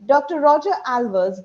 Dr. Roger Alvarez,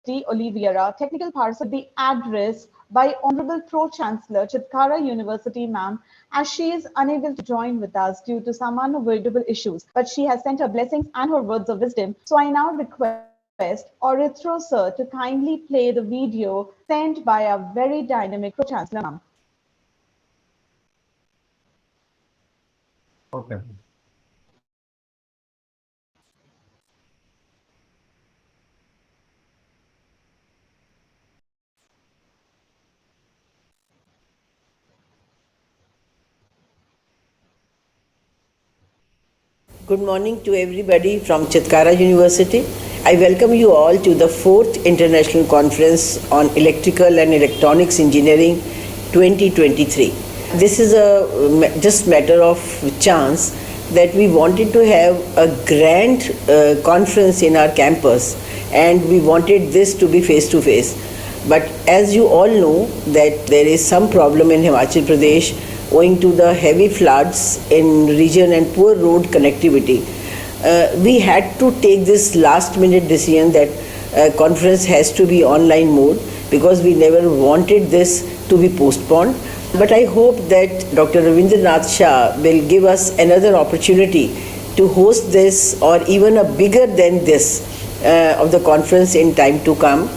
D. Oliveira, Technical Parcel be addressed by Honorable Pro-Chancellor Chitkara University, ma'am, as she is unable to join with us due to some unavoidable issues. But she has sent her blessings and her words of wisdom. So I now request Orithro sir to kindly play the video sent by our very dynamic Pro-Chancellor, ma'am. Okay. Good morning to everybody from Chitkara University. I welcome you all to the 4th International Conference on Electrical and Electronics Engineering 2023. This is a just matter of chance that we wanted to have a grand conference in our campus, and we wanted this to be face to face. But as you all know that there is some problem in Himachal Pradesh owing to the heavy floods in region and poor road connectivity. We had to take this last minute decision that conference has to be online mode because we never wanted this to be postponed. But I hope that Dr. Ravindranath Shah will give us another opportunity to host this or even a bigger than this of the conference in time to come.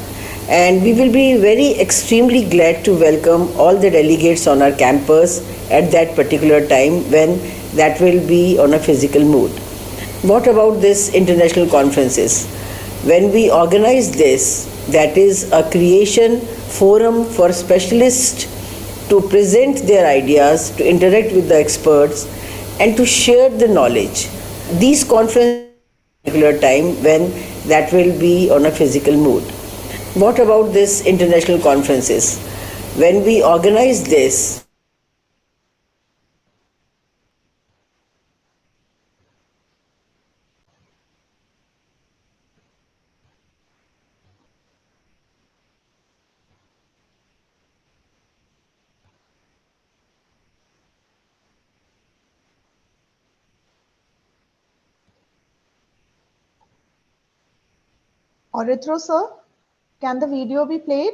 And we will be very extremely glad to welcome all the delegates on our campus at that particular time when that will be on a physical mode. What about this international conferences? When we organize this, that is a creation forum for specialists to present their ideas, to interact with the experts and to share the knowledge. These conferences at a particular time when that will be on a physical mode. What about this international conferences? When we organize this, Orithro sir, can the video be played?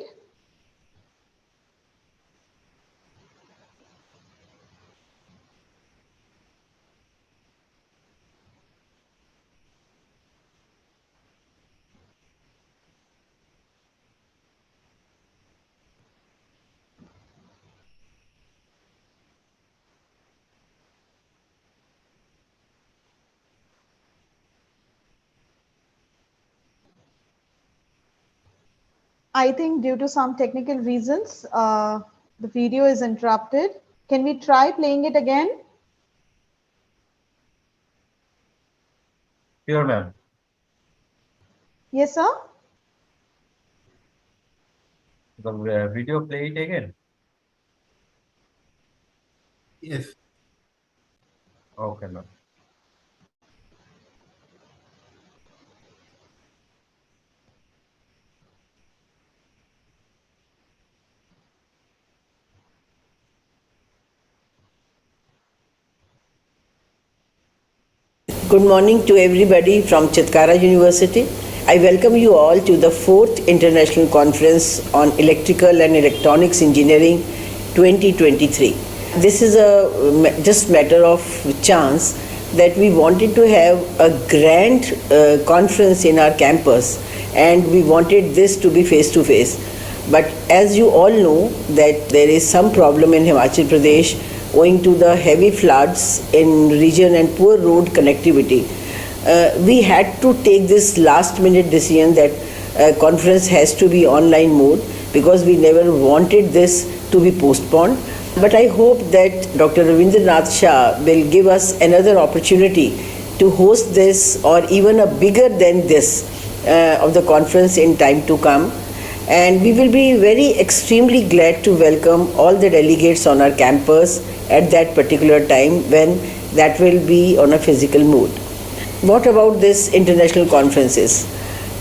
I think due to some technical reasons, the video is interrupted. Can we try playing it again? Sure, ma'am. Yes, sir. The video play it again. Yes. Okay, ma'am. good morning to everybody from Chitkara University. I welcome you all to the 4th International Conference on Electrical and Electronics Engineering 2023. This is a just matter of chance that we wanted to have a grand conference in our campus, and we wanted this to be face to face. But as you all know that there is some problem in Himachal Pradesh owing to the heavy floods in region and poor road connectivity. We had to take this last minute decision that conference has to be online mode because we never wanted this to be postponed. But I hope that Dr. Ravindranath Shah will give us another opportunity to host this or even a bigger than this of the conference in time to come. And we will be very extremely glad to welcome all the delegates on our campus at that particular time when that will be on a physical mode. What about this international conferences?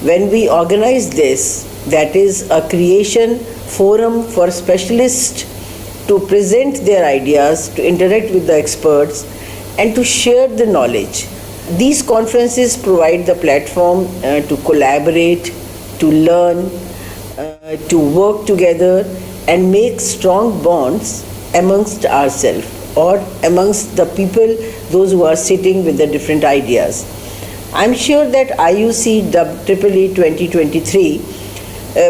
When we organize this, that is a creation forum for specialists to present their ideas, to interact with the experts, and to share the knowledge. These conferences provide the platform to collaborate, to learn, to work together and make strong bonds amongst ourselves or amongst the people, those who are sitting with the different ideas. I'm sure that IUC IEEE 2023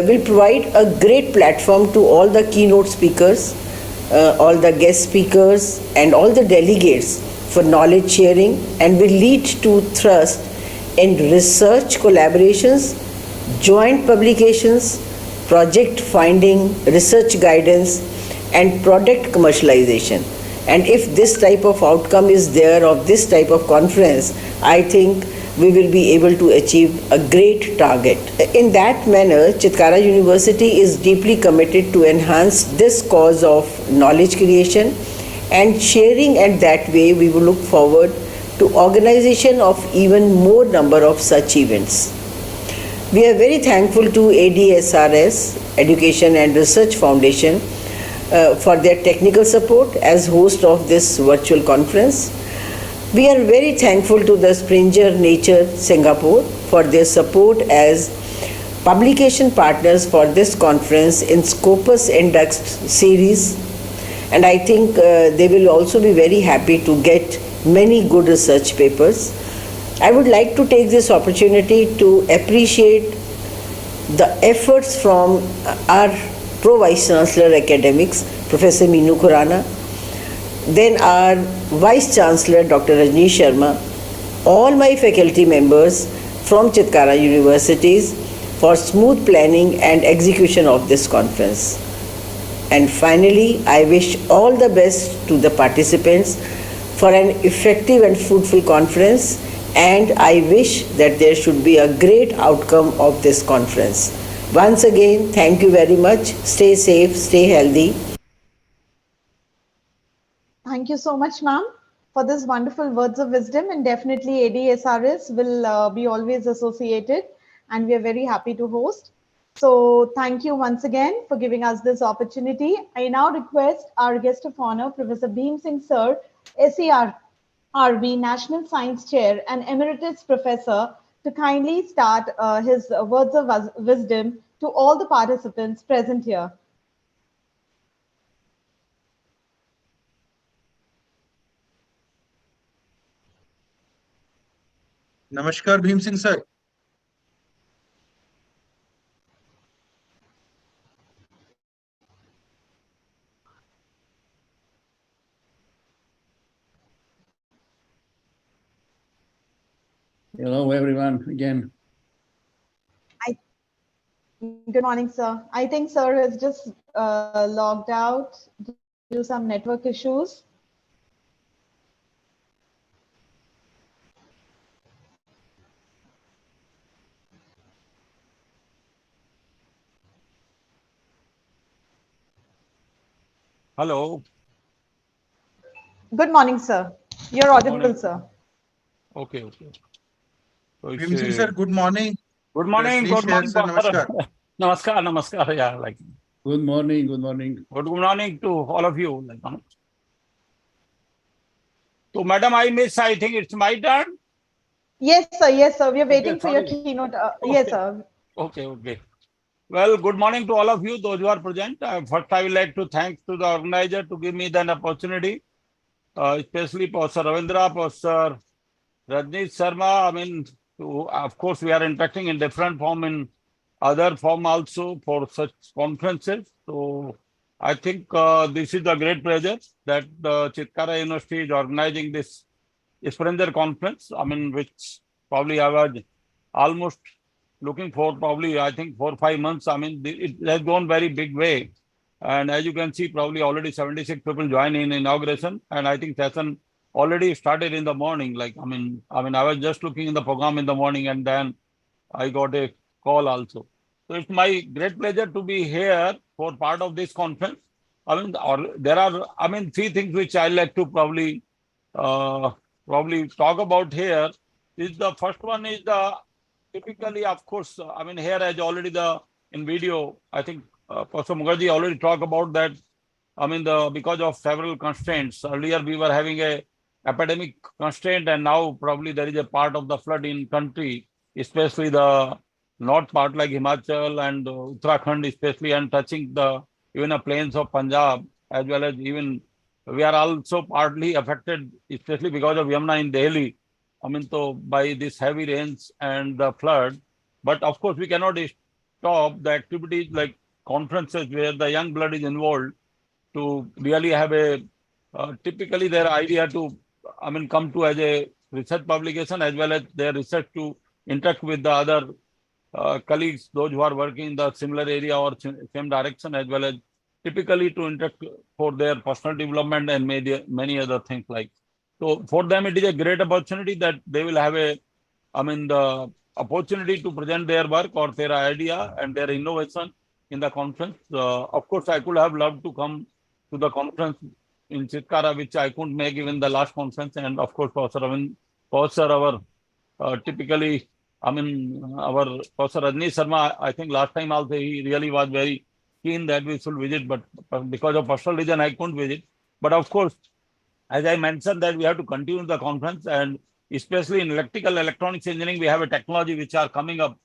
will provide a great platform to all the keynote speakers, all the guest speakers and all the delegates for knowledge sharing, and will lead to thrust in research collaborations, joint publications, project finding, research guidance and product commercialization. And if this type of outcome is there of this type of conference, I think we will be able to achieve a great target. In that manner, Chitkara University is deeply committed to enhance this cause of knowledge creation and sharing, and that way we will look forward to organization of even more number of such events. We are very thankful to ADSRS, Education and Research Foundation, for their technical support as host of this virtual conference. We are very thankful to the Springer Nature Singapore for their support as publication partners for this conference in Scopus Indexed series, and I think they will also be very happy to get many good research papers. I would like to take this opportunity to appreciate the efforts from our Pro Vice Chancellor Academics, Professor Meenu Khurana, then our Vice Chancellor Dr. Rajneesh Sharma, all my faculty members from Chitkara Universities for smooth planning and execution of this conference. And finally, I wish all the best to the participants for an effective and fruitful conference, and I wish that there should be a great outcome of this conference. Once again, thank you very much. Stay safe, stay healthy. Thank you so much, ma'am, for this wonderful words of wisdom, and definitely ADSRS will be always associated, and we are very happy to host. So thank you once again for giving us this opportunity. I now request our guest of honor, Professor Bhim Singh Sir, SERB National Science Chair and Emeritus Professor, to kindly start his words of wisdom to all the participants present here. Namaskar, Bhim Singh sir. Hello, everyone, again. Good morning, sir. I think sir has just logged out due to some network issues. Hello. Good morning, sir. You're audible, sir. Okay. Bhim Singh sir, good morning. Good morning. Please Good morning. share, sir. Namaskar. Namaskar. Yeah, like. Good morning. Good morning. Good morning to all of you. So, madam, I think it's my turn. Yes, sir. Yes, sir. We are waiting for your sorry. keynote. Okay. Yes, sir. Okay. Well, good morning to all of you, those who are present. First, I would like to thank to the organizer to give me the opportunity, especially Professor Ravindra, Professor Rajneesh Sharma. I mean, of course, we are interacting in different form, in other form also for such conferences. So, I think this is a great pleasure that Chitkara University is organizing this Springer conference. I mean, which probably I was almost looking for probably, I think, 4 or 5 months. I mean, it has gone very big way. And as you can see, probably already 76 people join in inauguration. And I think session already started in the morning. Like, I mean, I was just looking in the program in the morning, and then I got a call also. So it's my great pleasure to be here for part of this conference. I mean, or there are, I mean, three things which I like to uh, probably talk about here. Is the first one is the typically, of course, I mean, here as already in video, I think Professor Mukherjee already talked about that. I mean, because of several constraints. Earlier we were having a epidemic constraint, and now probably there is a part of the flood in country, especially the north part like Himachal and Uttarakhand, especially, and touching the even the plains of Punjab, as well as even we are also partly affected, especially because of Yamuna in Delhi. I mean, so by this heavy rains and the flood. But of course, we cannot stop the activities like conferences where the young blood is involved to really have a typically their idea to, I mean, come to as a research publication as well as their research to interact with the other colleagues, those who are working in the similar area or same direction, as well as typically to interact for their personal development and many other things like. So for them, it is a great opportunity that they will have a, I mean, the opportunity to present their work or their idea and their innovation in the conference. Of course, I could have loved to come to the conference in Chitkara, which I couldn't make even the last conference. And of course, Professor our typically, I mean, our Professor Rajneesh Sharma, I think last time also he really was very keen that we should visit, but because of personal reason, I couldn't visit. But of course, as I mentioned that we have to continue the conference, and especially in electrical electronics engineering, we have a technology which are coming up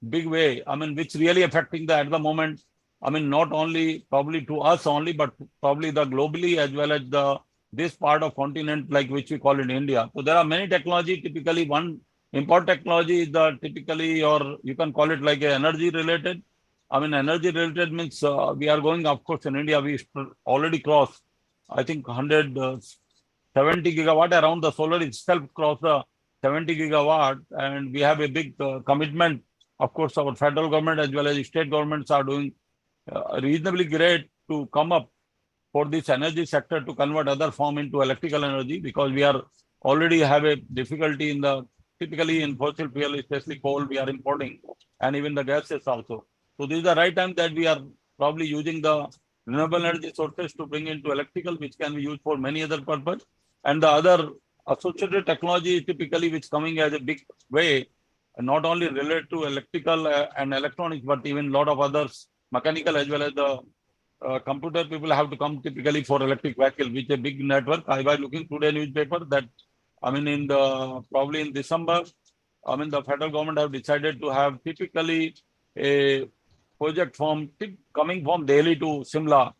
big way. I mean, which really affecting the at the moment. I mean, not only probably to us only, but probably the globally as well as the this part of continent like which we call it India. So there are many technology. Typically, one important technology is the typically, or you can call it like a energy related. I mean, energy related means we are going, of course, in India, we already crossed, I think, 170 gigawatt around the solar itself crossed the 70 gigawatt. And we have a big commitment. Of course, our federal government as well as state governments are doing reasonably great to come up for this energy sector to convert other form into electrical energy, because we are already have a difficulty in the typically in fossil fuel, especially coal, we are importing, and even the gases also. So this is the right time that we are probably using the renewable energy sources to bring into electrical, which can be used for many other purpose. And the other associated technology typically which coming as a big way, not only related to electrical and electronics, but even a lot of others, mechanical as well as the computer people have to come typically for electric vehicle, which is a big network. I was looking today newspaper that, I mean, in the probably in December, I mean, the federal government have decided to have typically a project coming from Delhi to Simla,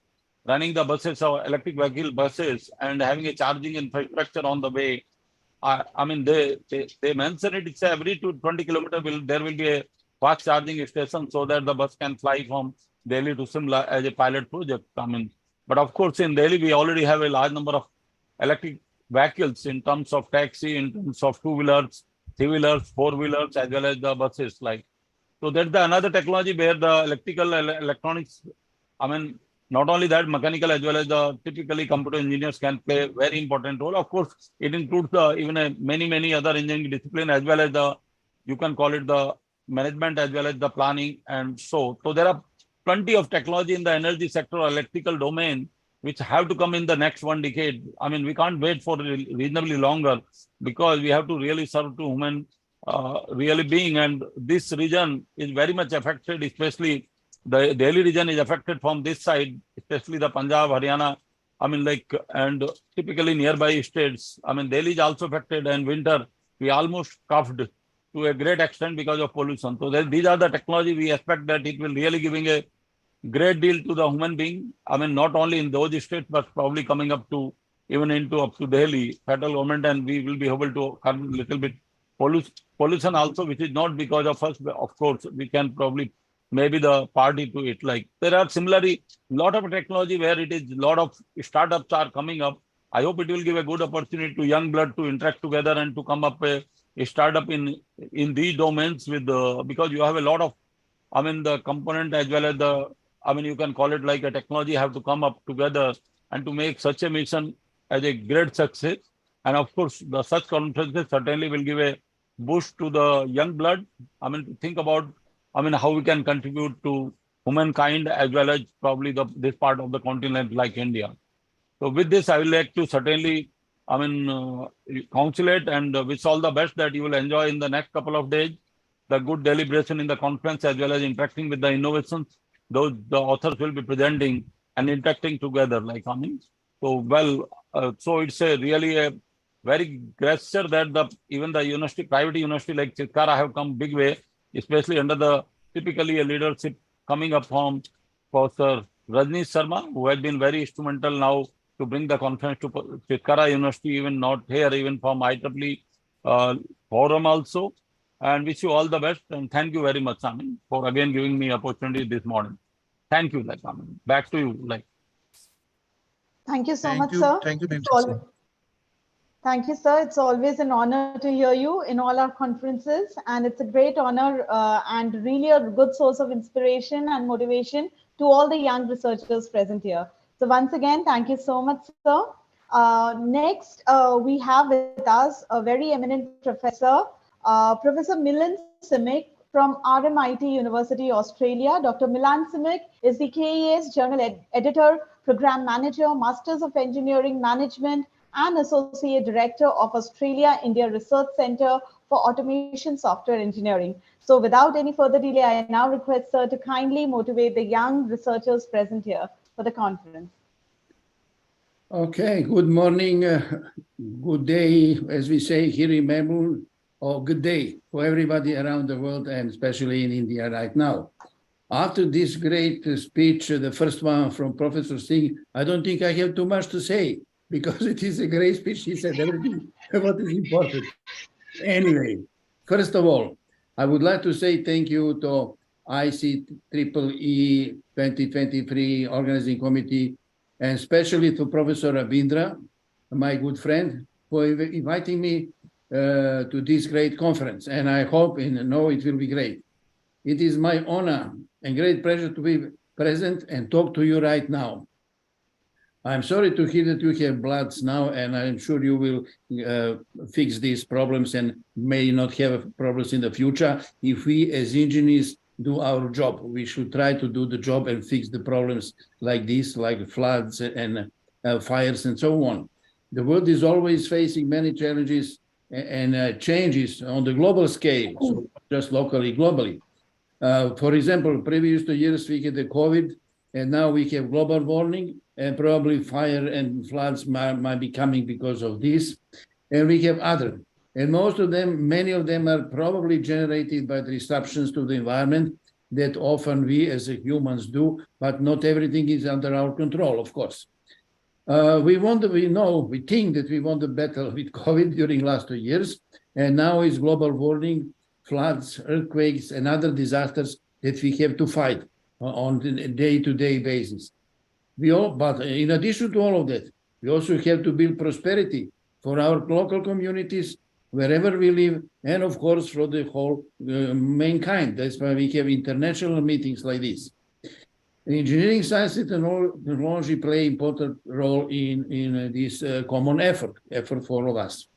running the buses or electric vehicle buses and having a charging infrastructure on the way. I mean, they mention it. It's every 20 kilometers there will be a fast charging station so that the bus can fly from Delhi to Simla as a pilot project. I mean, but of course in Delhi we already have a large number of electric vehicles in terms of taxi, in terms of two-wheelers, three-wheelers, four-wheelers, as well as the buses. Like, so that's the another technology where the electrical electronics. I mean, not only that, mechanical as well as the typically computer engineers can play a very important role. Of course, it includes the even many other engineering discipline as well as the, you can call it the management as well as the planning. And so there are plenty of technology in the energy sector or electrical domain which have to come in the next 1 decade. I mean, we can't wait for reasonably longer, because we have to really serve to human really being. And this region is very much affected, especially the Delhi region is affected from this side, especially the Punjab, Haryana, I mean, like, and typically nearby states. I mean, Delhi is also affected, and winter, we almost coughed to a great extent because of pollution. So these are the technology we expect that it will really giving a great deal to the human being. I mean, not only in those states, but probably coming up to even into up to Delhi, federal government, and we will be able to come a little bit pollution also, which is not because of us. Of course, we can probably maybe the party to it. Like, there are similarly lot of technology where it is lot of startups are coming up. I hope it will give a good opportunity to young blood to interact together and to come up a startup in these domains with the, because you have a lot of, I mean, the component as well as the, I mean, you can call it like a technology have to come up together and to make such a mission as a great success. And of course, the such conferences certainly will give a boost to the young blood. I mean, to think about, I mean, how we can contribute to humankind as well as probably this part of the continent like India. So with this, I will like to certainly, consulate and wish all the best that you will enjoy in the next couple of days, the good deliberation in the conference as well as interacting with the innovations. Those the authors will be presenting and interacting together so it's really a very gesture that even the university, private university like Chitkara have come big way, especially under the typically a leadership coming up from Professor Rajneesh Sharma, who has been very instrumental now to bring the conference to Chitkara University, even not here, even from IEEE forum also. And wish you all the best. And thank you very much, Amin, for again giving me opportunity this morning. Thank you, Amin. Back to you, Thank you so Thank much, you. sir. Thank you, It's Bhimsen sir. Thank you, sir. It's always an honor to hear you in all our conferences, and it's a great honor and really a good source of inspiration and motivation to all the young researchers present here. So once again, thank you so much, sir. Next, we have with us a very eminent professor, Professor Milan Simic from RMIT University, Australia. Dr. Milan Simic is the KEA's Journal Editor, Program Manager, Masters of Engineering Management, and Associate Director of Australia-India Research Centre for Automation Software Engineering. So without any further delay, I now request sir to kindly motivate the young researchers present here for the conference. Okay, good morning, good day, as we say here in Melbourne, or good day for everybody around the world and especially in India right now. After this great speech, the first one from Professor Singh, I don't think I have too much to say because it is a great speech. He said everything what is important. Anyway, first of all, I would like to say thank you to ICEEE 2023 Organizing Committee, and especially to Professor Ravindra, my good friend, for inviting me to this great conference. And I hope and know it will be great. It is my honor and great pleasure to be present and talk to you right now. I'm sorry to hear that you have bloods now, and I'm sure you will fix these problems and may not have problems in the future. If we as engineers do our job, we should try to do the job and fix the problems like this, like floods and fires and so on. The world is always facing many challenges and changes on the global scale, so just locally, globally. For example, previous 2 years we had the COVID, and now we have global warming, and probably fire and floods might be coming because of this. And we have other. And most of them, many of them are probably generated by the disruptions to the environment that often we as humans do, but not everything is under our control, of course. We think that we won the battle with COVID during last 2 years, and now it's global warming, floods, earthquakes, and other disasters that we have to fight on a day-to-day basis. But in addition to all of that, we also have to build prosperity for our local communities, wherever we live, and of course for the whole mankind. That's why we have international meetings like this. Engineering, science, and technology play an important role in this common effort for all of us.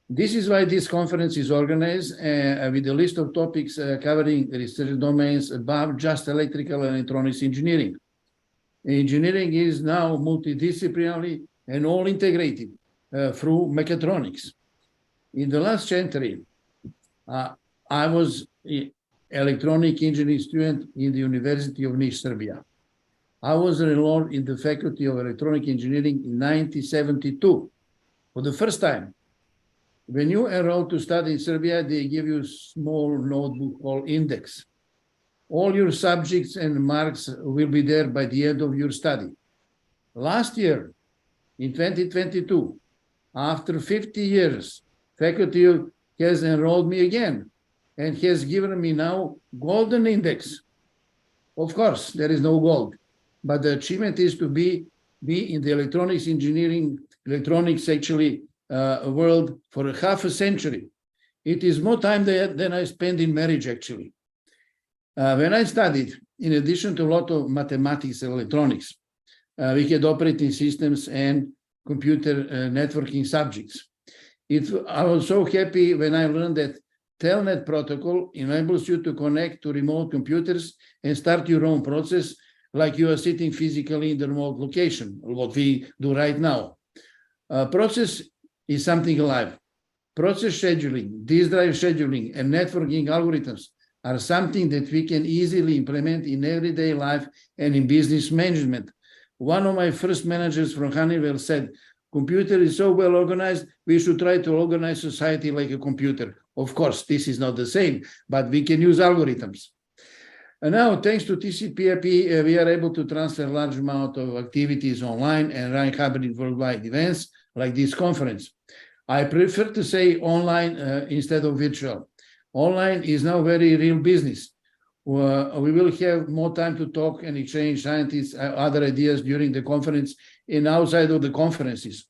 This is why this conference is organized with a list of topics covering research domains above just electrical and electronics engineering. Engineering is now multidisciplinary and all integrated through mechatronics. In the last century, I was an electronic engineering student in the University of Niš, Serbia. I was enrolled in the Faculty of Electronic Engineering in 1972 for the first time. When you enroll to study in Serbia, they give you a small notebook called index. All your subjects and marks will be there by the end of your study. Last year, in 2022, after 50 years, faculty has enrolled me again and has given me now golden index. Of course, there is no gold, but the achievement is to be in the electronics engineering, electronics actually world for a half a century. It is more time than I spent in marriage, actually. When I studied, in addition to a lot of mathematics and electronics, we had operating systems and computer networking subjects. I was so happy when I learned that Telnet protocol enables you to connect to remote computers and start your own process like you are sitting physically in the remote location, what we do right now. Process is something alive. Process scheduling, disk drive scheduling, and networking algorithms are something that we can easily implement in everyday life and in business management. One of my first managers from Honeywell said, computer is so well organized, we should try to organize society like a computer. Of course, this is not the same, but we can use algorithms. And now, thanks to TCP/IP, we are able to transfer large amount of activities online and run hybrid worldwide events like this conference. I prefer to say online instead of virtual. Online is now very real business. We will have more time to talk and exchange scientists, other ideas during the conference and outside of the conferences.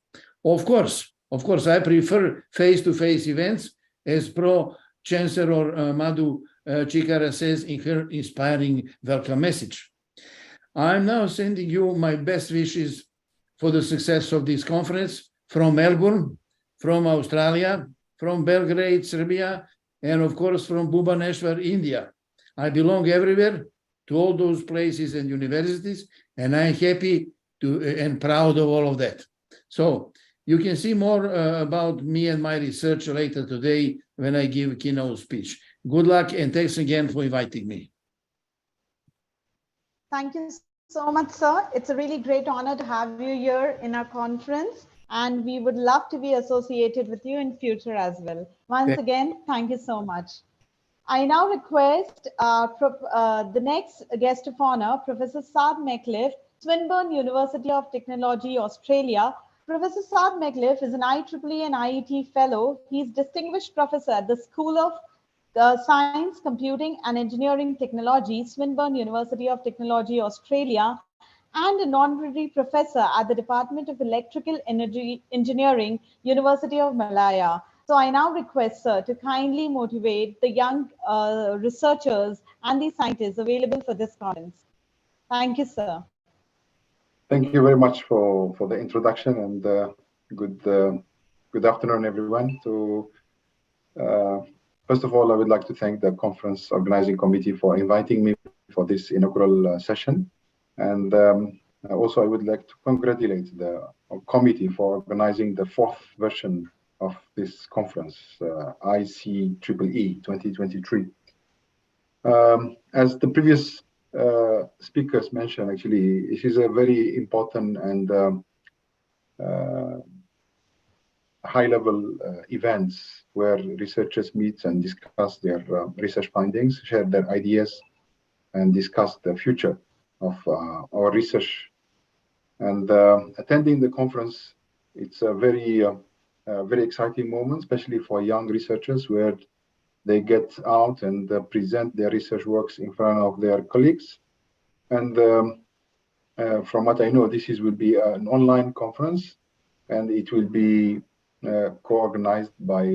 Of course, I prefer face-to-face events, as Pro-Chancellor Madhu Chikara says in her inspiring welcome message. I'm now sending you my best wishes for the success of this conference from Melbourne, from Australia, from Belgrade, Serbia, and of course from Bhubaneswar, India. I belong everywhere to all those places and universities, and I'm happy and proud of all of that. So you can see more about me and my research later today when I give a keynote speech. Good luck and thanks again for inviting me. Thank you so much, sir. It's a really great honor to have you here in our conference, and we would love to be associated with you in future as well. Once again, thank you so much. I now request the next guest of honor, Professor Saad Meckliffe, Swinburne University of Technology, Australia. Professor Saad Meckliffe is an IEEE and IET Fellow. He's Distinguished Professor at the School of Science, Computing and Engineering Technology, Swinburne University of Technology, Australia, and an Honorary Professor at the Department of Electrical Energy Engineering, University of Malaya. So I now request, sir, to kindly motivate the young researchers and the scientists available for this conference. Thank you, sir. Thank you very much for the introduction, and good afternoon, everyone. So, first of all, I would like to thank the conference organizing committee for inviting me for this inaugural session. And also, I would like to congratulate the committee for organizing the fourth version of this conference, ICEEE 2023. As the previous speakers mentioned, actually, it is a very important and high-level events where researchers meet and discuss their research findings, share their ideas, and discuss the future of our research. And attending the conference, it's a very exciting moment, especially for young researchers, where they get out and present their research works in front of their colleagues. And from what I know, this will be an online conference, and it will be co-organized by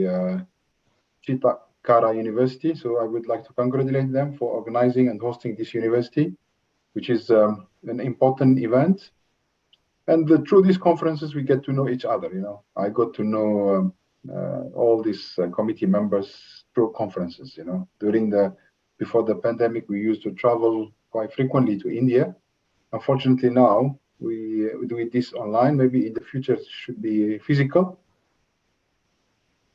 Chitara University. So I would like to congratulate them for organizing and hosting this university, which is an important event. And through these conferences, we get to know each other. You know, I got to know all these committee members through conferences. You know, before the pandemic, we used to travel quite frequently to India. Unfortunately, now we do this online. Maybe in the future it should be physical.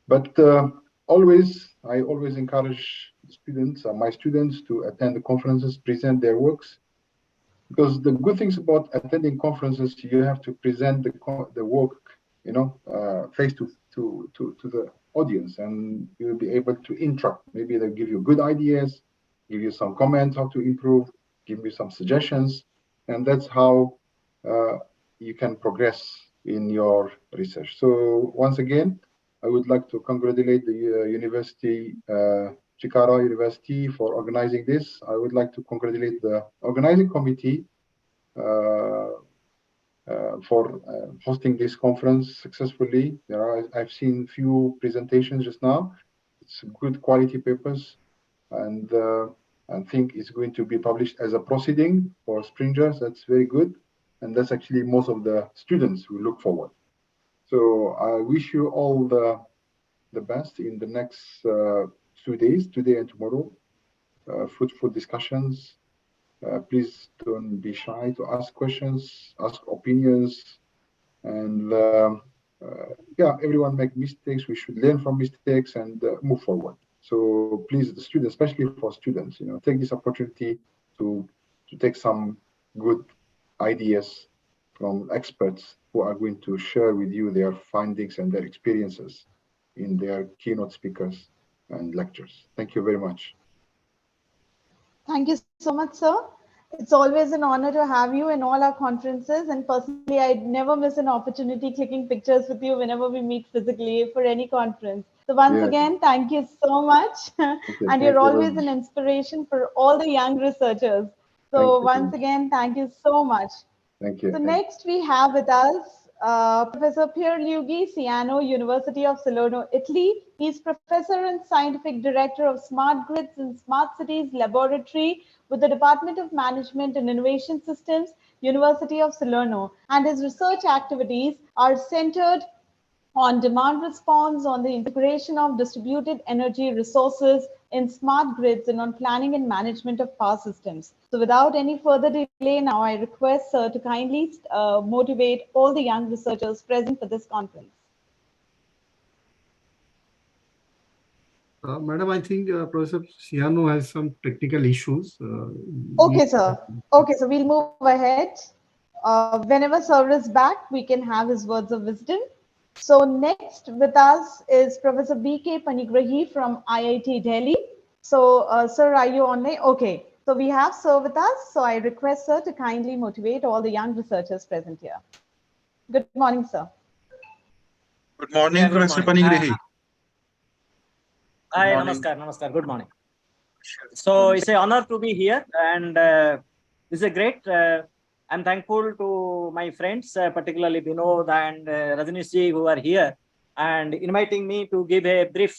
But I always encourage students, my students, to attend the conferences, present their works. Because the good things about attending conferences, you have to present the work, you know, face to the audience, and you will be able to interact. Maybe they'll give you good ideas, give you some comments how to improve, give you some suggestions, and that's how you can progress in your research. So once again, I would like to congratulate the university, Chikara University, for organizing this. I would like to congratulate the organizing committee for hosting this conference successfully. I've seen few presentations just now. It's good quality papers, and I think it's going to be published as a proceeding for Springers. That's very good, and that's actually most of the students who look forward. So I wish you all the best in the next 2 days, today and tomorrow. Fruitful discussions. Please don't be shy to ask questions, ask opinions, and yeah, everyone make mistakes. We should learn from mistakes and move forward. So please, the students, especially for students, take this opportunity to take some good ideas from experts who are going to share with you their findings and their experiences in their keynote speakers and lectures. Thank you very much. Thank you so much, sir. It's always an honor to have you in all our conferences. And personally, I'd never miss an opportunity clicking pictures with you whenever we meet physically for any conference. So once again, thank you so much. Okay, And you're always an inspiration for all the young researchers. So once again, thank you so much. Thank you. So next we have with us Professor Pierluigi Ciano, University of Salerno, Italy. He's Professor and Scientific Director of Smart Grids and Smart Cities Laboratory with the Department of Management and Innovation Systems, University of Salerno. And his research activities are centered on demand response, on the integration of distributed energy resources in smart grids, and on planning and management of power systems. So without any further delay now, I request Sir to kindly motivate all the young researchers present for this conference. Madam, I think Professor Ciano has some technical issues. Okay, sir. Okay, so we'll move ahead. Whenever Sir is back, we can have his words of wisdom. So next with us is Professor B.K. Panigrahi from IIT Delhi. So Sir, are you online? Okay. So we have Sir with us. So I request Sir to kindly motivate all the young researchers present here. Good morning, Sir. Good morning, Professor Panigrahi. Hi, namaskar, good morning. So it's an honor to be here, and this is a great. I'm thankful to my friends, particularly Vinod and Rajnish ji, who are here and inviting me to give a brief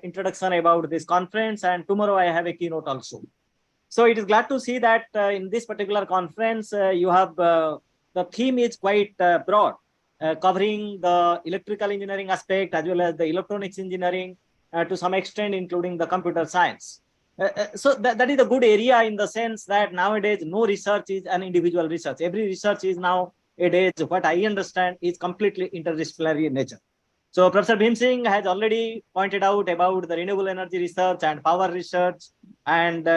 introduction about this conference. And tomorrow I have a keynote also. So it is glad to see that in this particular conference, you have the theme is quite broad, covering the electrical engineering aspect as well as the electronics engineering to some extent, including the computer science. So that is a good area in the sense that nowadays no research is an individual research. Every research is nowadays, what I understand, is completely interdisciplinary in nature. So Professor Bhim Singh has already pointed out about the renewable energy research and power research and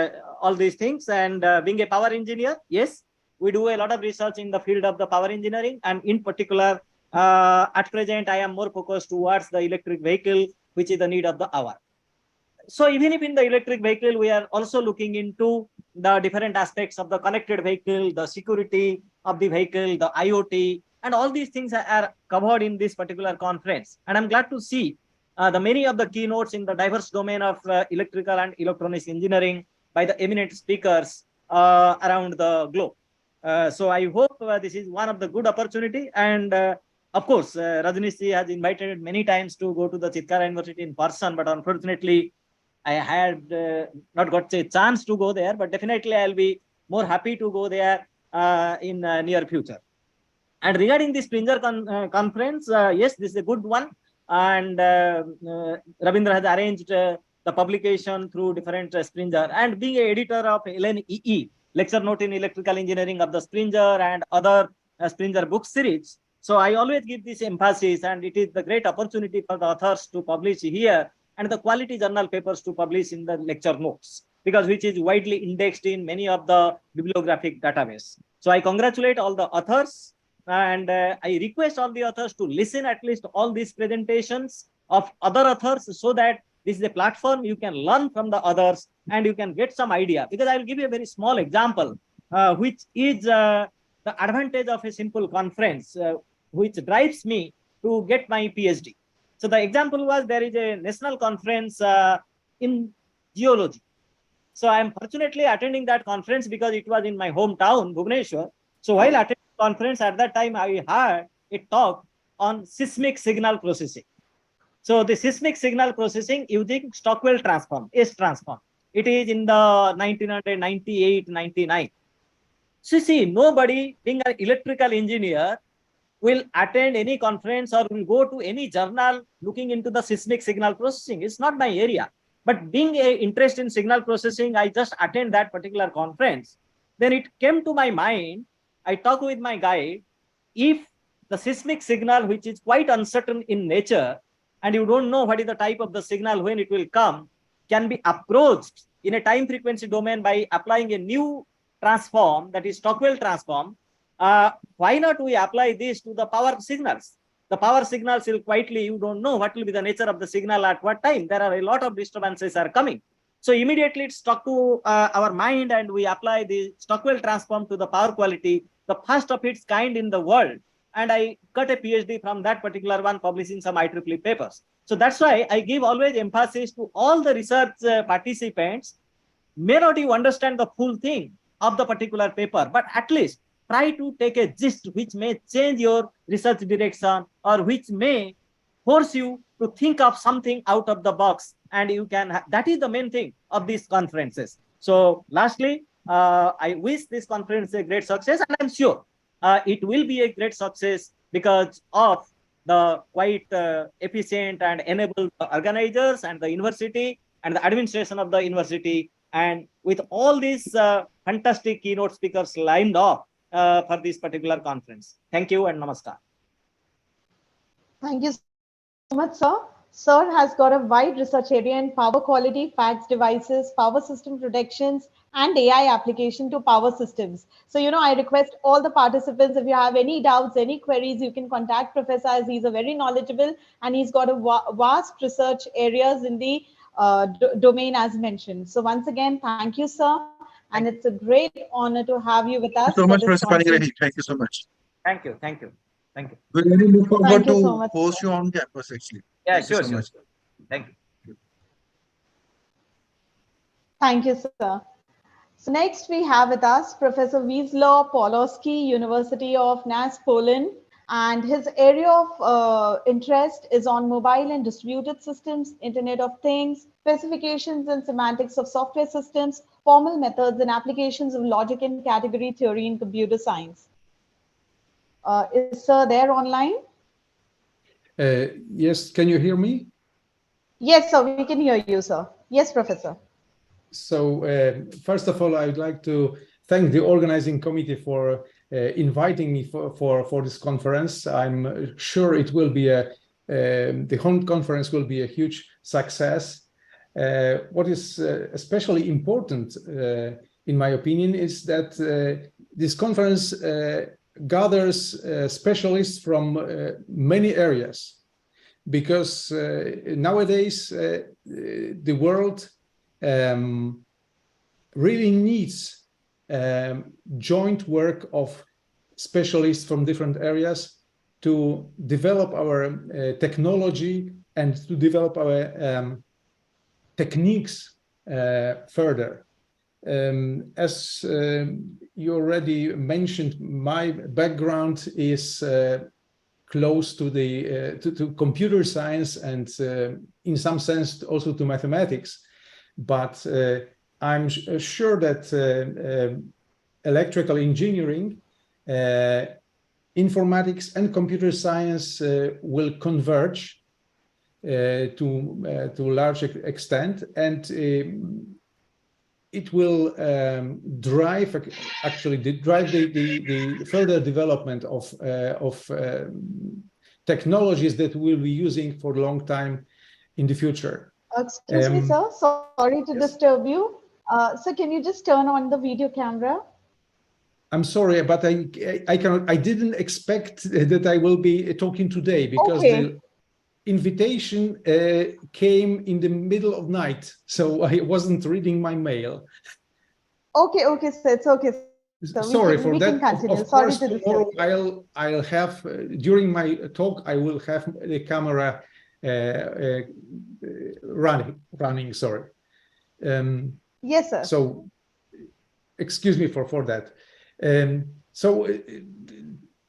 all these things. And being a power engineer, yes, we do a lot of research in the field of the power engineering. And in particular, at present, I am more focused towards the electric vehicle, which is the need of the hour. So even if in the electric vehicle, we are also looking into the different aspects of the connected vehicle, the security of the vehicle, the IoT, and all these things are covered in this particular conference. And I'm glad to see the many of the keynotes in the diverse domain of electrical and electronics engineering by the eminent speakers around the globe. So I hope this is one of the good opportunity. And of course, Rajnish ji has invited many times to go to the Chitkara University in person, but unfortunately, I had not got a chance to go there, but definitely I'll be more happy to go there in near future. And regarding this Springer conference, yes, this is a good one. And Ravindra has arranged the publication through different Springer. And being an editor of ICEEE, lecture note in electrical engineering of the Springer and other Springer book series. So I always give this emphasis, and it is the great opportunity for the authors to publish here and the quality journal papers to publish in the lecture notes, because which is widely indexed in many of the bibliographic database. So I congratulate all the authors, and I request all the authors to listen at least all these presentations of other authors, so that this is a platform you can learn from the others and you can get some idea. Because I will give you a very small example, which is the advantage of a simple conference, which drives me to get my PhD. So the example was, there is a national conference in geology. So I am fortunately attending that conference because it was in my hometown, Bhubaneswar. So while attending the conference at that time, I heard a talk on seismic signal processing. So the seismic signal processing using Stockwell transform, S transform. It is in the 1998-99. So see, nobody being an electrical engineer will attend any conference or will go to any journal looking into the seismic signal processing. It's not my area. But being a interest in signal processing, I just attend that particular conference. Then it came to my mind, I talked with my guide, if the seismic signal, which is quite uncertain in nature, and you don't know what is the type of the signal when it will come, can be approached in a time frequency domain by applying a new transform, that is Stockwell transform, why not we apply this to the power signals? The power signals will quietly, you don't know what will be the nature of the signal at what time. There are a lot of disturbances are coming. So immediately it stuck to our mind, and we apply the Stockwell transform to the power quality, the first of its kind in the world. And I got a PhD from that particular one, publishing some IEEE papers. So that's why I give always emphasis to all the research participants. May not you understand the full thing of the particular paper, but at least try to take a gist which may change your research direction, or which may force you to think of something out of the box, and you can, that is the main thing of these conferences. So lastly, I wish this conference a great success, and I'm sure it will be a great success because of the quite efficient and enabled organizers and the university and the administration of the university, and with all these fantastic keynote speakers lined up for this particular conference. Thank you and namaskar. Thank you so much, sir. Sir has got a wide research area in power quality, fax devices, power system protections, and AI application to power systems. So, I request all the participants, if you have any doubts, any queries, you can contact Professor, as he's a very knowledgeable, and he's got a vast research areas in the domain as mentioned. So once again, thank you, sir. And it's a great honor to have you with us. Thank you so much, Professor Panigrehi. Thank you so much. Thank you. Thank you. Thank you. We really look forward Thank you to so much, host sir. you on campus, actually. Yeah, Thank you sure, so sure. much. Thank you. Thank you, sir. So next we have with us Professor Wisław Pawlowski, University of Nas, Poland. And his area of interest is on mobile and distributed systems, Internet of Things, specifications and semantics of software systems, formal methods and applications of logic and category theory in computer science. Is Sir there online? Yes, can you hear me? Yes, sir, we can hear you, sir. Yes, Professor. So first of all, I would like to thank the organizing committee for inviting me for this conference. I'm sure it will be the whole conference will be a huge success. What is especially important, in my opinion, is that this conference gathers specialists from many areas, because nowadays the world really needs joint work of specialists from different areas to develop our technology and to develop our techniques further. As you already mentioned, my background is close to the to computer science and in some sense also to mathematics, but I'm sure that electrical engineering, informatics and computer science will converge to a large extent, and it will drive the further development of technologies that we'll be using for a long time in the future. Excuse me, sir. Sorry to disturb you. So can you just turn on the video camera? I'm sorry, but I cannot. I didn't expect that I will be talking today, because the invitation came in the middle of night, so I wasn't reading my mail. Okay, sir. It's okay. So sorry for we that. Can continue. Of Sorry course, to disturb. tomorrow I'll have during my talk I will have the camera running. Sorry. Yes, sir. So, excuse me for that. So,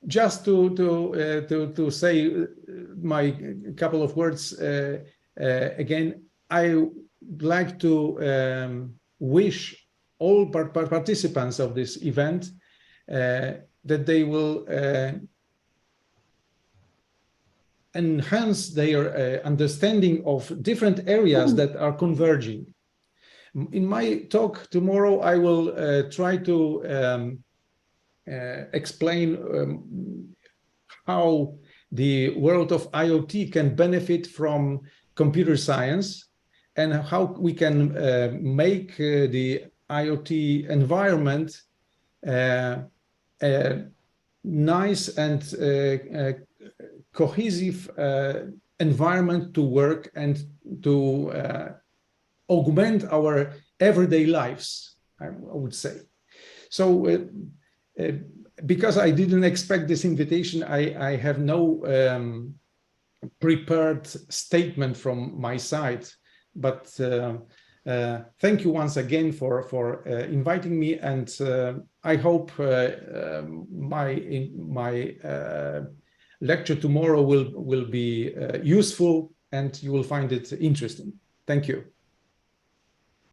just to say my couple of words again, I would like to wish all participants of this event that they will enhance their understanding of different areas that are converging. In my talk tomorrow, I will try to explain how the world of IoT can benefit from computer science and how we can make the IoT environment a nice and cohesive environment to work and to augment our everyday lives, I would say. So because I didn't expect this invitation, I have no prepared statement from my side, but thank you once again for inviting me, and I hope my lecture tomorrow will be useful and you will find it interesting. Thank you.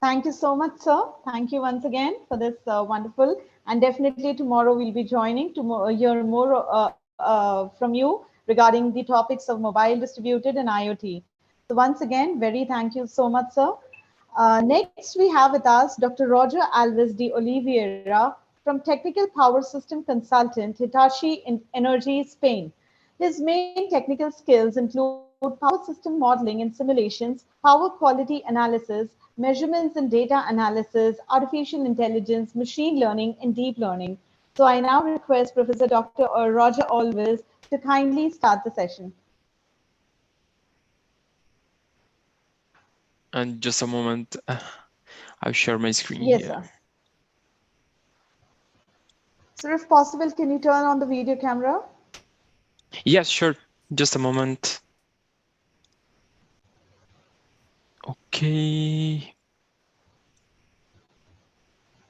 Thank you so much, sir. Thank you once again for this wonderful, and definitely tomorrow we'll be joining to hear more from you regarding the topics of mobile, distributed, and IoT. So once again, very thank you so much, sir. Next, we have with us Dr. Roger Alves de Oliveira from Technical Power System Consultant, Hitachi Energy, Spain. His main technical skills include power system modeling and simulations, power quality analysis, measurements and data analysis, artificial intelligence, machine learning, and deep learning. So I now request Professor Dr. Roger Alves to kindly start the session. And just a moment, I'll share my screen Yes, here. sir. Sir, if possible, can you turn on the video camera? Yes, sure. Just a moment. Okay.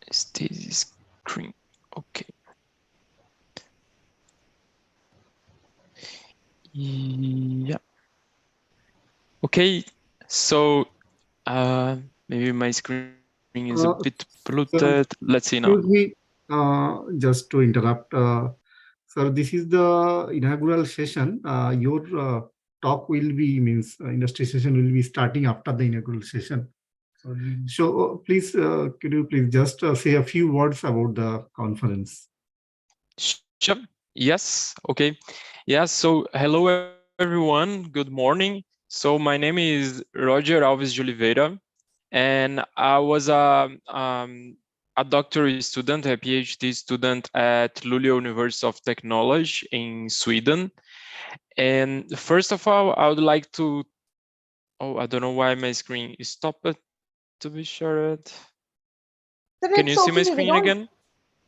Is this screen? Okay. Yeah. Okay. So maybe my screen is a bit polluted. Let's see now. Excuse me, just to interrupt. Sir, this is the inaugural session. Your talk will be, industry session will be starting after the inaugural session. So please, could you please just say a few words about the conference? Sure. Yes. Okay. Yeah. So hello, everyone. Good morning. So my name is Roger Alves de Oliveira, and I was a doctoral student, a PhD student at Luleå University of Technology in Sweden. And first of all, I would like to, oh, I don't know why my screen is stopped to be shared. Can you see my screen again?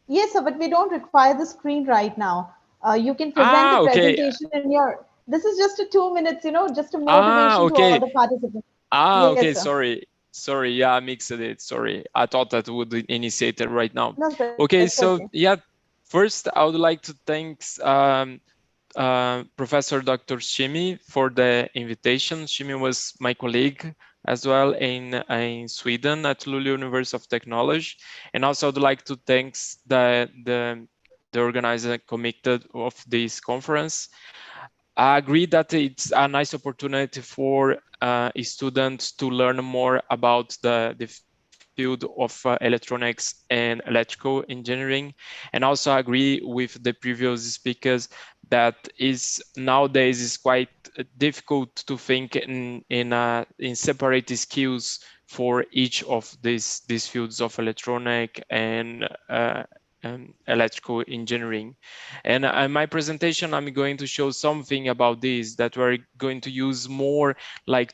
Yes, sir, but we don't require the screen right now. You can present the presentation in your, this is just a 2 minutes, just a motivation to all the participants. Yes, okay, sir. sorry, yeah, I mixed it, sorry. I thought that would initiate it right now. No, sir, okay, so yeah, first I would like to thank Professor Dr. Shimi for the invitation. Shimi was my colleague as well in Sweden at Luleå University of Technology. And also I'd like to thank the organizer committee of this conference. I agree that it's a nice opportunity for students to learn more about the field of electronics and electrical engineering, and also agree with the previous speakers that is nowadays is quite difficult to think in separate skills for each of these fields of electronic and electrical engineering. And in my presentation, I'm going to show something about this that we're going to use more like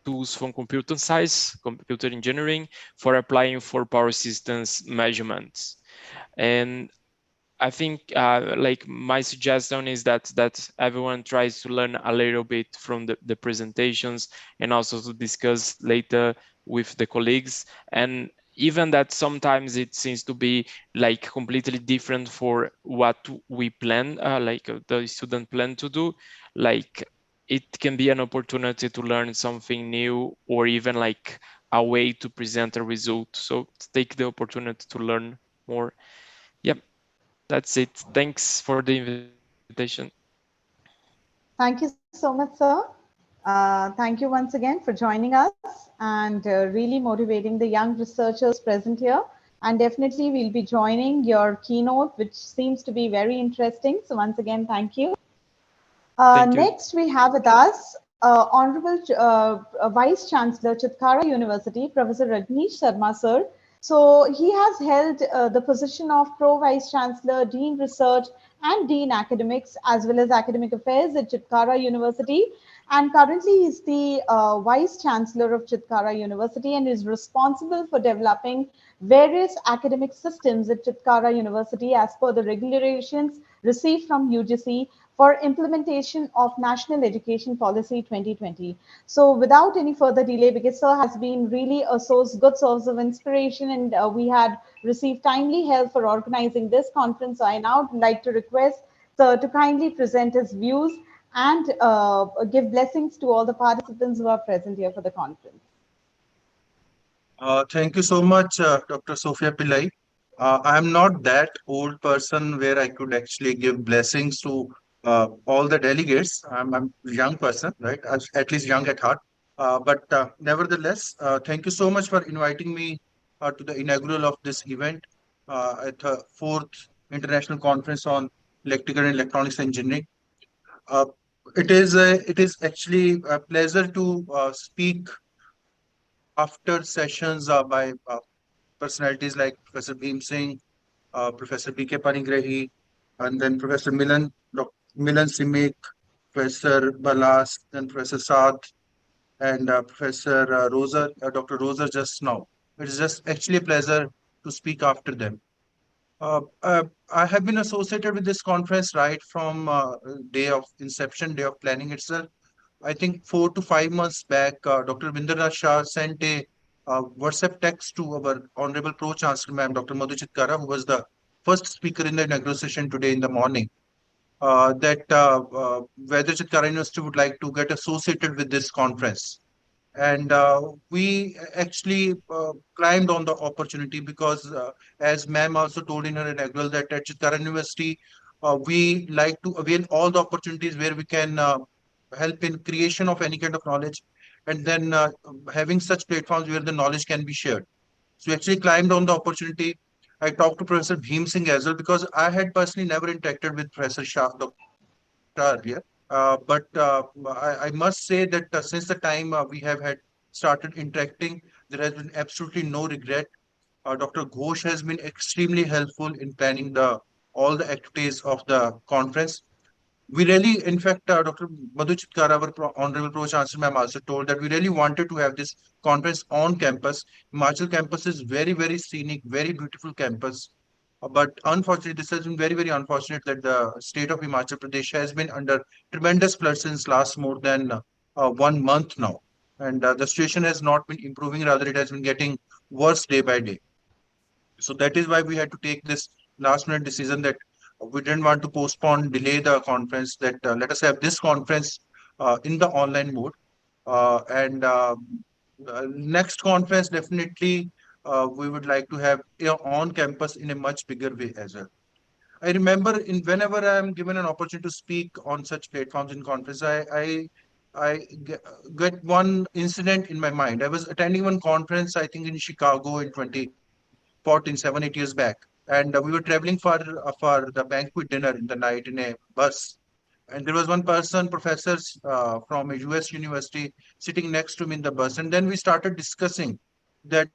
tools from computer science, computer engineering, for applying for power systems measurements. And I think like my suggestion is that everyone tries to learn a little bit from the presentations and also to discuss later with the colleagues. And even that sometimes it seems to be like completely different for what we plan, like the student plan to do, like it can be an opportunity to learn something new or even like a way to present a result. So take the opportunity to learn more. Yep. That's it. Thanks for the invitation. Thank you so much, sir. Thank you once again for joining us and really motivating the young researchers present here. And definitely, we'll be joining your keynote, which seems to be very interesting. So, once again, thank you. Thank you. Next, we have with us Honorable Vice Chancellor, Chitkara University, Professor Rajneesh Sharma, sir. So he has held the position of Pro Vice Chancellor, Dean Research, and Dean Academics, as well as Academic Affairs at Chitkara University. And currently, he's the Vice Chancellor of Chitkara University and is responsible for developing various academic systems at Chitkara University as per the regulations received from UGC for implementation of National Education Policy 2020. So without any further delay, because sir has been really a good source of inspiration and we had received timely help for organizing this conference, I now like to request sir to kindly present his views and give blessings to all the participants who are present here for the conference. Thank you so much, Dr. Sophia Pillai. I'm not that old person where I could actually give blessings to all the delegates. I'm a young person, right? At least young at heart. But nevertheless, thank you so much for inviting me to the inaugural of this event at the fourth international conference on electrical and electronics engineering. Uh, it is actually a pleasure to speak after sessions by personalities like Professor Bhim Singh, Professor B.K. Panigrahi, and then Professor Milan Simik, Professor Balas, then Professor Saad, and Professor Dr. Rosa just now. It is just actually a pleasure to speak after them. I have been associated with this conference right from day of inception, day of planning itself. I think 4 to 5 months back, Dr. Vindra Shah sent a WhatsApp text to our Honorable Pro Chancellor, Ma'am, Dr. Madhu Chitkara, who was the first speaker in the inaugural session today in the morning, that whether Chitkara University would like to get associated with this conference. And we actually climbed on the opportunity because, as ma'am also told in her inaugural, that at Chitkara University, we like to avail all the opportunities where we can help in creation of any kind of knowledge, and then having such platforms where the knowledge can be shared. So we actually climbed on the opportunity. I talked to Professor Bhim Singh as well because I had personally never interacted with Professor Shah, Dr. Shah earlier. But I must say that since the time we have had started interacting, there has been absolutely no regret. Dr. Ghosh has been extremely helpful in planning the all the activities of the conference. We really, in fact, Dr. Madhu Chitkara, our Honorable Pro Chancellor Ma'am also told that we really wanted to have this conference on campus. Himachal campus is very, very scenic, very beautiful campus. But unfortunately, this has been very, very unfortunate that the state of Himachal Pradesh has been under tremendous flood since last more than 1 month now. And the situation has not been improving, rather it has been getting worse day by day. So that is why we had to take this last minute decision that we didn't want to postpone, delay the conference, that let us have this conference in the online mode. And next conference, definitely, we would like to have on campus in a much bigger way as well. I remember in whenever I am given an opportunity to speak on such platforms in conference, get one incident in my mind. I was attending one conference, I think in Chicago in 2014, 7, 8 years back. And we were traveling for the banquet dinner in the night in a bus. And there was one person, professors from a US university, sitting next to me in the bus. And then we started discussing that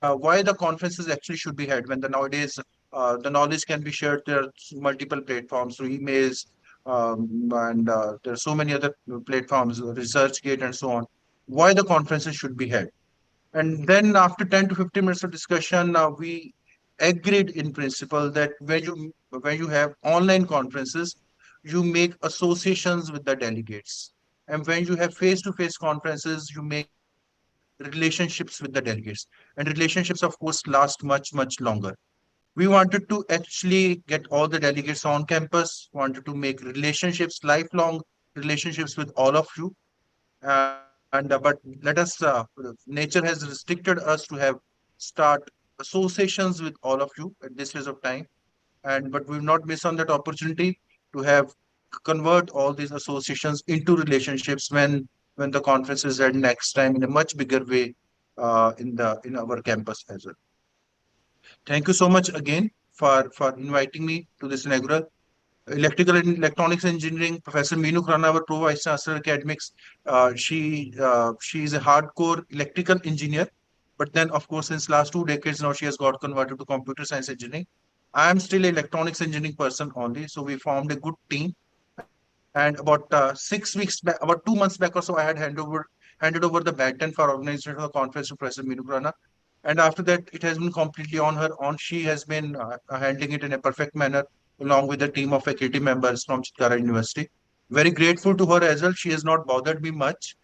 why the conferences actually should be held when the knowledge can be shared. There are multiple platforms through emails, and there are so many other platforms, ResearchGate and so on. Why the conferences should be held? And then after 10 to 15 minutes of discussion, we agreed in principle that when you have online conferences, you make associations with the delegates. And when you have face-to-face conferences, you make relationships with the delegates. And relationships, of course, last much, much longer. We wanted to actually get all the delegates on campus, wanted to make relationships, lifelong relationships with all of you. And but let us nature has restricted us to have start associations with all of you at this phase of time. And but we've not missed on that opportunity to have convert all these associations into relationships when the conference is held next time in a much bigger way in our campus as well. Thank you so much again for inviting me to this inaugural electrical and electronics engineering. Professor Meenu Khurana, our pro vice chancellor academics, she is a hardcore electrical engineer, but then of course since last 2 decades now she has got converted to computer science engineering. I am still an electronics engineering person only, so we formed a good team. And about 6 weeks back, about 2 months back or so, I had handed over the baton for organization of the conference to Professor Meenu Khurana. And after that, it has been completely on her own. She has been handling it in a perfect manner, along with a team of faculty members from Chitkara University. Very grateful to her as well. She has not bothered me much.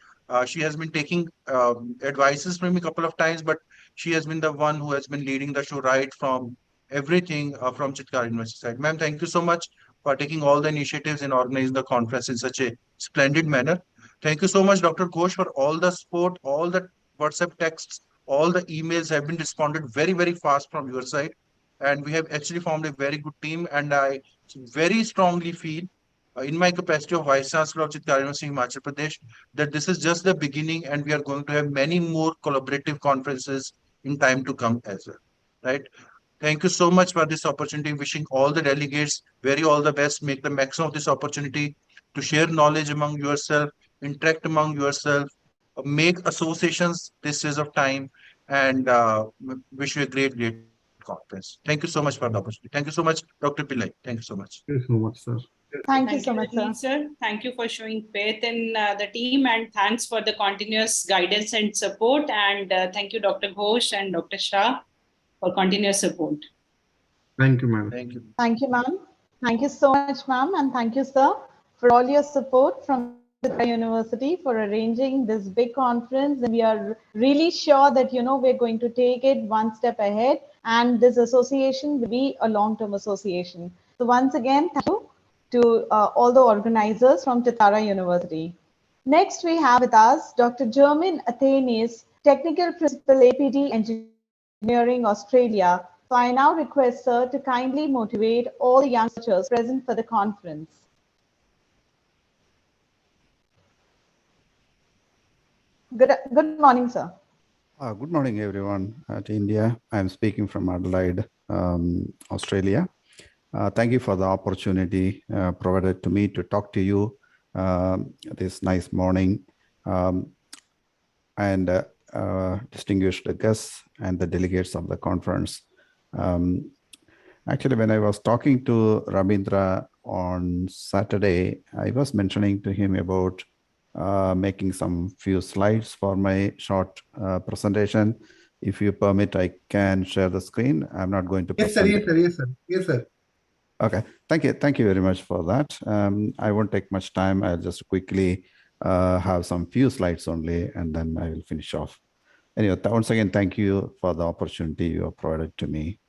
She has been taking advices from me a couple of times, but she has been the one who has been leading the show right from everything from Chitkara University side. Ma'am, thank you so much for taking all the initiatives and organizing the conference in such a splendid manner. Thank you so much, Dr. Ghosh, for all the support, all the WhatsApp texts, all the emails have been responded very, very fast from your side. And we have actually formed a very good team. And I very strongly feel, in my capacity of Vice Chancellor of Chitkara University, Himachal Pradesh, that this is just the beginning and we are going to have many more collaborative conferences in time to come as well. Right? Thank you so much for this opportunity. Wishing all the delegates very all the best. Make the maximum of this opportunity to share knowledge among yourself, interact among yourself, make associations this phase of time, and wish you a great, great conference. Thank you so much for the opportunity. Thank you so much, Dr. Pillai. Thank you so much. Thank you so much, sir. Thank you so much, sir. Rajneesh sir. Thank you for showing faith in the team, and thanks for the continuous guidance and support. And thank you, Dr. Ghosh and Dr. Shah, for continuous support. Thank you, ma'am. Thank you. Thank you, ma'am. Thank you so much, ma'am. And thank you, sir, for all your support from the university for arranging this big conference. And we are really sure that, we're going to take it one step ahead. And this association will be a long-term association. So once again, thank you to all the organizers from Chitkara University. Next, we have with us Dr. Jermaine Athenis, Technical Principal APD Engineering Australia. So I now request sir to kindly motivate all the young researchers present for the conference. Good morning, sir. Good morning, everyone at India. I'm speaking from Adelaide, Australia. Thank you for the opportunity provided to me to talk to you this nice morning, and distinguished guests and the delegates of the conference. Actually, when I was talking to Rabindra on Saturday, I was mentioning to him about making some few slides for my short presentation. If you permit, I can share the screen. I'm not going to. Yes, sir. Yes, sir. Yes, sir. Yes, sir. Okay. Thank you. Thank you very much for that. I won't take much time. I'll just quickly have some few slides only, and then I will finish off. Anyway, once again, thank you for the opportunity you have provided to me.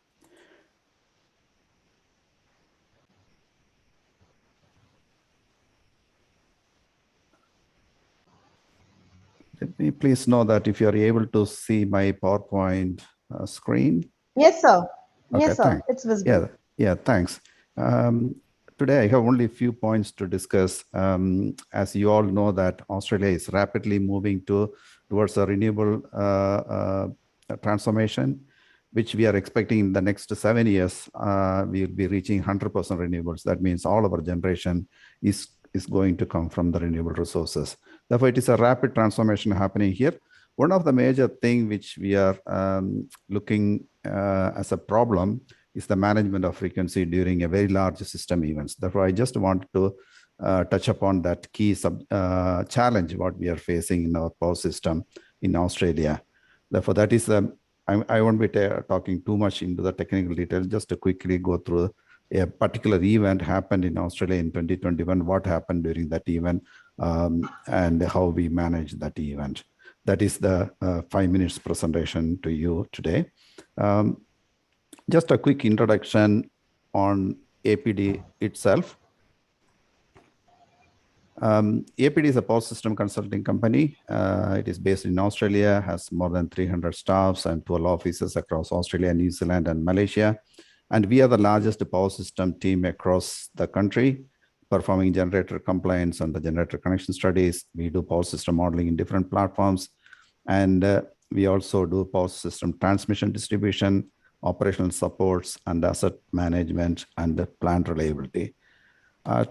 Let me please know that if you are able to see my PowerPoint screen. Yes, sir. Okay, Yes, sir. thanks. It's visible. Yeah, thanks. Today, I have only a few points to discuss. As you all know that Australia is rapidly moving towards a renewable transformation, which we are expecting in the next 7 years. We will be reaching 100% renewables. That means all of our generation is going to come from the renewable resources. Therefore, it is a rapid transformation happening here. One of the major things which we are looking as a problem is the management of frequency during a very large system events. Therefore, I just want to touch upon that key challenge what we are facing in our power system in Australia. Therefore, that is I won't be talking too much into the technical details, just to quickly go through a particular event happened in Australia in 2021, what happened during that event, and how we managed that event. That is the 5 minutes presentation to you today. Just a quick introduction on APD itself. APD is a power system consulting company. It is based in Australia, has more than 300 staffs and 12 offices across Australia, New Zealand, and Malaysia. And we are the largest power system team across the country. performing generator compliance and the generator connection studies. We do power system modeling in different platforms. And we also do power system transmission distribution, operational supports, and asset management and the plant reliability.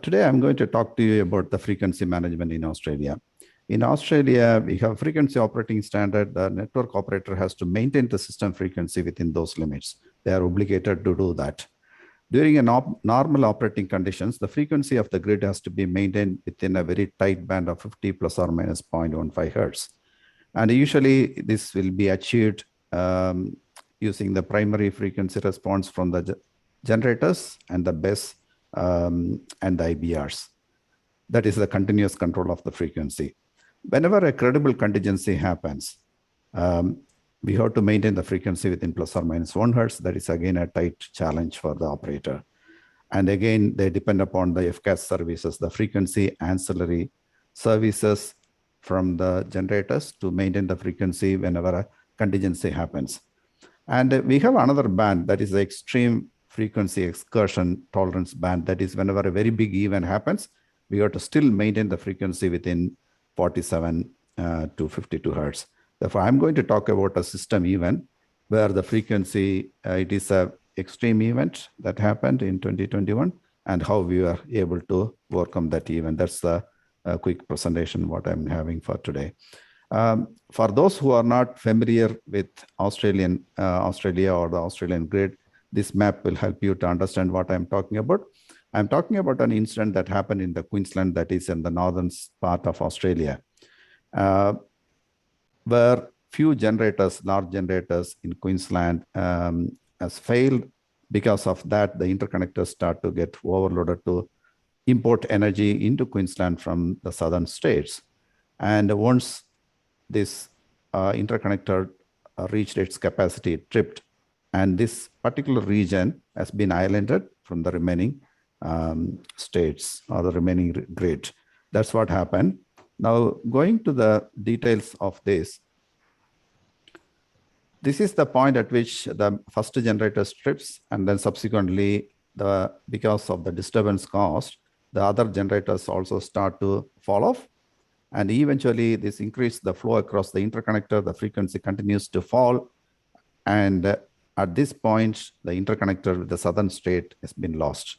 Today, I'm going to talk to you about the frequency management in Australia. In Australia, we have frequency operating standard. The network operator has to maintain the system frequency within those limits. They are obligated to do that. During a normal operating conditions, the frequency of the grid has to be maintained within a very tight band of 50 plus or minus 0.15 hertz. And usually this will be achieved using the primary frequency response from the generators and the BESS and the IBRs. That is the continuous control of the frequency. Whenever a credible contingency happens, we have to maintain the frequency within plus or minus 1 hertz. That is again a tight challenge for the operator. And again, they depend upon the FCAS services, the frequency ancillary services from the generators to maintain the frequency whenever a contingency happens. And we have another band, that is the extreme frequency excursion tolerance band. That is whenever a very big event happens, we have to still maintain the frequency within 47 to 52 hertz. Therefore, I'm going to talk about a system event where the frequency, it is an extreme event that happened in 2021 and how we were able to overcome that event. That's the quick presentation what I'm having for today. For those who are not familiar with Australia or the Australian grid, this map will help you to understand what I'm talking about. I'm talking about an incident that happened in the Queensland, that is in the northern part of Australia, where few generators, large generators in Queensland has failed. Because of that, the interconnectors start to get overloaded to import energy into Queensland from the southern states. And once this interconnector reached its capacity, it tripped, and this particular region has been islanded from the remaining states or the remaining grid. That's what happened. Now, going to the details of this, this is the point at which the first generator trips, and then subsequently, because of the disturbance caused, the other generators also start to fall off. And eventually, this increases the flow across the interconnector. The frequency continues to fall. And at this point, the interconnector with the southern state has been lost.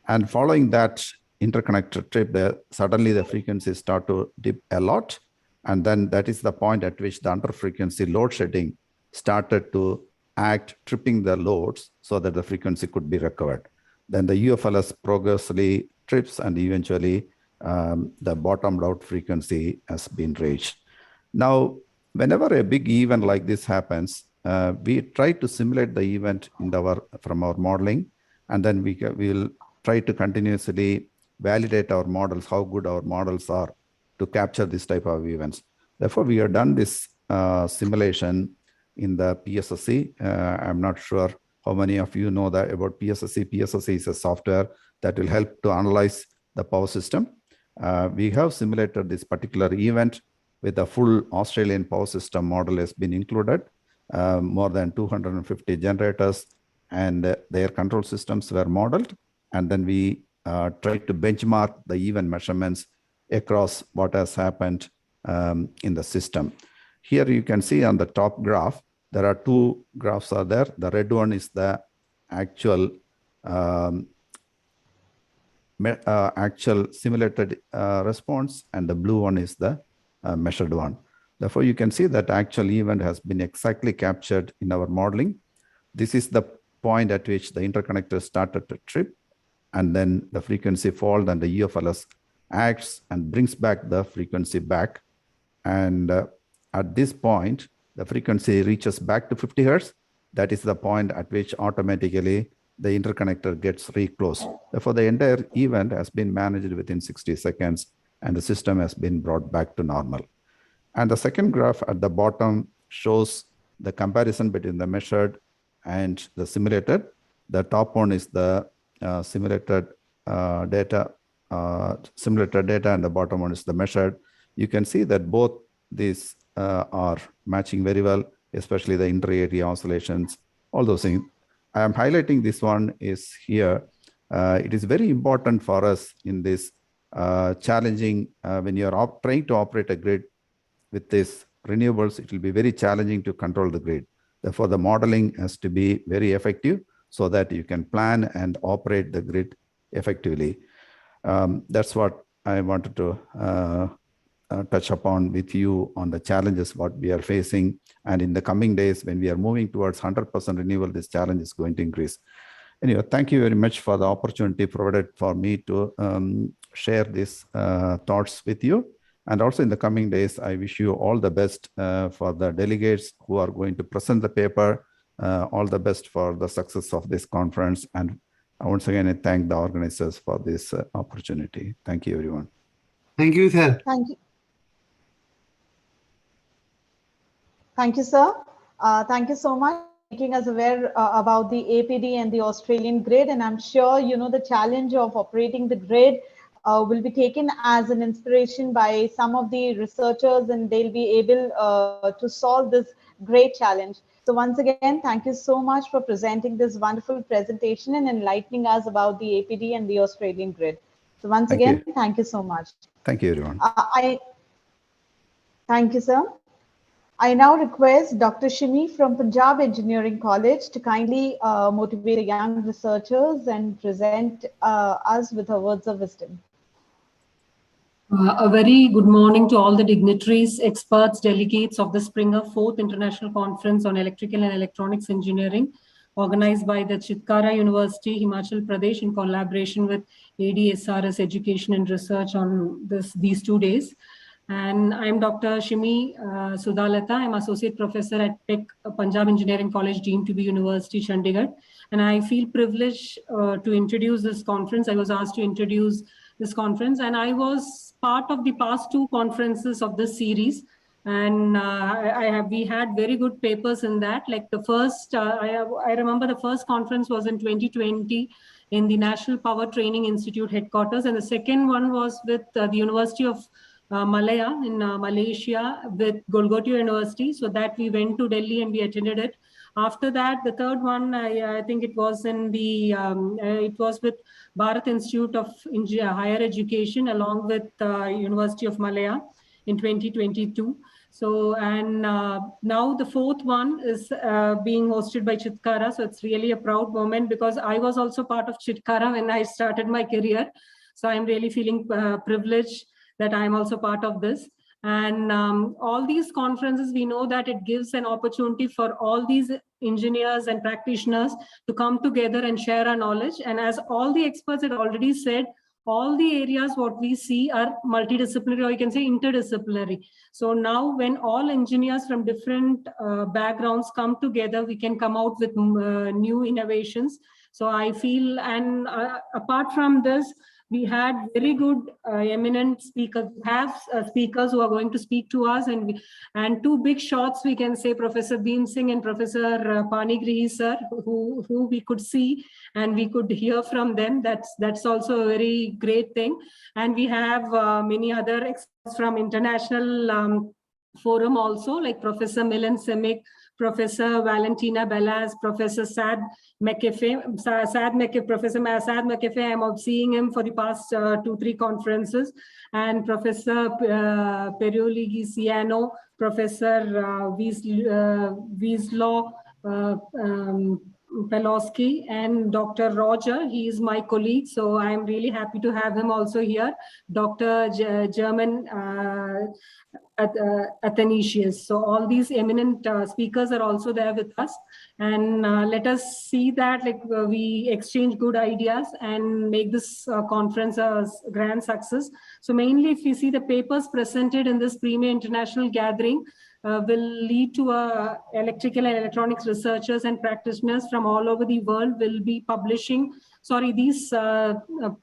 And following that interconnector trip, suddenly the frequencies start to dip a lot. And then that is the point at which the under-frequency load shedding started to act, tripping the loads so that the frequency could be recovered. Then the UFLS progressively trips, and eventually the bottomed out frequency has been reached. Now, whenever a big event like this happens, we try to simulate the event from our modeling, and then we will try to continuously validate our models, how good our models are to capture this type of events. Therefore, we have done this simulation in the PSSC. I'm not sure how many of you know that about PSSC. PSSC is a software that will help to analyze the power system. We have simulated this particular event with a full Australian power system model has been included, more than 250 generators, and their control systems were modeled. And then we tried to benchmark the event measurements across what has happened in the system. Here you can see on the top graph, there are two graphs are there. The red one is the actual simulated response, and the blue one is the measured one. Therefore, you can see that actual event has been exactly captured in our modeling. This is the point at which the interconnector started to trip, and then the frequency falls, and the UFLS acts and brings back the frequency back. And at this point, the frequency reaches back to 50 hertz. That is the point at which automatically the interconnector gets reclosed. Therefore, the entire event has been managed within 60 seconds, and the system has been brought back to normal. And the second graph at the bottom shows the comparison between the measured and the simulated. The top one is the simulated data, and the bottom one is the measured. You can see that both these are matching very well, especially the inter-area oscillations, all those things. I am highlighting this one is here It is very important for us in this challenging, when you are trying to operate a grid with this renewables, it will be very challenging to control the grid. Therefore, the modeling has to be very effective so that you can plan and operate the grid effectively. That's what I wanted to touch upon with you on the challenges what we are facing. And in the coming days, when we are moving towards 100% renewable, this challenge is going to increase. Anyway, thank you very much for the opportunity provided for me to share these thoughts with you. And also in the coming days, I wish you all the best for the delegates who are going to present the paper. All the best for the success of this conference. And once again, I thank the organizers for this opportunity. Thank you, everyone. Thank you, sir. Thank you. Thank you, sir. Thank you so much for making us aware about the APD and the Australian grid. And I'm sure, you know, the challenge of operating the grid will be taken as an inspiration by some of the researchers, and they'll be able to solve this great challenge. So once again, thank you so much for presenting this wonderful presentation and enlightening us about the APD and the Australian grid. So once again, thank you so much. Thank you, everyone. Thank you, sir. I now request Dr. Shimi from Punjab Engineering College to kindly motivate the young researchers and present us with her words of wisdom. A very good morning to all the dignitaries, experts, delegates of the Springer 4th International Conference on Electrical and Electronics Engineering, organized by the Chitkara University, Himachal Pradesh, in collaboration with ADSRS Education and Research on these 2 days. And I'm Dr. Shimi Sudhalata. I'm Associate Professor at PEC, Punjab Engineering College, deemed to be University, Chandigarh. And I feel privileged to introduce this conference. I was asked to introduce this conference, and I was part of the past 2 conferences of this series. And we had very good papers in that. Like the first, I remember the first conference was in 2020 in the National Power Training Institute headquarters. And the second one was with the University of Malaya in Malaysia with Golgotia University. So that we went to Delhi and we attended it. After that, the third one, I think it was in the, it was with Bharat Institute of Higher Education along with University of Malaya in 2022. So, and now the 4th one is being hosted by Chitkara. So it's really a proud moment because I was also part of Chitkara when I started my career. So I'm really feeling privileged that I'm also part of this. And all these conferences, we know that it gives an opportunity for all these engineers and practitioners to come together and share our knowledge. And as all the experts had already said, all the areas what we see are multidisciplinary, or you can say interdisciplinary. So now when all engineers from different backgrounds come together, we can come out with new innovations. So I feel, and apart from this, we had very good eminent speakers. We have speakers who are going to speak to us, and 2 big shots, we can say, Professor Beam Singh and Professor Panigrihi sir, who we could see and we could hear from them. That's also a very great thing. And we have many other experts from international forum also, like Professor Milan Simic, Professor Valentina Bellas, Professor Sad McAfee, Professor Sad McAfee. I'm seeing him for the past 2-3 conferences, and Professor Perioli Gisiano, Professor Wieslow Pelosky, and Dr. Roger. He is my colleague, so I am really happy to have him also here. Dr. German Athanasius. So all these eminent speakers are also there with us, and let us see that we exchange good ideas and make this conference a grand success. So mainly, if we see the papers presented in this Premier International Gathering, will lead to electrical and electronics researchers and practitioners from all over the world will be publishing. These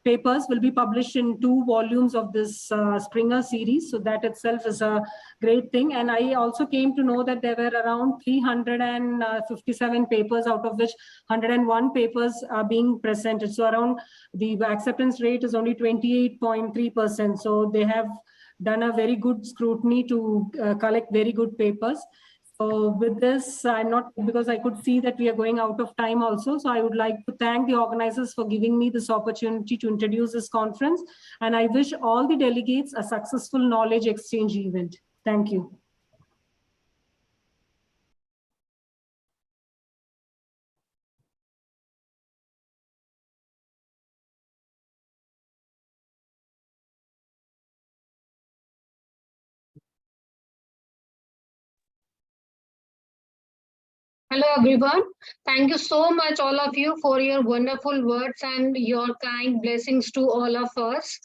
papers will be published in 2 volumes of this Springer series. So that itself is a great thing. And I also came to know that there were around 357 papers, out of which 101 papers are being presented. So around the acceptance rate is only 28.3%. So they have done a very good scrutiny to collect very good papers. with this, I'm not, because I could see that we are going out of time also. So I would like to thank the organizers for giving me this opportunity to introduce this conference. And I wish all the delegates a successful knowledge exchange event. Thank you. Hello, everyone. Thank you so much, all of you, for your wonderful words and your kind blessings to all of us.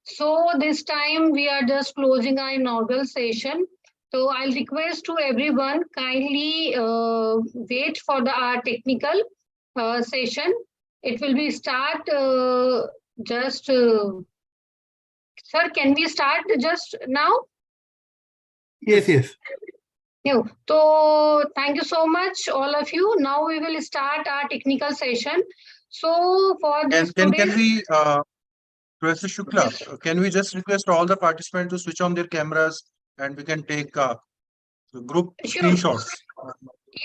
So this time we are just closing our inaugural session. So I'll request to everyone kindly wait for our technical session. It will be start sir, can we start just now? Yes, yes. So thank you so much, all of you. Now we will start our technical session. So for this Can today, we, Professor Shukla, can we just request all the participants to switch on their cameras and we can take group screenshots?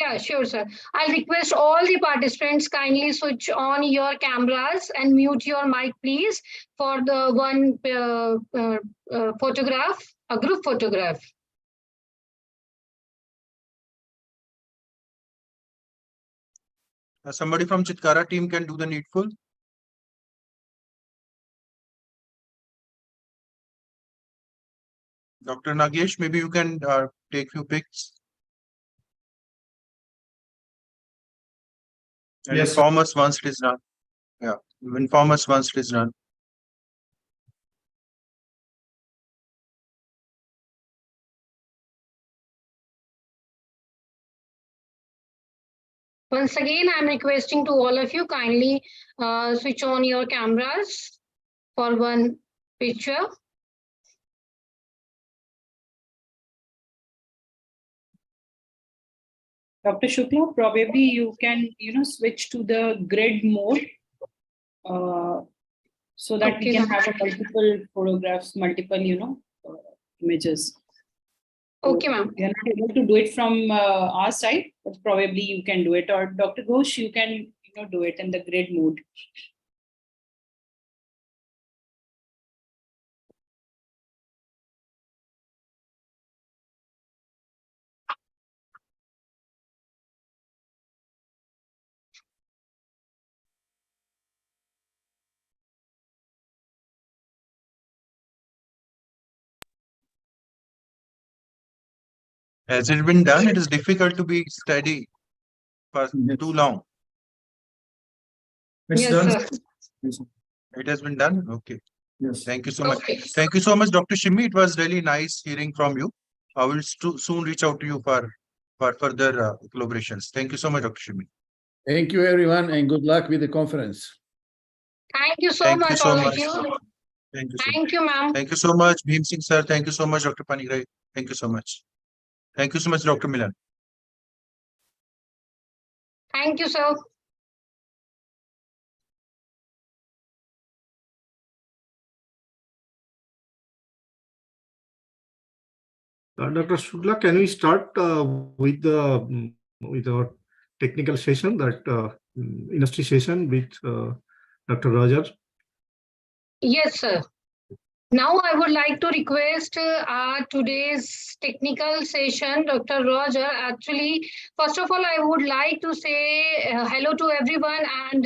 Yeah, sure, sir. I'll request all the participants kindly switch on your cameras and mute your mic, please, for the one photograph, a group photograph. Somebody from Chitkara team can do the needful. Dr. Nagesh, maybe you can take few pics. And yes, inform us once it is done. Yeah, inform us once it is done. Once again, I'm requesting to all of you kindly switch on your cameras for one picture. Dr. Shukla, probably you can, switch to the grid mode so that we can have multiple photographs, multiple, images. Okay, ma'am. We are not able to do it from our side, but probably you can do it. Or Dr. Ghosh, you can, do it in the grid mode. Has it been done? It is difficult to be steady for too long. It's done. It has been done. Okay. Yes. Thank you so much. Thank you so much, Dr. Shimmy. It was really nice hearing from you. I will soon reach out to you for further collaborations. Thank you so much, Dr. Shimmy. Thank you, everyone, and good luck with the conference. Thank you so much, all of you. Thank you, ma'am. Thank you so much, Bhim Singh sir. Thank you so much, Dr. Panigrahi. Thank you so much. Thank you so much, Dr. Milan. Thank you, sir. Dr. Shukla, can we start with our technical session, that industry session with Dr. Roger? Yes, sir. Now I would like to request today's technical session, Dr. Roger. Actually, first of all, I would like to say hello to everyone, and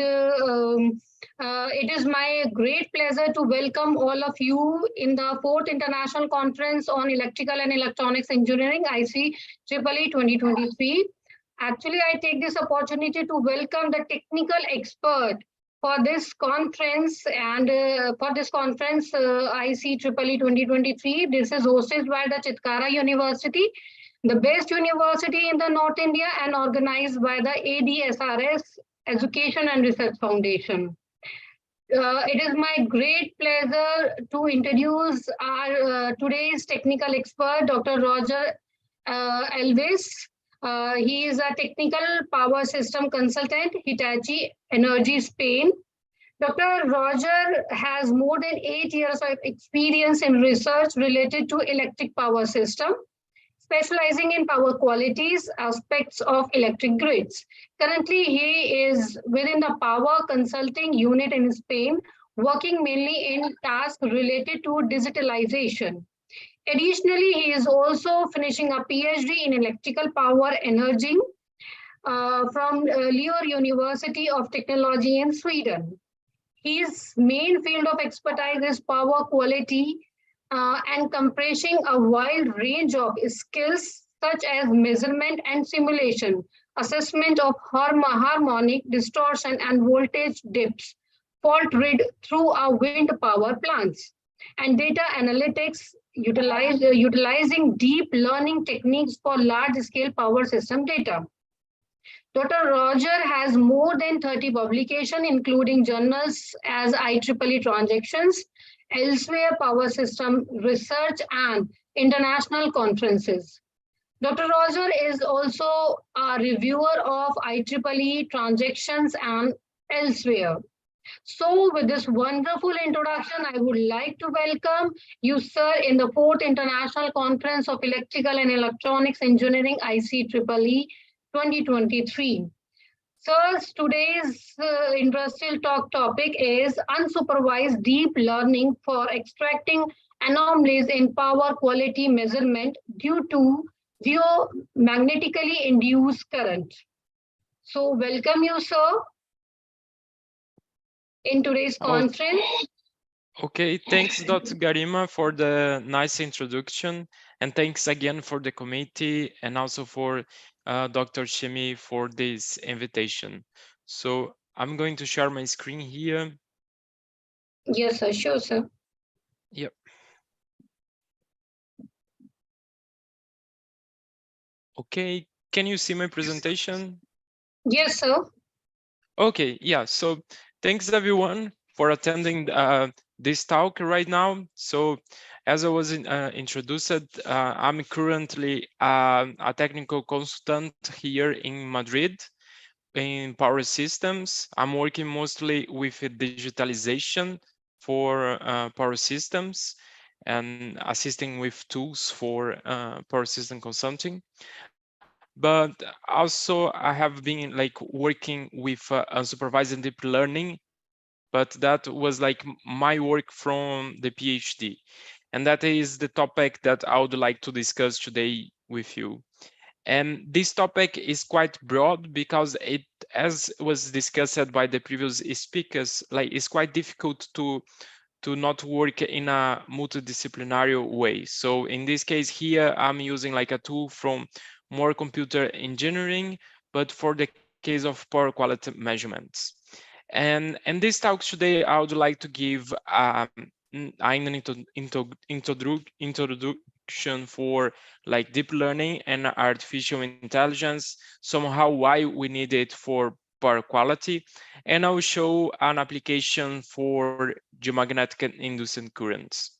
it is my great pleasure to welcome all of you in the 4th International Conference on Electrical and Electronics Engineering, ICEEE 2023. Actually, I take this opportunity to welcome the technical expert for this conference, and for this conference, ICEEE 2023. This is hosted by the Chitkara University, the best university in the North India, and organized by the ADSRS Education and Research Foundation. It is my great pleasure to introduce our today's technical expert, Dr. Roger Elvis. He is a technical power system consultant, Hitachi Energy, Spain. Dr. Roger has more than 8 years of experience in research related to electric power system. specializing in power qualities aspects of electric grids. Currently, he is within the power consulting unit in Spain, working mainly in tasks related to digitalization. Additionally, he is also finishing a PhD in electrical power energy from Leo University of Technology in Sweden. His main field of expertise is power quality encompassing a wide range of skills such as measurement and simulation, assessment of harmonic distortion and voltage dips, fault read through our wind power plants, and data analytics utilizing deep learning techniques for large-scale power system data. Dr. Roger has more than 30 publications, including journals as IEEE Transactions, Elsewhere Power System Research, and international conferences. Dr. Roger is also a reviewer of IEEE Transactions and Elsewhere. So with this wonderful introduction, I would like to welcome you, sir, in the 4th International Conference of Electrical and Electronics Engineering, ICEEE 2023. So today's industrial talk topic is unsupervised deep learning for extracting anomalies in power quality measurement due to geomagnetically induced current. So welcome you, sir, in today's conference. Okay, thanks, Dr. Garima, for the nice introduction. And thanks again for the committee and also for Dr. Shemi for this invitation. So I'm going to share my screen here. Yes, sir. Sure, sir. Yep. Okay, can you see my presentation? Yes, sir. Okay, yeah, so thanks everyone for attending this talk right now. So as I was introduced, I'm currently a technical consultant here in Madrid in power systems. I'm working mostly with digitalization for power systems and assisting with tools for power system consulting. But also I have been like working with unsupervised deep learning, but that was like my work from the PhD. And that is the topic that I would like to discuss today with you. And this topic is quite broad because it, as was discussed by the previous speakers, like it's quite difficult to not work in a multidisciplinary way. So in this case here, I'm using like a tool from more computer engineering, but for the case of power quality measurements. And in this talk today, I would like to give an introduction for like deep learning and artificial intelligence, somehow why we need it for power quality, and I will show an application for geomagnetic induced currents.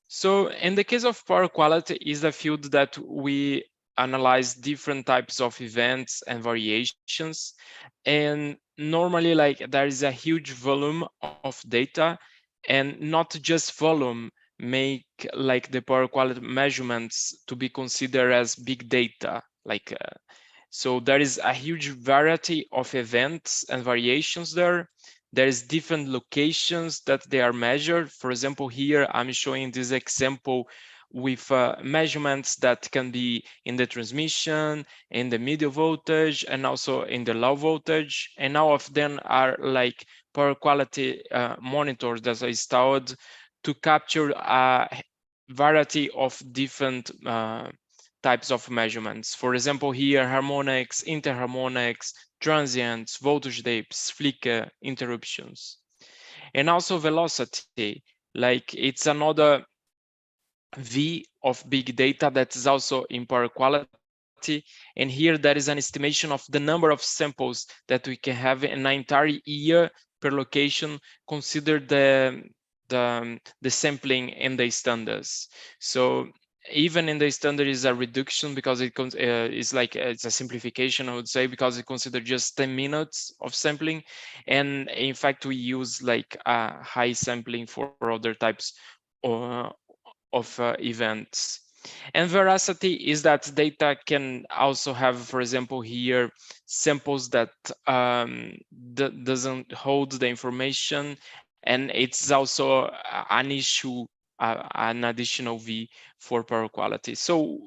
So in the case of power quality is a field that we analyze different types of events and variations, and normally like there is a huge volume of data, and not just volume make like the power quality measurements to be considered as big data, like so there is a huge variety of events and variations there. There's different locations that they are measured. For example, here I'm showing this example with measurements that can be in the transmission, in the medium voltage, and also in the low voltage. And all of them are like power quality monitors that are installed to capture a variety of different types of measurements. For example, here harmonics, interharmonics, transients, voltage dips, flicker, interruptions, and also velocity. Like it's another V of big data that is also in power quality. And here there is an estimation of the number of samples that we can have in an entire year per location, consider the sampling in the standards. So even in the standard is a reduction because it is like it's a simplification, I would say, because it considers just 10 minutes of sampling, and in fact we use like high sampling for other types of events. And veracity is that data can also have, for example, here samples that doesn't hold the information, and it's also an issue, an additional V for power quality. So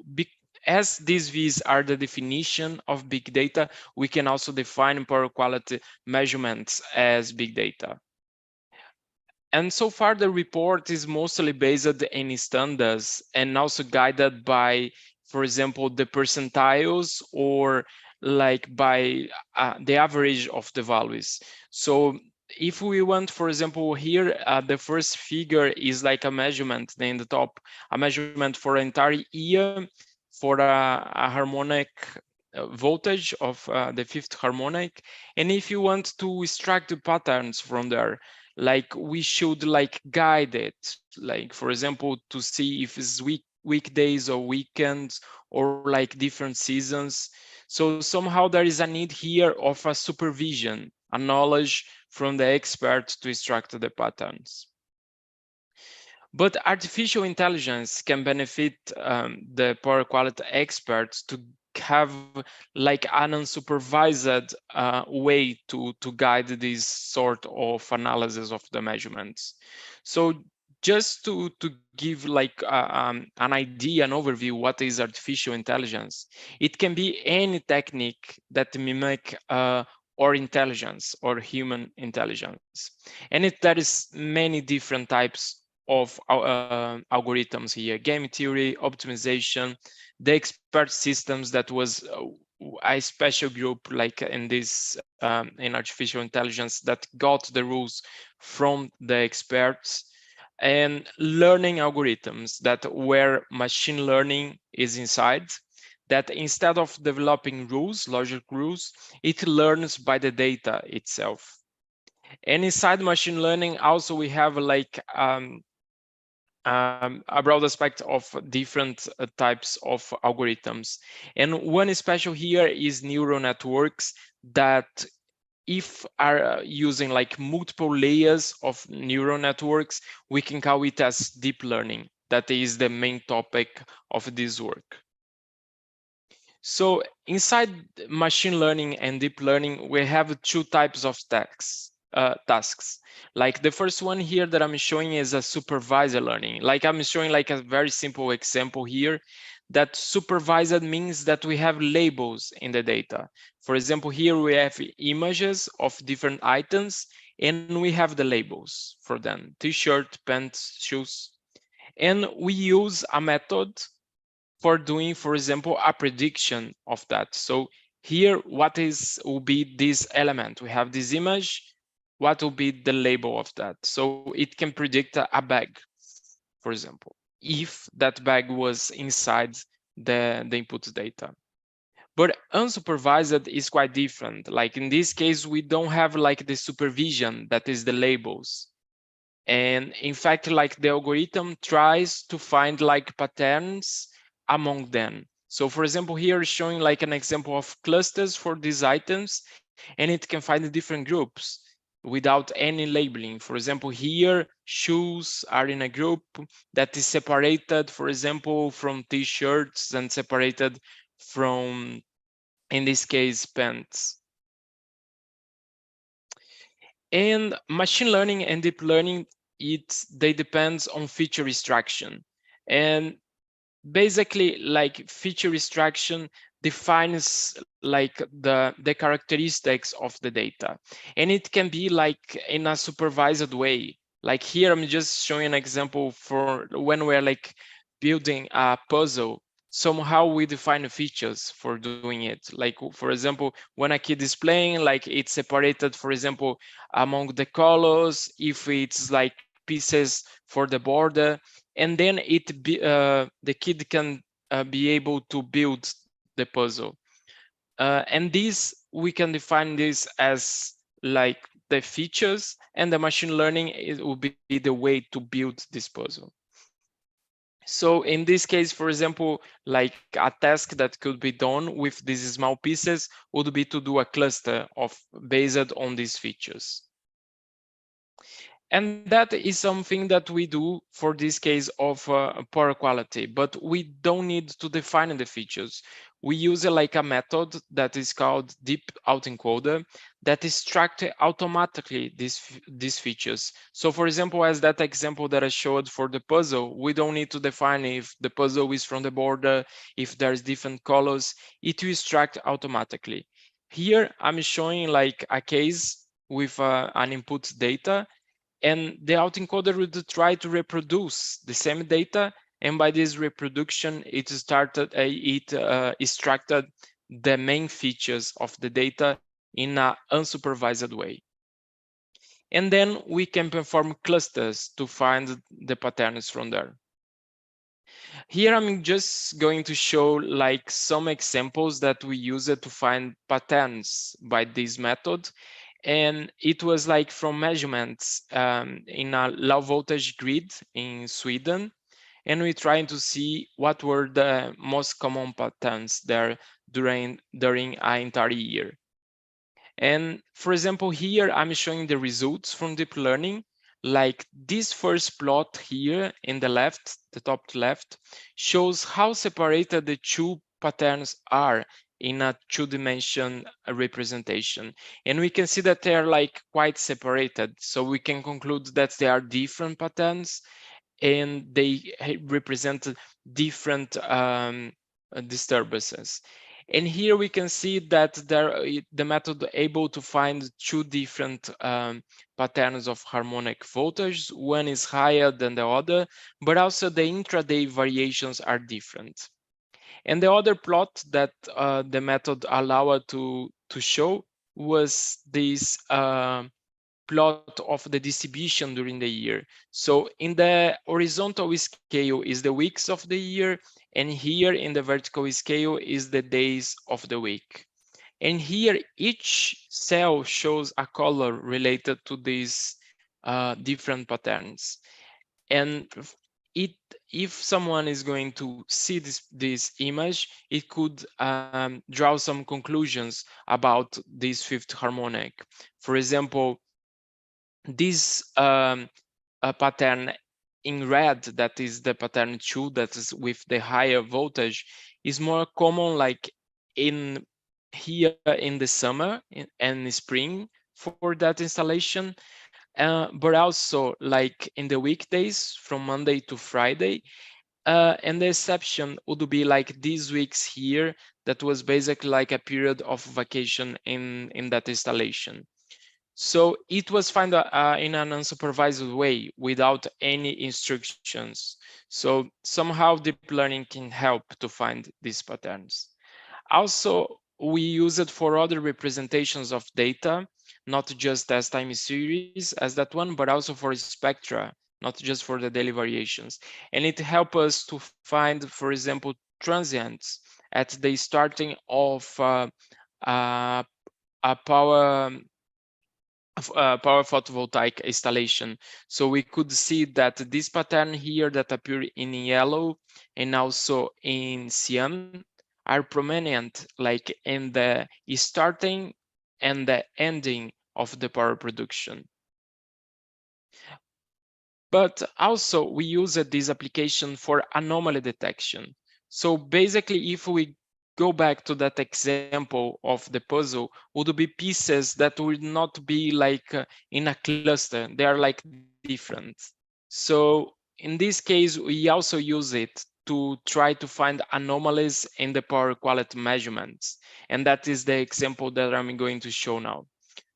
as these V's are the definition of big data, we can also define power quality measurements as big data. And so far, the report is mostly based in standards and also guided by, for example, the percentiles or like by the average of the values. So if we want, for example, here, the first figure is like a measurement in the top, a measurement for an entire year for a harmonic voltage of the fifth harmonic. And if you want to extract the patterns from there, like we should like guide it, like for example, to see if it's weekdays or weekends or like different seasons. So somehow there is a need here of a supervision, a knowledge from the expert to extract the patterns. But artificial intelligence can benefit the power quality experts to have like an unsupervised way to guide this sort of analysis of the measurements. So just to give like an idea, an overview, what is artificial intelligence? It can be any technique that mimic or intelligence or human intelligence. And there is many different types of algorithms here: game theory, optimization, the expert systems that was a special group like in this in artificial intelligence that got the rules from the experts, and learning algorithms that where machine learning is inside, that instead of developing rules, logic rules, it learns by the data itself. And inside machine learning also we have like a broad aspect of different types of algorithms. And one special here is neural networks that if are using like multiple layers of neural networks, we can call it as deep learning. That is the main topic of this work. So inside machine learning and deep learning, we have two types of tasks. Like the first one here that I'm showing is a supervised learning. Like I'm showing like a very simple example here, that supervised means that we have labels in the data. For example, here we have images of different items and we have the labels for them: t-shirt, pants, shoes. And we use a method for doing, for example, a prediction of that. So here, what will be this element? We have this image. What will be the label of that? So it can predict a bag, for example, if that bag was inside the input data. But unsupervised is quite different. Like in this case, we don't have like the supervision that is the labels. And in fact, like the algorithm tries to find like patterns among them. So for example, here is showing like an example of clusters for these items, and it can find the different groups without any labeling. For example, here shoes are in a group that is separated, for example, from t-shirts and separated from, in this case, pants. And machine learning and deep learning, they depends on feature extraction. And basically, like feature extraction defines like the characteristics of the data, and it can be like in a supervised way. Like here I'm just showing an example for when we're like building a puzzle. Somehow we define features for doing it. Like for example, when a kid is playing, like it's separated, for example, among the colors, if it's like pieces for the border, and then the kid can be able to build the puzzle. And this, we can define this as like the features, and the machine learning will be the way to build this puzzle. So in this case, for example, like a task that could be done with these small pieces would be to do a cluster based on these features. And that is something that we do for this case of power quality, but we don't need to define the features. We use like a method that is called deep autoencoder that extracts automatically these features. So for example, as that example that I showed for the puzzle, we don't need to define if the puzzle is from the border, if there's different colors, it will extract automatically. Here I'm showing like a case with an input data, and the autoencoder would try to reproduce the same data, and by this reproduction it extracted the main features of the data in an unsupervised way. And then we can perform clusters to find the patterns from there. Here I'm just going to show like some examples that we use it to find patterns by this method. And it was like from measurements in a low voltage grid in Sweden. And we're trying to see what were the most common patterns there during an entire year. And for example, here I'm showing the results from deep learning. Like this first plot here in the left, the top left, shows how separated the two patterns are in a two-dimension representation. And we can see that they're like quite separated. So we can conclude that they are different patterns and they represent different disturbances. And here we can see that the method able to find two different patterns of harmonic voltage. One is higher than the other, but also the intraday variations are different. And the other plot that the method allowed to show was this plot of the distribution during the year. So in the horizontal scale is the weeks of the year, and here in the vertical scale is the days of the week. And here each cell shows a color related to these different patterns. And if someone is going to see this image, it could draw some conclusions about this fifth harmonic. For example, this pattern in red, that is the pattern 2, that is with the higher voltage, is more common like in here in the summer and spring for that installation, but also like in the weekdays from Monday to Friday. And the exception would be like these weeks here, that was basically like a period of vacation in that installation. So it was found in an unsupervised way without any instructions. So somehow deep learning can help to find these patterns. Also, we use it for other representations of data, not just as time series as that one, but also for spectra, not just for the daily variations. And it helps us to find, for example, transients at the starting of a power photovoltaic installation. So we could see that this pattern here that appear in yellow and also in cyan are prominent like in the starting and the ending of the power production. But also we use this application for anomaly detection. So basically, if we go back to that example of the puzzle, would be pieces that would not be like in a cluster. They are like different. So in this case, we also use it to try to find anomalies in the power quality measurements. And that is the example that I'm going to show now.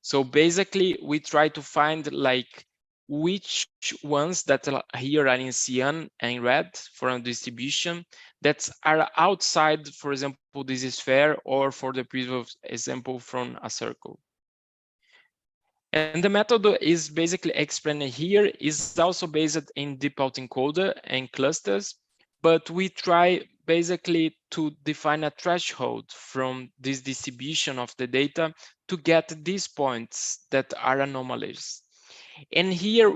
So basically, we try to find like which ones that are here are in cyan and red for a distribution that are outside, for example, this sphere, or for the previous example from a circle. And the method is basically explained here, is also based in deep autoencoder and clusters, but we try basically to define a threshold from this distribution of the data to get these points that are anomalies. And here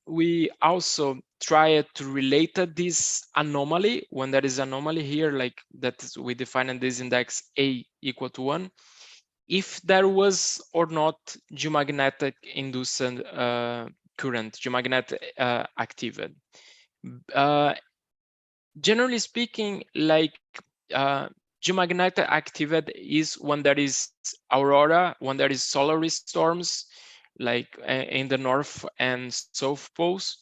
we also try to relate this anomaly, when there is anomaly here, like that is, we define this index A equal to 1, if there was or not geomagnetic induced current, geomagnetic activity. Generally speaking, like geomagnetic activity is when there is aurora, when there is solar storms, like in the north and south poles.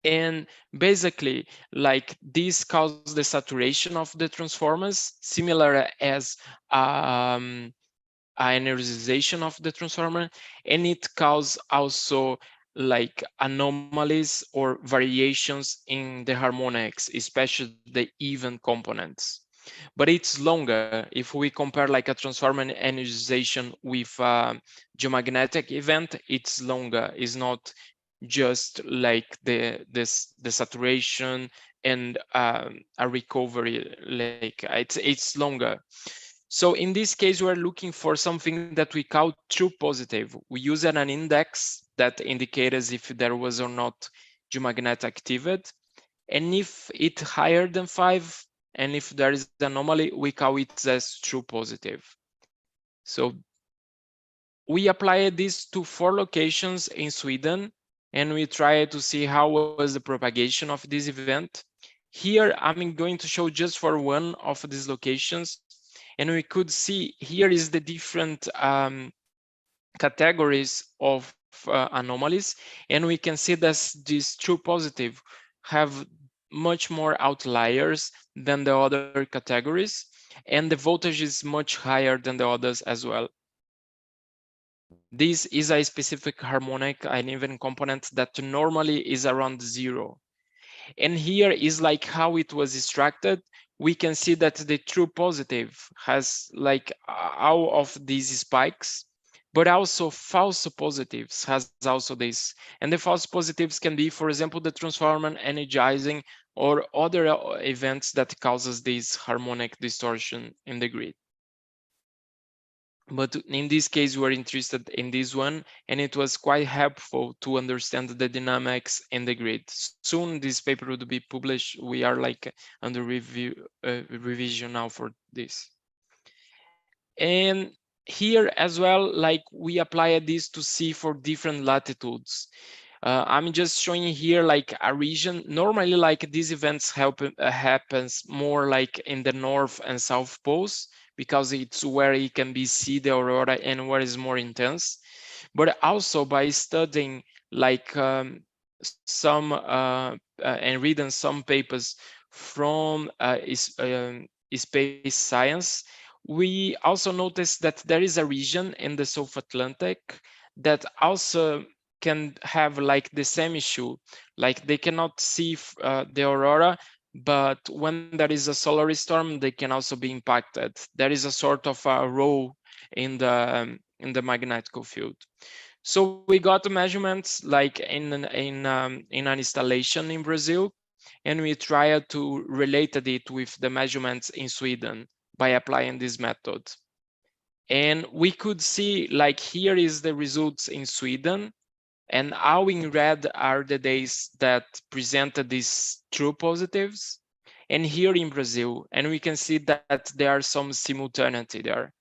And basically, like this causes the saturation of the transformers, similar as energization of the transformer, and it causes also like anomalies or variations in the harmonics, especially the even components. But it's longer if we compare like a transformer energization with a geomagnetic event. It's longer. It's not just like the saturation and a recovery. Like it's longer. So in this case, we're looking for something that we call true positive. We use an index that indicates if there was or not geomagnetic activity. And if it's higher than 5, and if there is an anomaly, we call it as true positive. So we applied this to 4 locations in Sweden, and we tried to see how was the propagation of this event. Here, I'm going to show just for one of these locations, and we could see here is the different categories of anomalies, and we can see that this true positive have much more outliers than the other categories, and the voltage is much higher than the others as well. This is a specific harmonic and even component that normally is around 0. And here is like how it was extracted. We can see that the true positive has like all of these spikes, but also false positives has also this. And the false positives can be, for example, the transformer energizing or other events that causes this harmonic distortion in the grid. But in this case, we're interested in this one, and it was quite helpful to understand the dynamics in the grid. Soon this paper would be published. We are like under revision now for this. And here as well, like we applied this to see for different latitudes. I'm just showing here like a region. Normally, like these events happens more like in the north and south poles, because it's where it can be see the aurora and where it's more intense. But also by studying like some and reading some papers from space science, we also noticed that there is a region in the South Atlantic that also can have like the same issue, like they cannot see the aurora, but when there is a solar storm, they can also be impacted. There is a sort of a role in the magnetic field. So we got measurements like in an installation in Brazil, and we tried to relate it with the measurements in Sweden by applying this method. And we could see like here is the results in Sweden, and how in red are the days that presented these true positives, and here in Brazil, and we can see that there are some simultaneity there.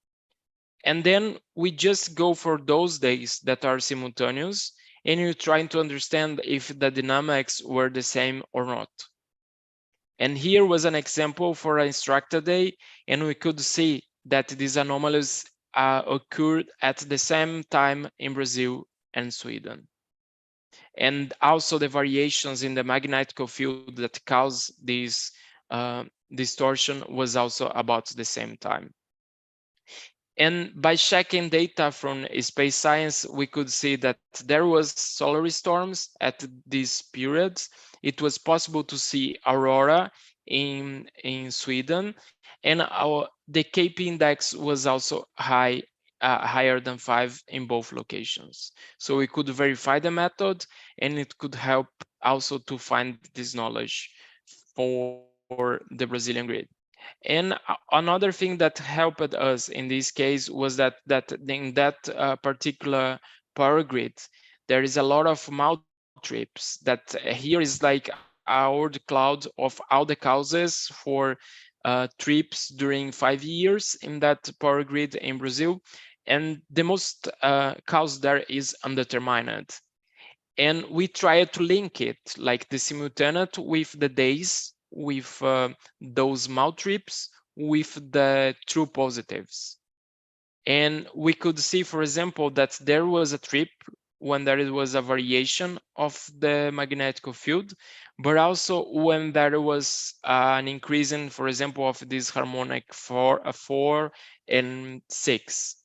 And then we just go for those days that are simultaneous, and you're trying to understand if the dynamics were the same or not. And here was an example for an instructor day, and we could see that these anomalies occurred at the same time in Brazil and Sweden. And also the variations in the magnetic field that cause this distortion was also about the same time. And by checking data from space science, we could see that there was solar storms at these periods. It was possible to see aurora in Sweden, and the KP index was also higher than 5 in both locations. So we could verify the method, and it could help also to find this knowledge for the Brazilian grid. And another thing that helped us in this case was that in that particular power grid, there is a lot of trips that here is like our cloud of all the causes for trips during 5 years in that power grid in Brazil. And the most cause there is undetermined. And we try to link it, like the simultaneous with the days, with those maltrips, with the true positives. And we could see, for example, that there was a trip when there was a variation of the magnetic field, but also when there was an increase in, for example, of this harmonic 4 and 6.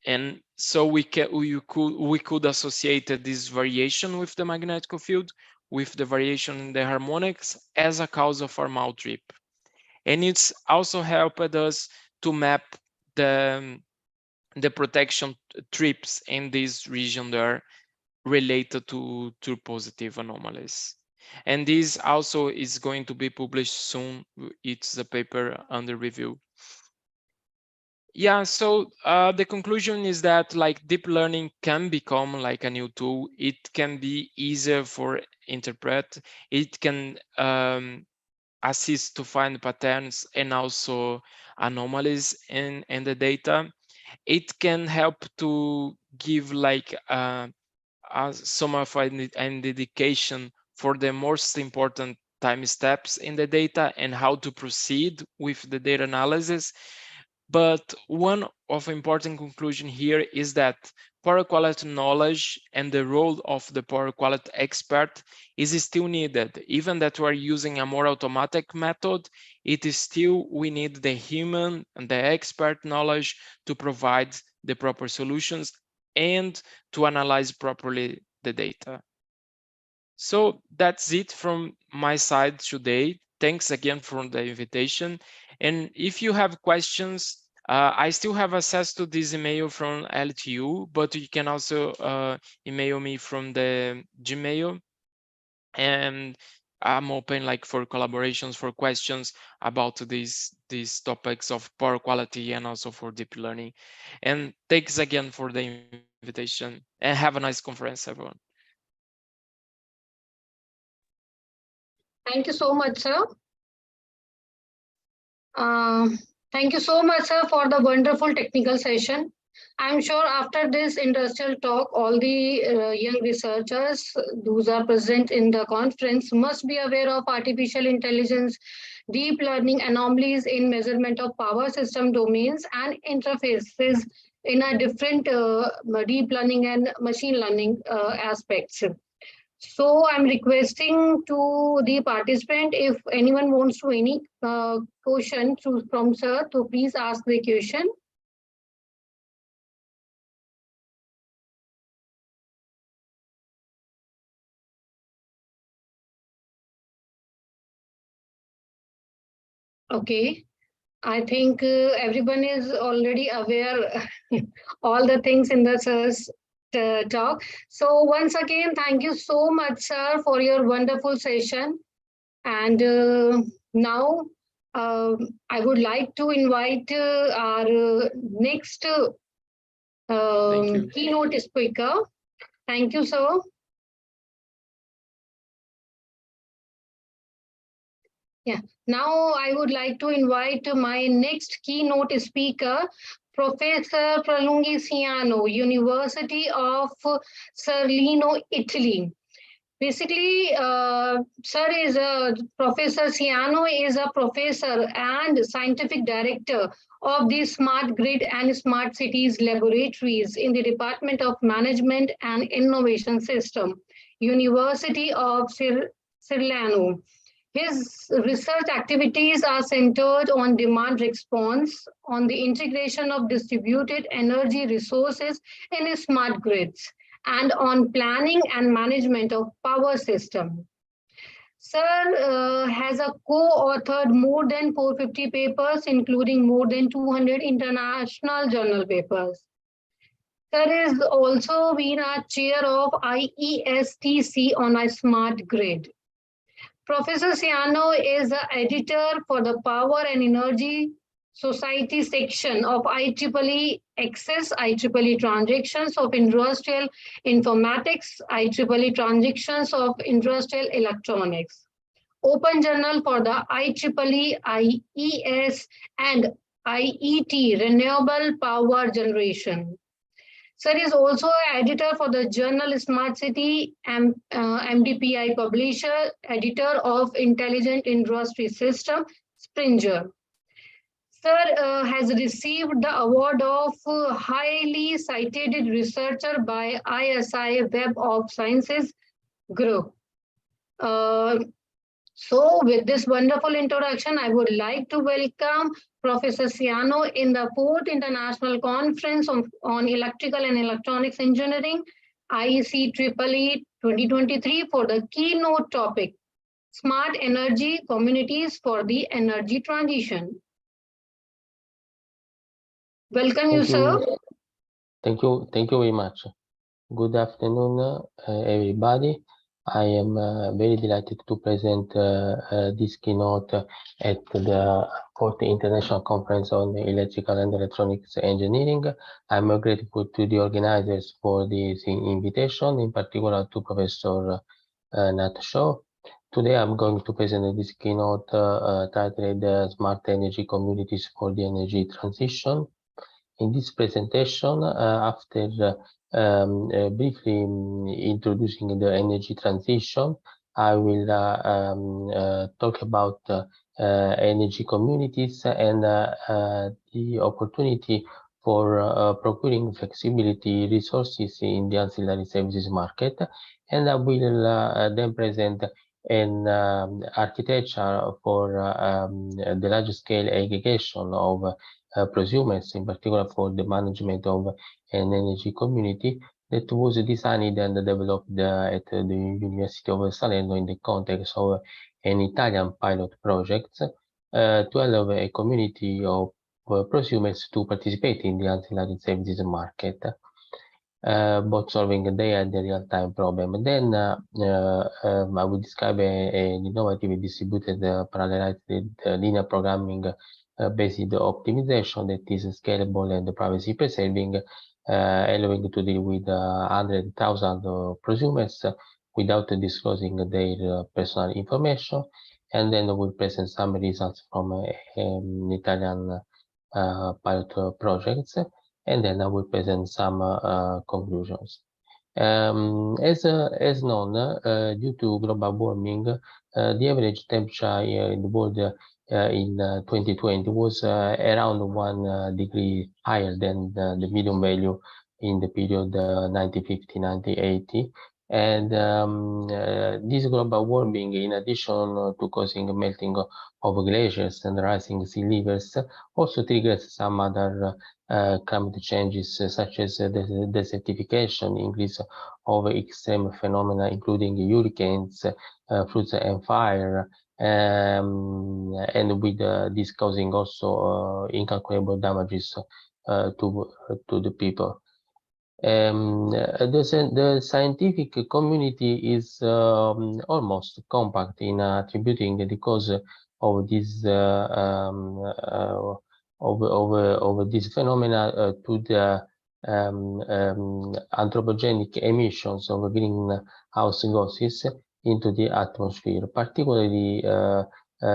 And so we could associate this variation with the magnetic field with the variation in the harmonics as a cause of our maltrip. And it's also helped us to map the protection trips in this region there related to positive anomalies. And this also is going to be published soon. It's a paper under review. Yeah, so the conclusion is that like deep learning can become like a new tool. It can be easier for interpret. It can assist to find patterns and also anomalies in the data. It can help to give like some of an indication for the most important time steps in the data and how to proceed with the data analysis. But one of important conclusion here is that power quality knowledge and the role of the power quality expert is still needed. Even that we're using a more automatic method, it is still, we need the human and the expert knowledge to provide the proper solutions and to analyze properly the data. So that's it from my side today. Thanks again for the invitation. And if you have questions, I still have access to this email from LTU, but you can also email me from the Gmail. And I'm open like for collaborations, for questions about these topics of power quality and also for deep learning. And thanks again for the invitation and have a nice conference, everyone. Thank you so much, sir. Thank you so much, sir, for the wonderful technical session. I'm sure after this industrial talk, all the young researchers, those are present in the conference, must be aware of artificial intelligence, deep learning anomalies in measurement of power system domains and interfaces in a different deep learning and machine learning aspects. So I'm requesting to the participant, if anyone wants to any question from sir, to please ask the question. Okay, I think everyone is already aware all the things in the sir's talk. So once again, thank you so much, sir, for your wonderful session. And now I would like to invite our next keynote speaker. Thank you, sir. Yeah. Now I would like to invite my next keynote speaker, Professor Pralunghi Ciano, University of Salerno, Italy. Basically, Professor Ciano is a professor and scientific director of the Smart Grid and Smart Cities laboratories in the Department of Management and Innovation System, University of Salerno. His research activities are centered on demand response, on the integration of distributed energy resources in smart grids, and on planning and management of power system. Sir has co-authored more than 450 papers, including more than 200 international journal papers. Sir is also been a chair of IESTC on a smart grid. Professor Ciano is the editor for the Power and Energy Society section of IEEE Access, IEEE Transactions of Industrial Informatics, IEEE Transactions of Industrial Electronics, Open Journal for the IEEE, IES, and IET Renewable Power Generation. Sir is also editor for the journal Smart City, MDPI publisher, editor of Intelligent Industry System, Springer. Sir has received the award of highly cited researcher by ICEEE Web of Sciences Group. So with this wonderful introduction, I would like to welcome Professor Siano in the 4th International Conference on Electrical and Electronics Engineering, IEEE 2023 for the keynote topic, Smart Energy Communities for the Energy Transition. Welcome you, sir. Thank you very much. Good afternoon, everybody. I am very delighted to present this keynote at the 4th International Conference on Electrical and Electronics Engineering. I'm grateful to the organizers for this invitation, in particular to Professor Nat Shaw. Today I'm going to present this keynote titled Smart Energy Communities for the Energy Transition. In this presentation, after briefly introducing the energy transition, I will talk about energy communities and the opportunity for procuring flexibility resources in the ancillary services market. And I will then present an architecture for the large-scale aggregation of prosumers, in particular for the management of an energy community that was designed and developed at the University of Salerno in the context of an Italian pilot project to allow a community of prosumers to participate in the ancillary services market, both solving their and the real-time problem. Then I will describe an innovative distributed parallelized linear programming based optimization that is scalable and privacy preserving, allowing to deal with 100,000 prosumers without disclosing their personal information. And then we'll present some results from an Italian pilot projects, and then I will present some conclusions. As known, due to global warming, the average temperature in the world in 2020 was around 1 degree higher than the median value in the period 1950-1980. And this global warming, in addition to causing melting of glaciers and rising sea levels, also triggers some other climate changes, such as desertification, increase of extreme phenomena, including hurricanes, floods and fire, and with this causing also incalculable damages to the people. The scientific community is almost compact in attributing the cause of this of this phenomena to the anthropogenic emissions of greenhouse gases into the atmosphere, particularly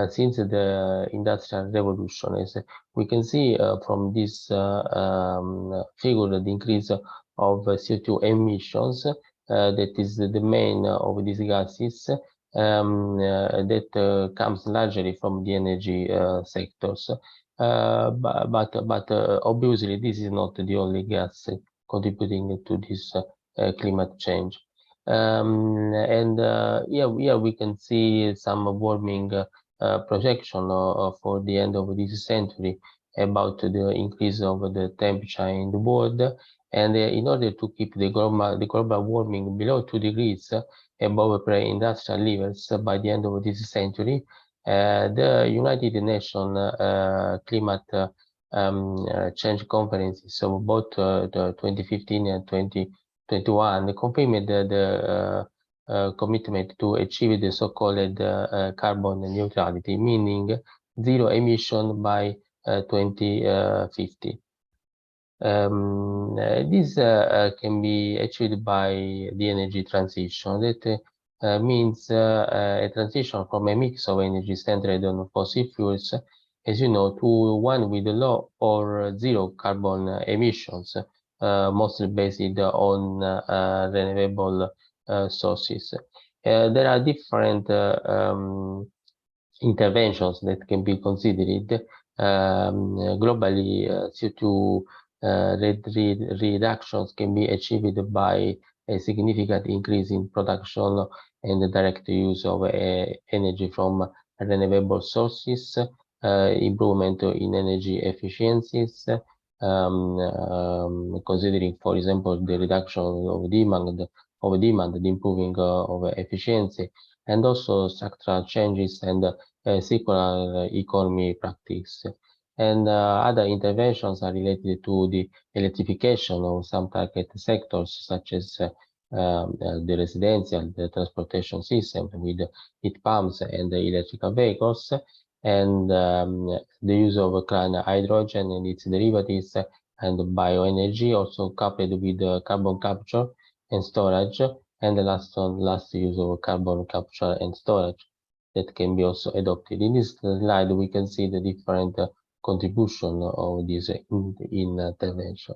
since the Industrial Revolution. As we can see from this figure, the increase of CO2 emissions, that is the main of these gases, that comes largely from the energy sectors. But obviously this is not the only gas contributing to this climate change. And here we can see some warming projection for the end of this century about the increase of the temperature in the world. And in order to keep the global warming below 2 degrees above pre-industrial levels by the end of this century, the United Nations Climate Change Conferences of both 2015 and 2021 confirmed the commitment to achieve the so-called carbon neutrality, meaning zero emission by 2050. This can be achieved by the energy transition. That means a transition from a mix of energy centered on fossil fuels, as you know, to one with low or zero carbon emissions, mostly based on renewable sources. There are different interventions that can be considered. Globally, CO2 reductions can be achieved by a significant increase in production and the direct use of energy from renewable sources, improvement in energy efficiencies, considering, for example, the reduction of demand, the improving of efficiency, and also structural changes and circular economy practice. And other interventions are related to the electrification of some target sectors, such as the residential, the transportation system with heat pumps and the electrical vehicles, and the use of clean hydrogen and its derivatives and bioenergy, also coupled with carbon capture and storage, and the last use of carbon capture and storage that can be also adopted. In this slide, we can see the different contribution of this intervention.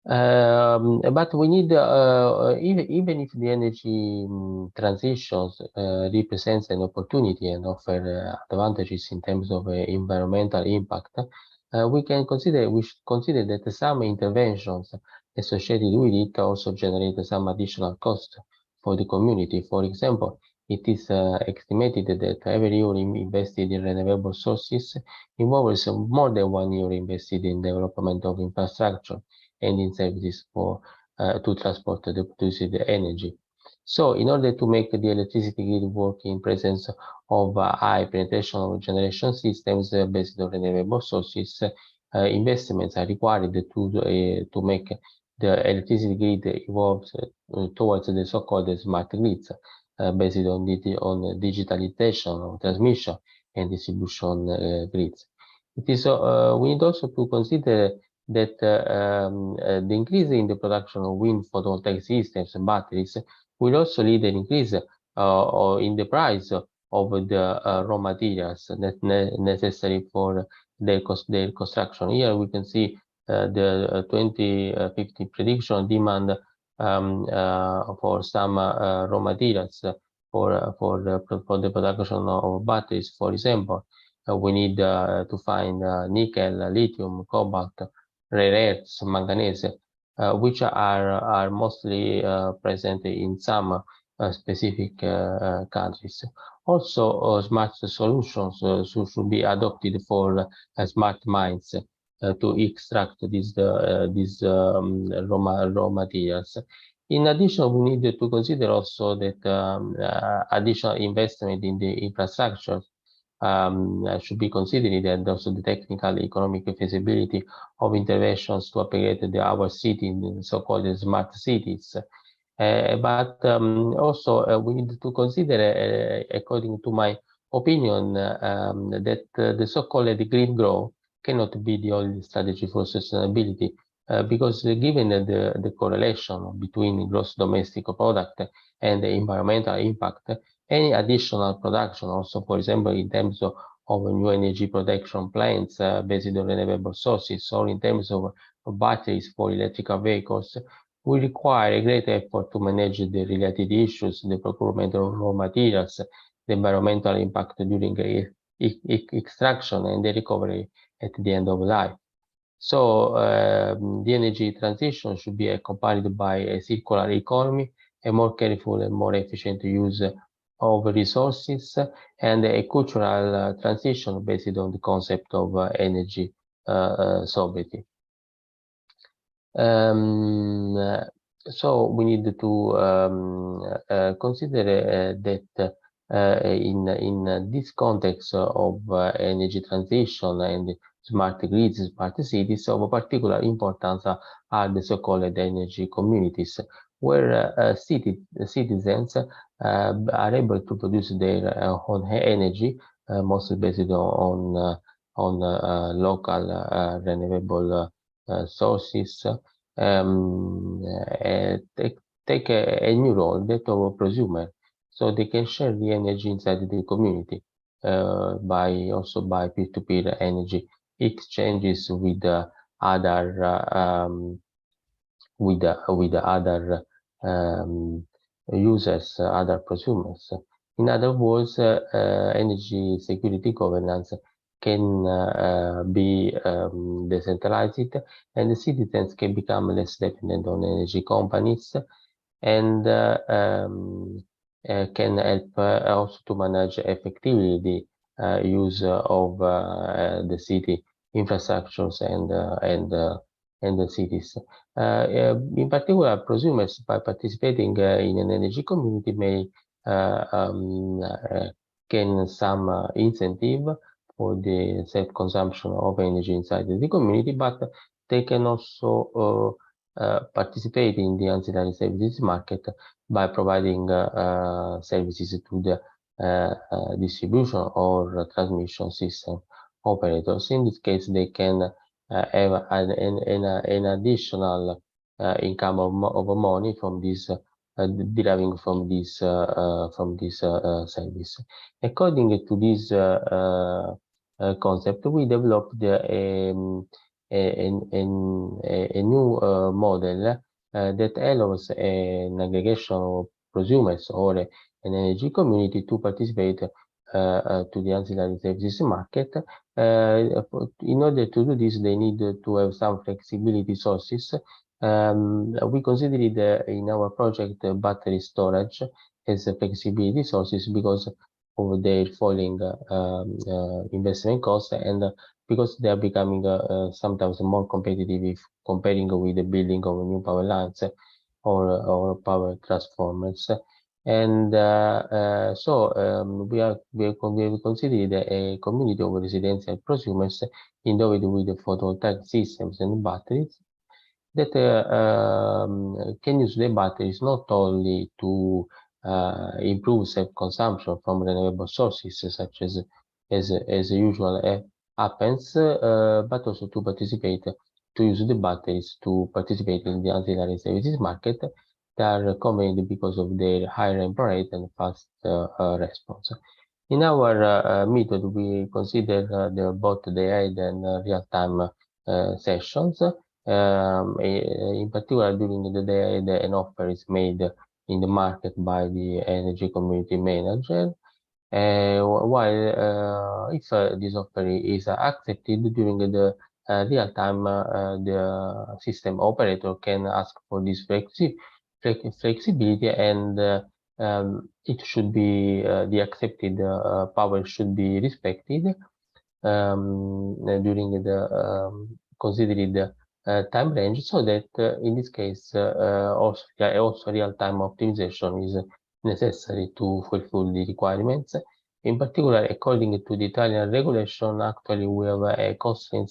But we need, even if the energy transitions represents an opportunity and offer advantages in terms of environmental impact, we should consider that some interventions associated with it also generate some additional cost for the community. For example, it is estimated that every euro invested in renewable sources involves more than €1 invested in development of infrastructure and in services for to transport the produced energy. So in order to make the electricity grid work in presence of high penetration of generation systems based on renewable sources, investments are required to make the electricity grid evolve towards the so-called smart grids, based on digitalization of transmission and distribution grids. It is we need also to consider that the increase in the production of wind photovoltaic systems and batteries will also lead an increase in the price of the raw materials that necessary for their construction. Here we can see the 2050 prediction demand for some raw materials for the production of batteries. For example, we need to find nickel, lithium, cobalt, rare earths, manganese, which are mostly present in some specific countries. Also, smart solutions should be adopted for smart mines to extract these raw materials. In addition, we need to consider also that additional investment in the infrastructure should be considered, and also the technical economic feasibility of interventions to upgrade our city in the so-called smart cities. But also we need to consider, according to my opinion, that the so-called green growth cannot be the only strategy for sustainability, because given the correlation between gross domestic product and the environmental impact, any additional production, also, for example, in terms of new energy production plants based on renewable sources, or in terms of batteries for electrical vehicles, will require a great effort to manage the related issues, the procurement of raw materials, the environmental impact during extraction, and the recovery at the end of life. So the energy transition should be accompanied by a circular economy, a more careful and more efficient use of resources, and a cultural transition based on the concept of energy sovereignty. So we need to consider that in this context of energy transition and smart grids, smart cities, of particular importance are the so-called energy communities, where citizens are able to produce their own energy, mostly based on local renewable sources, take a new role, that of a prosumer, so they can share the energy inside the community by peer-to-peer energy exchanges with other with the other users, other prosumers. In other words, energy security governance can be decentralized, and the citizens can become less dependent on energy companies, and can help also to manage effectively the use of the city infrastructures and the cities. In particular, prosumers, by participating in an energy community, may gain some incentive for the self-consumption of energy inside the community, but they can also participate in the ancillary services market by providing services to the distribution or transmission system operators. In this case, they can have an additional income of money from this deriving from this service. According to this concept, we developed a new model that allows an aggregation of prosumers or an energy community to participate to the ancillary services market. In order to do this, they need to have some flexibility sources. We considered in our project battery storage as a flexibility sources because of their falling investment costs, and because they are becoming sometimes more competitive if comparing with the building of new power lines or power transformers. And we have considered a community of residential prosumers endowed with photovoltaic systems and batteries that can use the batteries not only to improve self-consumption from renewable sources, such as usual happens, but also to participate, to use the batteries to participate in the ancillary services market. They are convenient because of their high ramp rate and fast response. In our method, we consider both day-ahead and real-time sessions. In particular, during the day, an offer is made in the market by the energy community manager, while if this offer is accepted during the real time, the system operator can ask for this flexibility, and it should be the accepted power should be respected during the considered time range, so that in this case also real-time optimization is necessary to fulfill the requirements. In particular, according to the Italian regulation, actually we have a constraint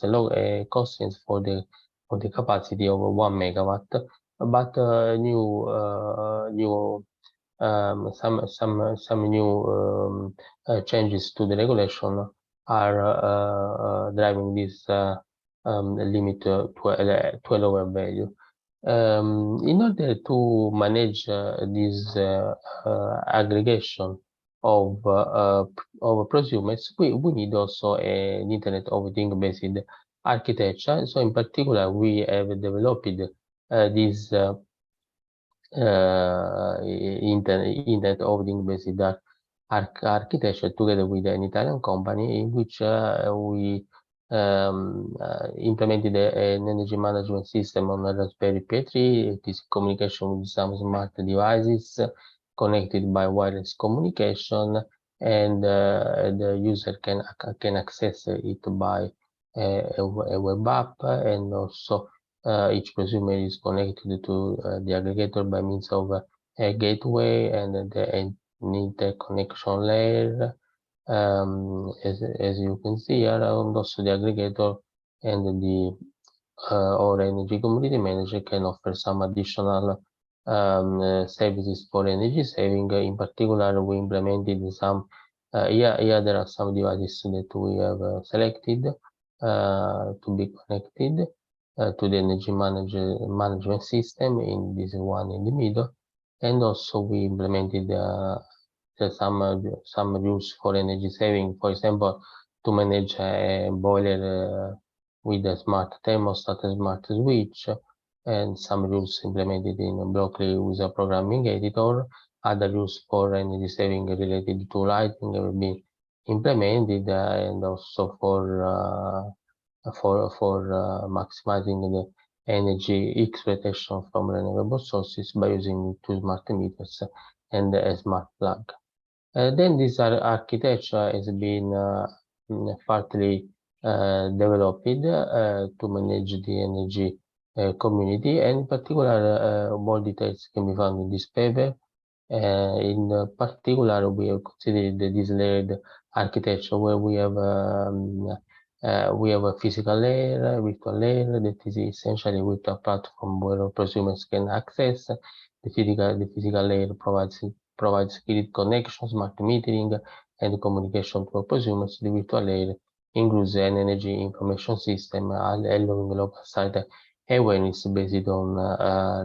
for the capacity of 1 megawatt, but some new changes to the regulation are driving this limit to a lower value. In order to manage this aggregation of prosumers, we need also an Internet of Things based architecture. So in particular, we have developed this Internet of Things based architecture together with an Italian company, in which we implemented an energy management system on a Raspberry Pi 3. It is communication with some smart devices connected by wireless communication, and the user can access it by a web app, and also each prosumer is connected to the aggregator by means of a gateway and an interconnection layer. As you can see here, and also the aggregator and the or energy community manager can offer some additional services for energy saving. In particular, we implemented some here there are some devices that we have selected to be connected to the energy management system, in this one in the middle, and also we implemented some rules for energy saving. For example, to manage a boiler with a smart thermostat, a smart switch, and some rules implemented in Blockly with a programming editor. Other rules for energy saving related to lighting have been implemented, and also for maximizing the energy exploitation from renewable sources by using two smart meters and a smart plug. Then this architecture has been partly developed to manage the energy community, and in particular, more details can be found in this paper. In particular, we have considered this layered architecture where we have a physical layer, a virtual layer that is essentially a virtual platform where prosumers can access. The physical layer provides grid connection, smart metering, and communication to prosumers. The virtual layer includes an energy information system allowing local site awareness based on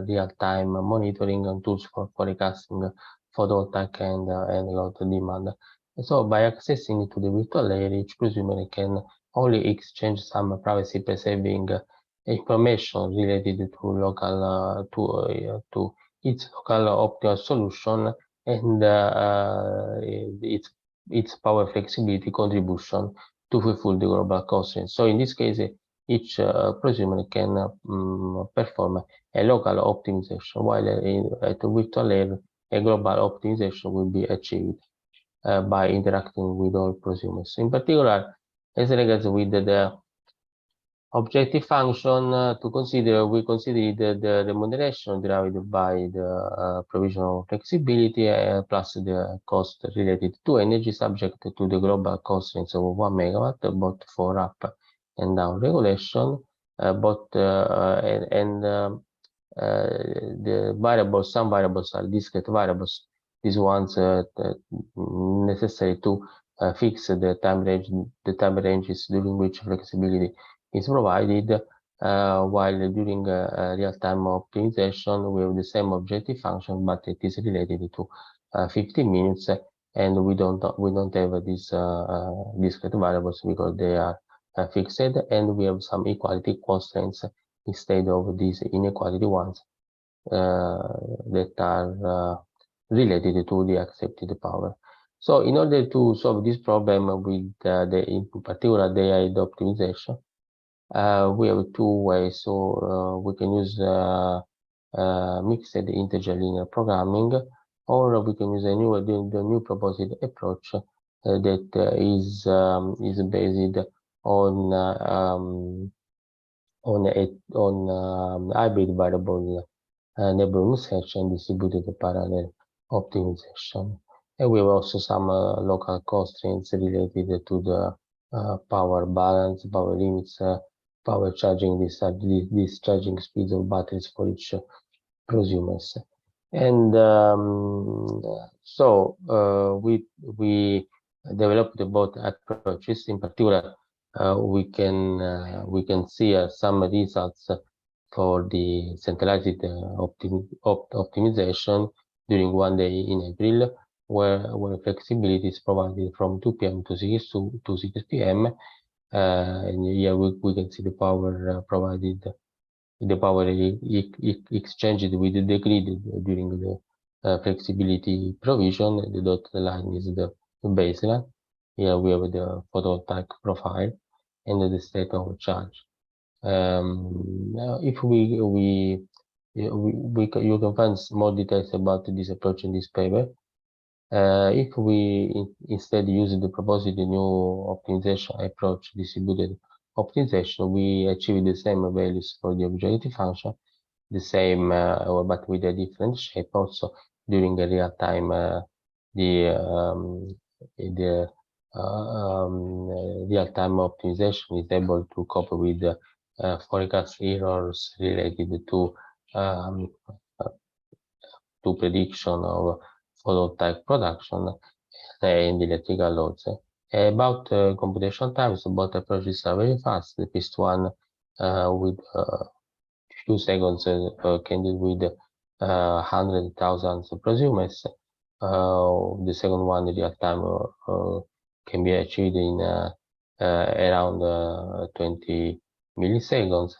real-time monitoring and tools for forecasting photovoltaic and load demand. So by accessing to the virtual layer, each prosumer can only exchange some privacy-preserving information related to local to its local optimal solution and its power flexibility contribution to fulfill the global constraints. So in this case, each prosumer can perform a local optimization, while at the virtual layer, a global optimization will be achieved by interacting with all prosumers. In particular, as regards with the objective function to consider, we consider the remuneration derived by the provision of flexibility plus the cost related to energy subject to the global constraints of 1 megawatt, both for up and down regulation, the variables, some variables are discrete variables. These ones necessary to fix the time ranges during which flexibility is provided, while during real-time optimization we have the same objective function, but it is related to 15 minutes, and we don't have these discrete variables because they are fixed, and we have some equality constraints instead of these inequality ones that are related to the accepted power. So in order to solve this problem with in particular the AI optimization, we have two ways. So we can use mixed integer linear programming, or we can use the new proposed approach that is based on hybrid variable neighboring search and distributed parallel optimization. And we have also some local constraints related to the power balance, power limits, power charging, discharging speeds of batteries for each prosumers. And so we developed both approaches. In particular, we can see some results for the centralized optimization during 1 day in April, where flexibility is provided from 2 p.m. to 6 p.m. And here we can see the power provided, the power exchanged with the grid during the flexibility provision. The dotted line is the baseline. Here we have the photovoltaic profile and the state of charge. If you can find more details about this approach in this paper. If we instead use the proposed new optimization approach, distributed optimization, we achieve the same values for the objective function, the same but with a different shape. Also during the real time, the real-time optimization is able to cope with the forecast errors related to prediction of photovoltaic production and electrical loads. About computation times, both approaches are very fast. The first one with few seconds can deal with 100,000 prosumers. The second one, real time, can be achieved in around 20 milliseconds.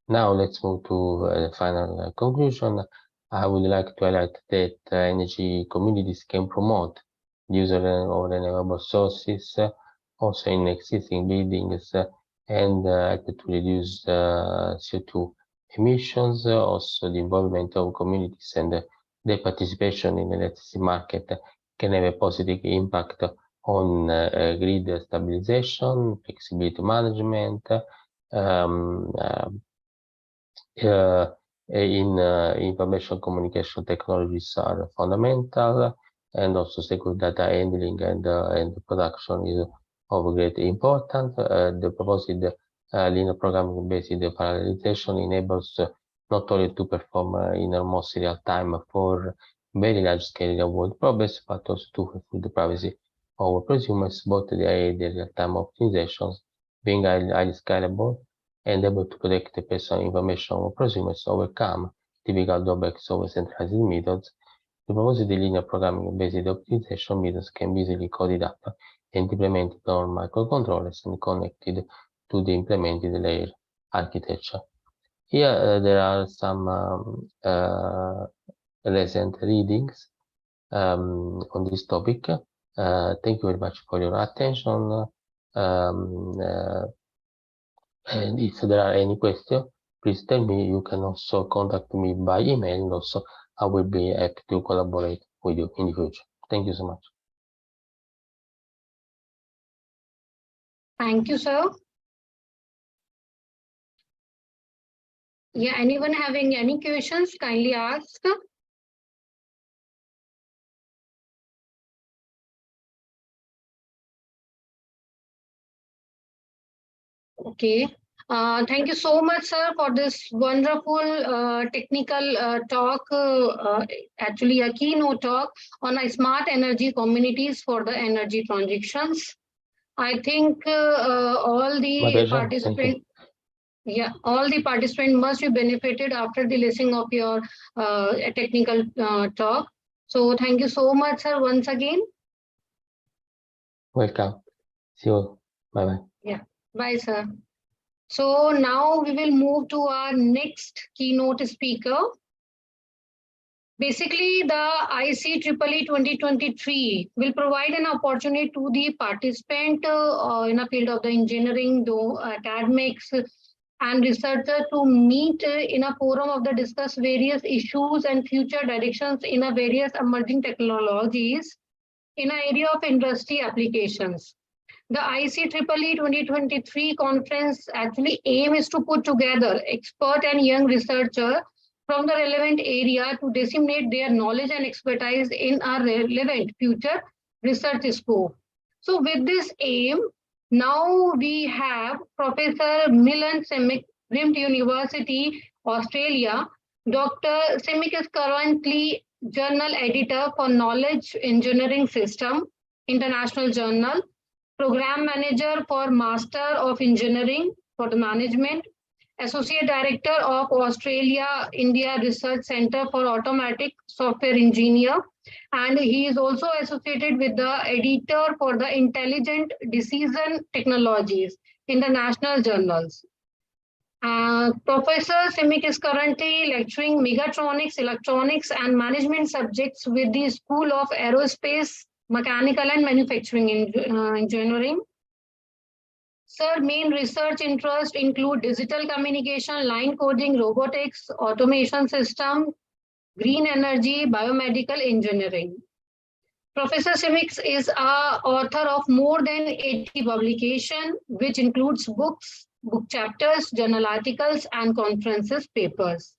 Now let's move to the final conclusion. I would like to highlight that energy communities can promote the use of renewable sources also in existing buildings and help to reduce CO2 emissions. Also, the involvement of communities and their participation in the electricity market can have a positive impact on grid stabilization, flexibility management, in information communication technologies are fundamental, and also secure data handling and production is of great importance. The proposed linear programming based parallelization enables not only to perform in almost real time for very large scale real world problems, but also to fulfill the privacy of prosumers, both the real-time optimizations being highly scalable and able to protect the personal information of prosumers overcome typical drawbacks of centralized methods. The proposed linear programming based optimization methods can be easily coded up and implemented on microcontrollers and connected to the implemented layer architecture. Here there are some recent readings on this topic. Thank you very much for your attention. And if there are any questions, please tell me. You can also contact me by email, and also I will be happy to collaborate with you in the future. Thank you so much. Thank you, sir. Yeah, anyone having any questions, kindly ask. Okay. Thank you so much, sir, for this wonderful technical talk, actually a keynote talk on smart energy communities for the energy transitions. I think all the participants, yeah, all the participants must be benefited after the listening of your technical talk. So thank you so much, sir, once again. Welcome. See you. Bye-bye. Yeah. Bye, sir. So now we will move to our next keynote speaker. Basically, the ICEEE 2023 will provide an opportunity to the participant in a field of the engineering, academics, and researcher to meet in a forum of the discuss various issues and future directions in a various emerging technologies in an area of industry applications. The ICEEE 2023 conference actually aim is to put together expert and young researcher from the relevant area to disseminate their knowledge and expertise in a relevant future research scope. So with this aim, now we have Professor Milan Simic, RIMT University, Australia. Dr. Simic is currently journal editor for Knowledge Engineering System, International Journal, Program Manager for Master of Engineering for the Management, Associate Director of Australia-India Research Center for Automatic Software Engineer, and he is also associated with the editor for the Intelligent Decision Technologies, International Journals. Professor Simic is currently lecturing Mechatronics, Electronics and Management subjects with the School of Aerospace, Mechanical and Manufacturing Engineering. Sir, main research interests include digital communication, line coding, robotics, automation system, green energy, biomedical engineering. Professor Simic is an author of more than 80 publications, which includes books, book chapters, journal articles, and conferences papers.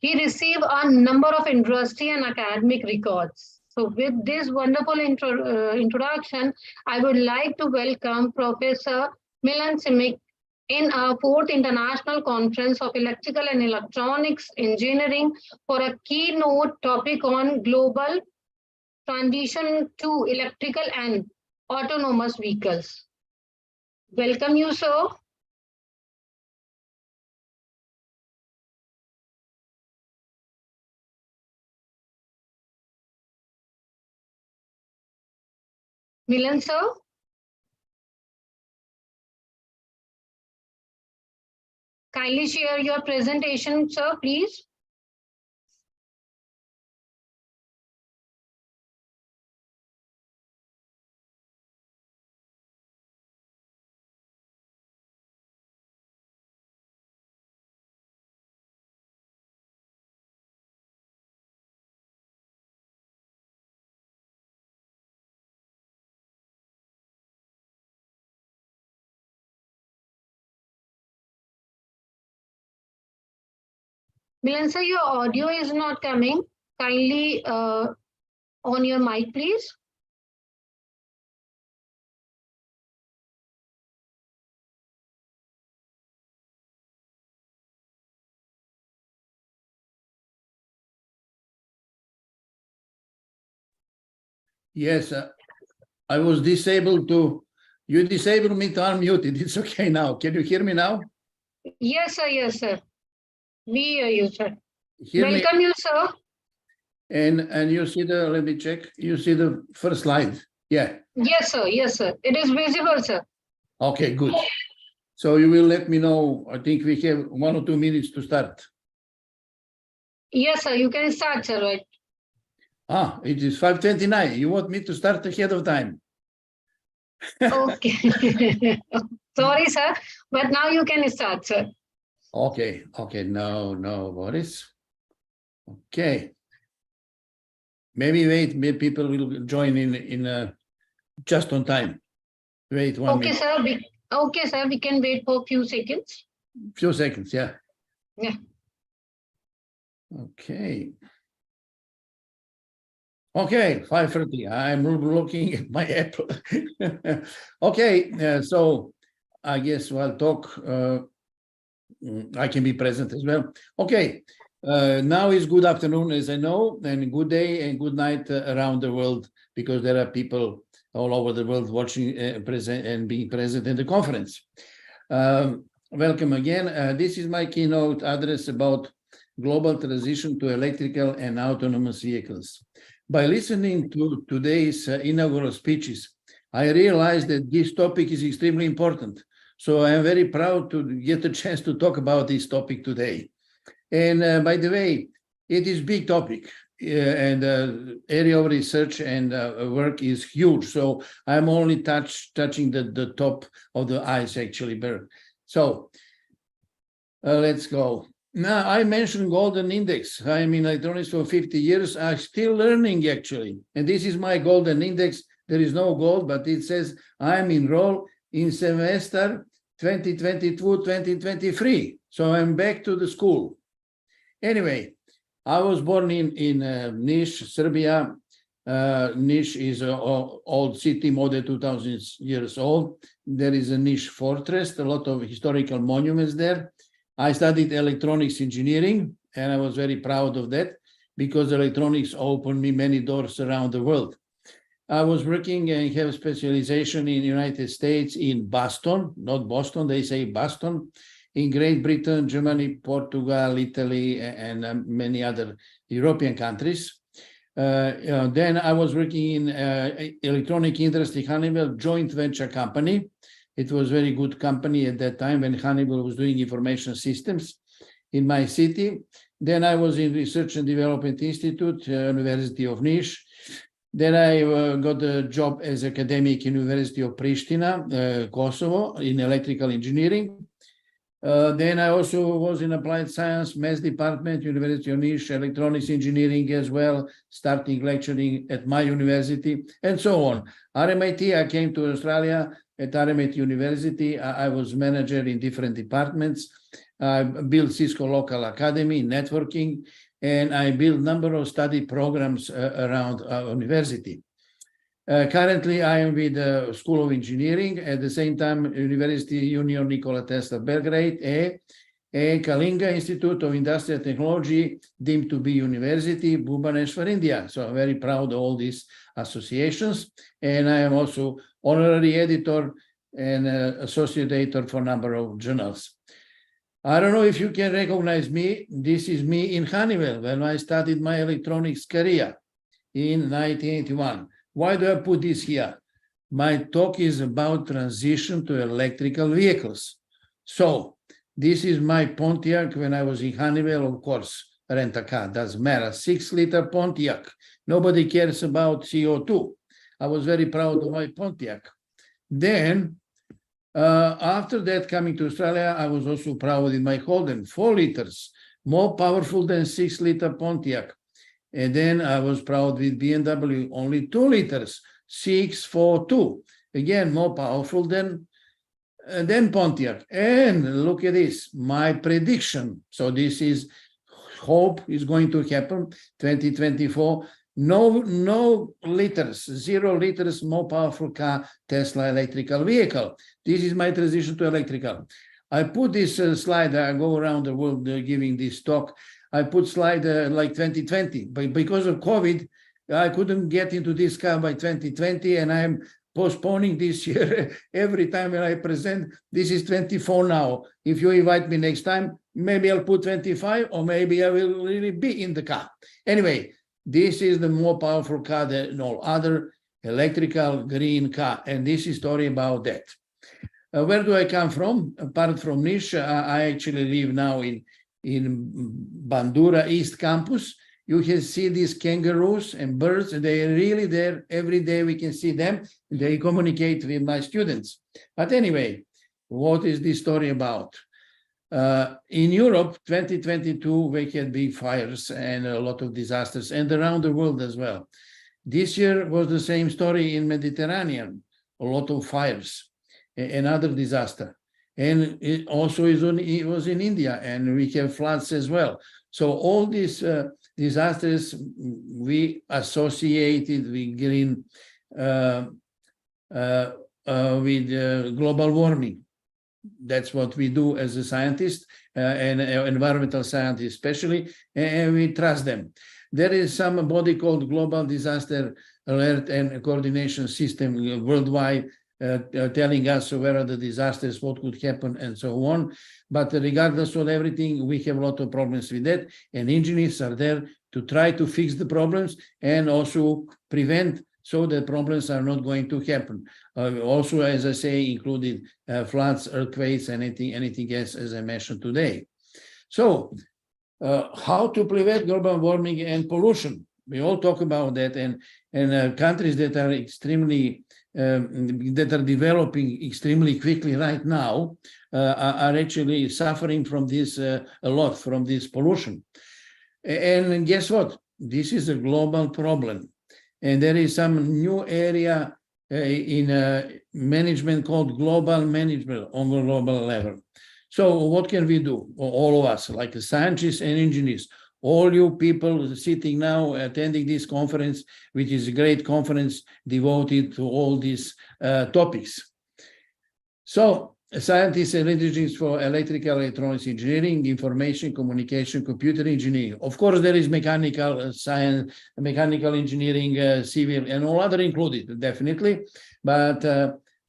He received a number of industry and academic records. So with this wonderful introduction, I would like to welcome Professor Milan Simic in our 4th International Conference of Electrical and Electronics Engineering for a keynote topic on global transition to electrical and autonomous vehicles. Welcome you, sir. Milan, sir. Kindly share your presentation, sir, please. Milan sir, your audio is not coming. Kindly on your mic, please. Yes, I was disabled to, you disabled me to unmute it. It's okay now. Can you hear me now? Yes, sir. Yes, sir. We hear you, sir. Hear me? Welcome you, sir. And you see the, let me check. You see the first slide? Yeah. Yes, sir. Yes, sir. It is visible, sir. Okay, good. So you will let me know. I think we have 1 or 2 minutes to start. Yes, sir. You can start, sir. Right. Ah, it is 5:29. You want me to start ahead of time? Okay. Sorry, sir. But now you can start, sir. Okay, okay. No, Boris. Okay. Maybe wait, maybe people will join in just on time. Wait 1 Okay, minute. sir. Okay, sir. We can wait for a few seconds. Few seconds, yeah. Yeah. Okay. Okay, 5:30. I'm looking at my app. Okay, so I guess I'll talk. I can be present as well. Okay, now is good afternoon, as I know, and good day and good night around the world, because there are people all over the world watching present and being present in the conference. Welcome again. This is my keynote address about global transition to electrical and autonomous vehicles. By listening to today's inaugural speeches, I realized that this topic is extremely important. So I am very proud to get a chance to talk about this topic today. And by the way, it is a big topic, and area of research and work is huge. So I'm only touching the top of the ice, actually. So let's go. Now, I mentioned golden index. I'm in electronics for 50 years. I'm still learning, actually. And this is my golden index. There is no gold, but it says I'm enrolled in semester 2022-2023. So I'm back to the school. Anyway, I was born in Niš, Serbia. Niš is an old city, more than 2,000 years old. There is a Niš fortress, a lot of historical monuments there. I studied electronics engineering, and I was very proud of that because electronics opened me many doors around the world. I was working and have specialization in the United States in Boston, not Boston, they say Boston, in Great Britain, Germany, Portugal, Italy, and many other European countries. Then I was working in electronic industry, Honeywell joint venture company. It was a very good company at that time when Honeywell was doing information systems in my city. Then I was in Research and Development Institute, University of Niš. Then I got a job as academic University of Pristina, Kosovo, in electrical engineering. Then I also was in applied science, maths department, University of Niš, electronics engineering as well, starting lecturing at my university, and so on. RMIT, I came to Australia. At RMIT University, I was manager in different departments. I built Cisco Local Academy, networking, and I built a number of study programs around our university. Currently, I am with the School of Engineering, at the same time, University Union Nikola Tesla Belgrade, and Kalinga Institute of Industrial Technology, deemed to be University, Bhubaneswar, India. So I'm very proud of all these associations. And I am also honorary editor and associate editor for a number of journals. I don't know if you can recognize me. This is me in Honeywell when I started my electronics career in 1981. Why do I put this here? My talk is about transition to electrical vehicles. So This is my Pontiac when I was in Honeywell, of course, rent a car, doesn't matter. 6-liter Pontiac. Nobody cares about CO2. I was very proud of my Pontiac. Then, after that, coming to Australia, I was also proud with my Holden, 4 liters, more powerful than 6-liter Pontiac. And then I was proud with BMW, only 2 liters, 642. Again, more powerful than Pontiac. And look at this, my prediction. So this is hope is going to happen 2024. No liters, 0 liters, more powerful car, Tesla electrical vehicle. This is my transition to electrical. I put this slide, I go around the world giving this talk. I put slide like 2020, but because of COVID, I couldn't get into this car by 2020, and I'm postponing this year every time when I present. This is 24 now. If you invite me next time, maybe I'll put 25, or maybe I will really be in the car. Anyway, this is the more powerful car than all other electrical green car, and this is story about that. Where do I come from? Apart from Niš, I actually live now in Bandura East Campus. You can see these kangaroos and birds, and they are really there. Every day we can see them. They communicate with my students. But anyway, what is this story about? In Europe, 2022, we had big fires and a lot of disasters, and around the world as well. This year was the same story in Mediterranean, a lot of fires, another disaster. And it also it was in India, and we have floods as well. So all these disasters we associated with green, with global warming. That's what we do as a scientist, and environmental scientists especially, and we trust them. There is some body called Global Disaster Alert and Coordination System worldwide, telling us where are the disasters, what could happen, and so on. But regardless of everything, we have a lot of problems with that, and engineers are there to try to fix the problems and also prevent so that problems are not going to happen. Also, as I say, including floods, earthquakes, and anything else, as I mentioned today. So, how to prevent global warming and pollution? We all talk about that, and countries that are extremely that are developing extremely quickly right now are actually suffering from this a lot, from this pollution. And guess what? This is a global problem. And there is some new area in management called global management on a global level. So what can we do? All of us, like scientists and engineers, all you people sitting now attending this conference, which is a great conference devoted to all these topics. So scientists and engineers for electrical electronics engineering, information, communication, computer engineering. Of course, there is mechanical science, mechanical engineering, civil, and all other included, definitely. But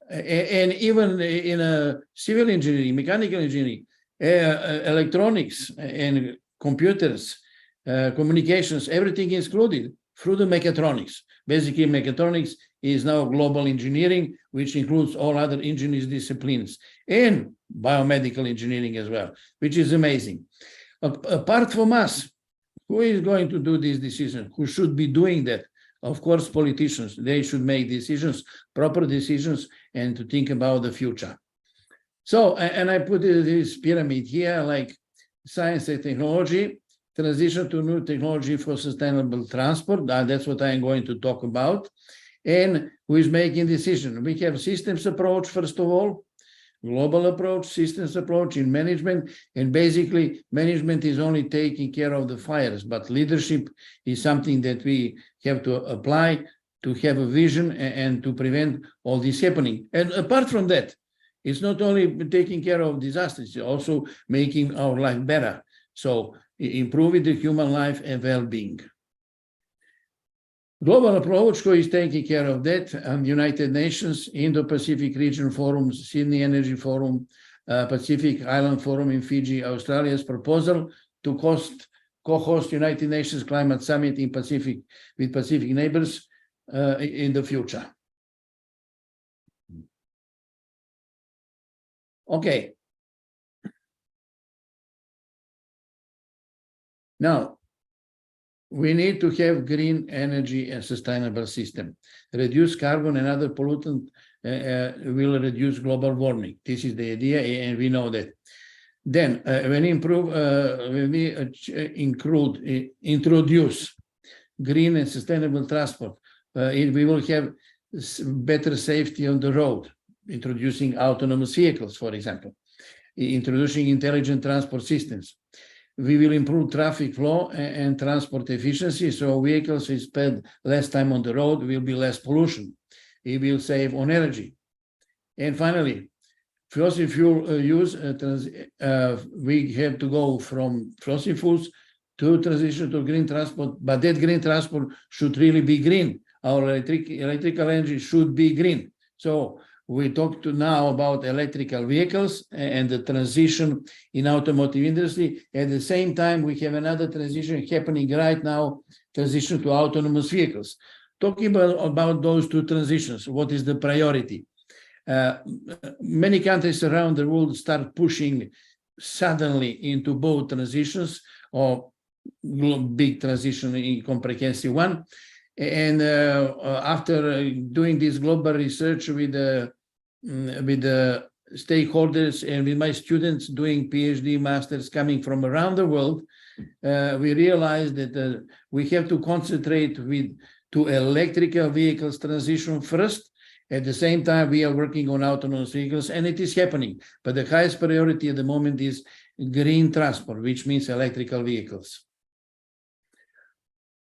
and even in civil engineering, mechanical engineering, electronics and computers, communications, everything is included through the mechatronics. Basically, mechatronics is now global engineering, which includes all other engineering disciplines, and biomedical engineering as well, which is amazing. Apart from us, who is going to do this decision? Who should be doing that? Of course, politicians. They should make decisions, proper decisions, and to think about the future. So, and I put this pyramid here, like science and technology, transition to new technology for sustainable transport. That's what I'm going to talk about. And who is making decision? We have systems approach, first of all, global approach, systems approach in management. And basically, management is only taking care of the fires, but leadership is something that we have to apply to have a vision and to prevent all this happening. And apart from that, it's not only taking care of disasters, it's also making our life better. So improving the human life and well-being. Global approach, who is taking care of that? United Nations, Indo-Pacific Region Forum, Sydney Energy Forum, Pacific Island Forum in Fiji, Australia's proposal to co-host United Nations Climate Summit in Pacific with Pacific neighbors in the future. Okay. Now, we need to have green energy and sustainable system. Reduce carbon and other pollutant will reduce global warming. This is the idea, and we know that. Then, when we introduce green and sustainable transport, we will have better safety on the road, introducing autonomous vehicles, for example, introducing intelligent transport systems. We will improve traffic flow and transport efficiency, so vehicles will spend less time on the road, will be less pollution. It will save on energy. And finally, fossil fuel use, we have to go from fossil fuels to transition to green transport, but that green transport should really be green. Our electrical energy should be green. So we talked now about electrical vehicles and the transition in automotive industry. At the same time, we have another transition happening right now, transition to autonomous vehicles. Talking about those two transitions, what is the priority? Many countries around the world start pushing suddenly into both transitions, or big transition in comprehensive one. And after doing this global research with the stakeholders and with my students doing PhD masters coming from around the world, we realized that we have to concentrate to electrical vehicles transition first. At the same time, we are working on autonomous vehicles, and it is happening. But the highest priority at the moment is green transport, which means electrical vehicles.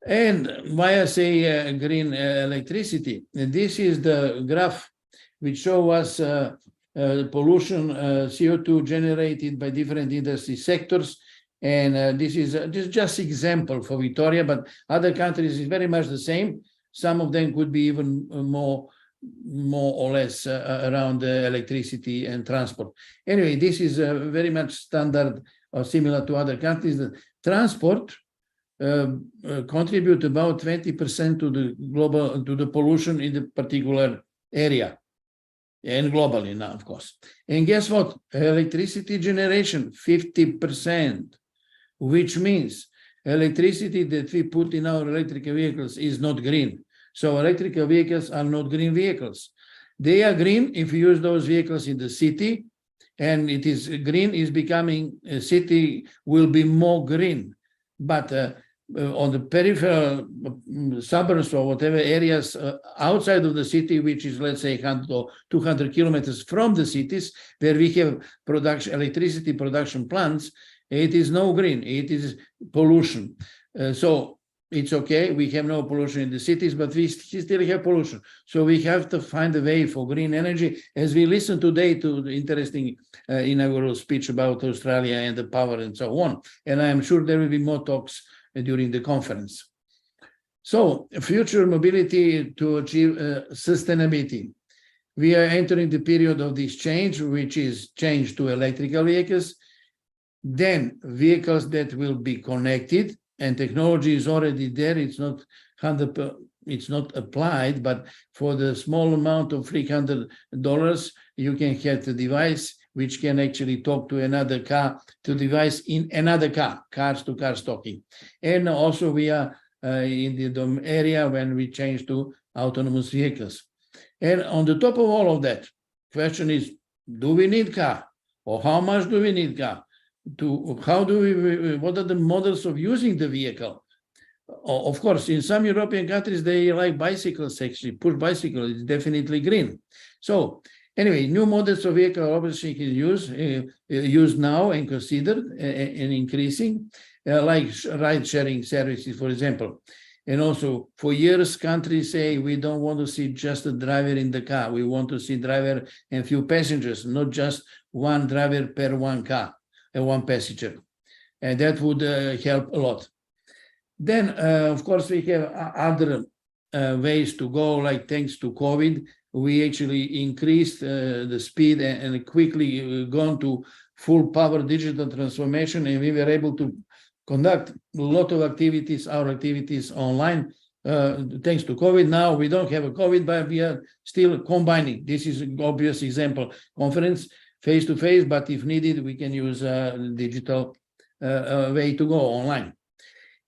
And why I say green electricity? This is the graph which shows us pollution, CO2 generated by different industry sectors. And this is just example for Victoria, but other countries is very much the same. Some of them could be even more or less around electricity and transport. Anyway, this is very much standard or similar to other countries. The transport contribute about 20% to the pollution in the particular area, and globally now, of course. And guess what? Electricity generation, 50%, which means electricity that we put in our electrical vehicles is not green. So electrical vehicles are not green vehicles. They are green if you use those vehicles in the city, and it is green is becoming, a city will be more green. But on the peripheral suburbs or whatever areas outside of the city, which is, let's say, 100 or 200 kilometers from the cities, where we have electricity production plants, it is no green, it is pollution. So it's okay, we have no pollution in the cities, but we still have pollution. So we have to find a way for green energy. As we listen today to the interesting inaugural speech about Australia and the power and so on. And I am sure there will be more talks during the conference. So future mobility to achieve sustainability. We are entering the period of this change, which is change to electrical vehicles, then vehicles that will be connected, and technology is already there. It's not 100%, it's not applied, but for the small amount of $300, you can get the device which can actually talk to another car, to device in another car, cars to car talking. And also we are in the area when we change to autonomous vehicles. And on the top of all of that, question is, do we need car? Or how much do we need car? What are the models of using the vehicle? Of course, in some European countries, they like bicycles, actually, push bicycle is definitely green. So anyway, new models of vehicle obviously is used now and considered and increasing, like ride-sharing services, for example. And also, for years, countries say we don't want to see just a driver in the car. We want to see driver and few passengers, not just one driver per one car. One passenger, and that would help a lot. Then, of course, we have other ways to go, like thanks to COVID, we actually increased the speed and quickly gone to full power digital transformation, and we were able to conduct a lot of activities, our activities online, thanks to COVID. Now we don't have a COVID, but we are still combining. This is an obvious example, conference, face-to-face, but if needed, we can use digital way to go online.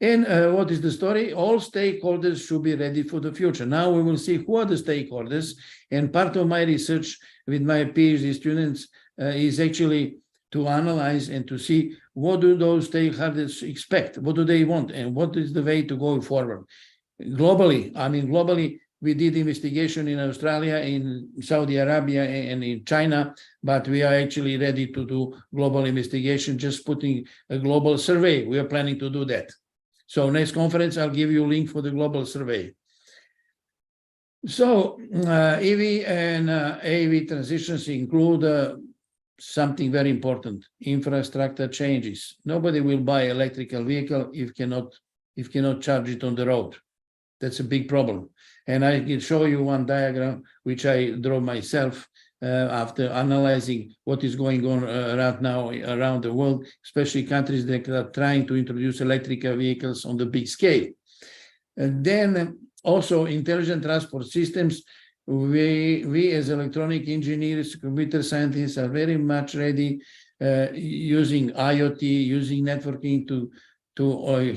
And what is the story? All stakeholders should be ready for the future. Now we will see who are the stakeholders. And part of my research with my PhD students is actually to analyze and to see what do those stakeholders expect, what do they want, and what is the way to go forward. Globally, we did investigation in Australia, in Saudi Arabia, and in China, but we are actually ready to do global investigation, just putting a global survey. We are planning to do that. So next conference, I'll give you a link for the global survey. So EV and AV transitions include something very important, infrastructure changes. Nobody will buy electrical vehicle if cannot charge it on the road. That's a big problem. And I can show you one diagram, which I drew myself after analyzing what is going on right now around the world, especially countries that are trying to introduce electrical vehicles on the big scale. And then also intelligent transport systems. We as electronic engineers, computer scientists are very much ready using IoT, using networking to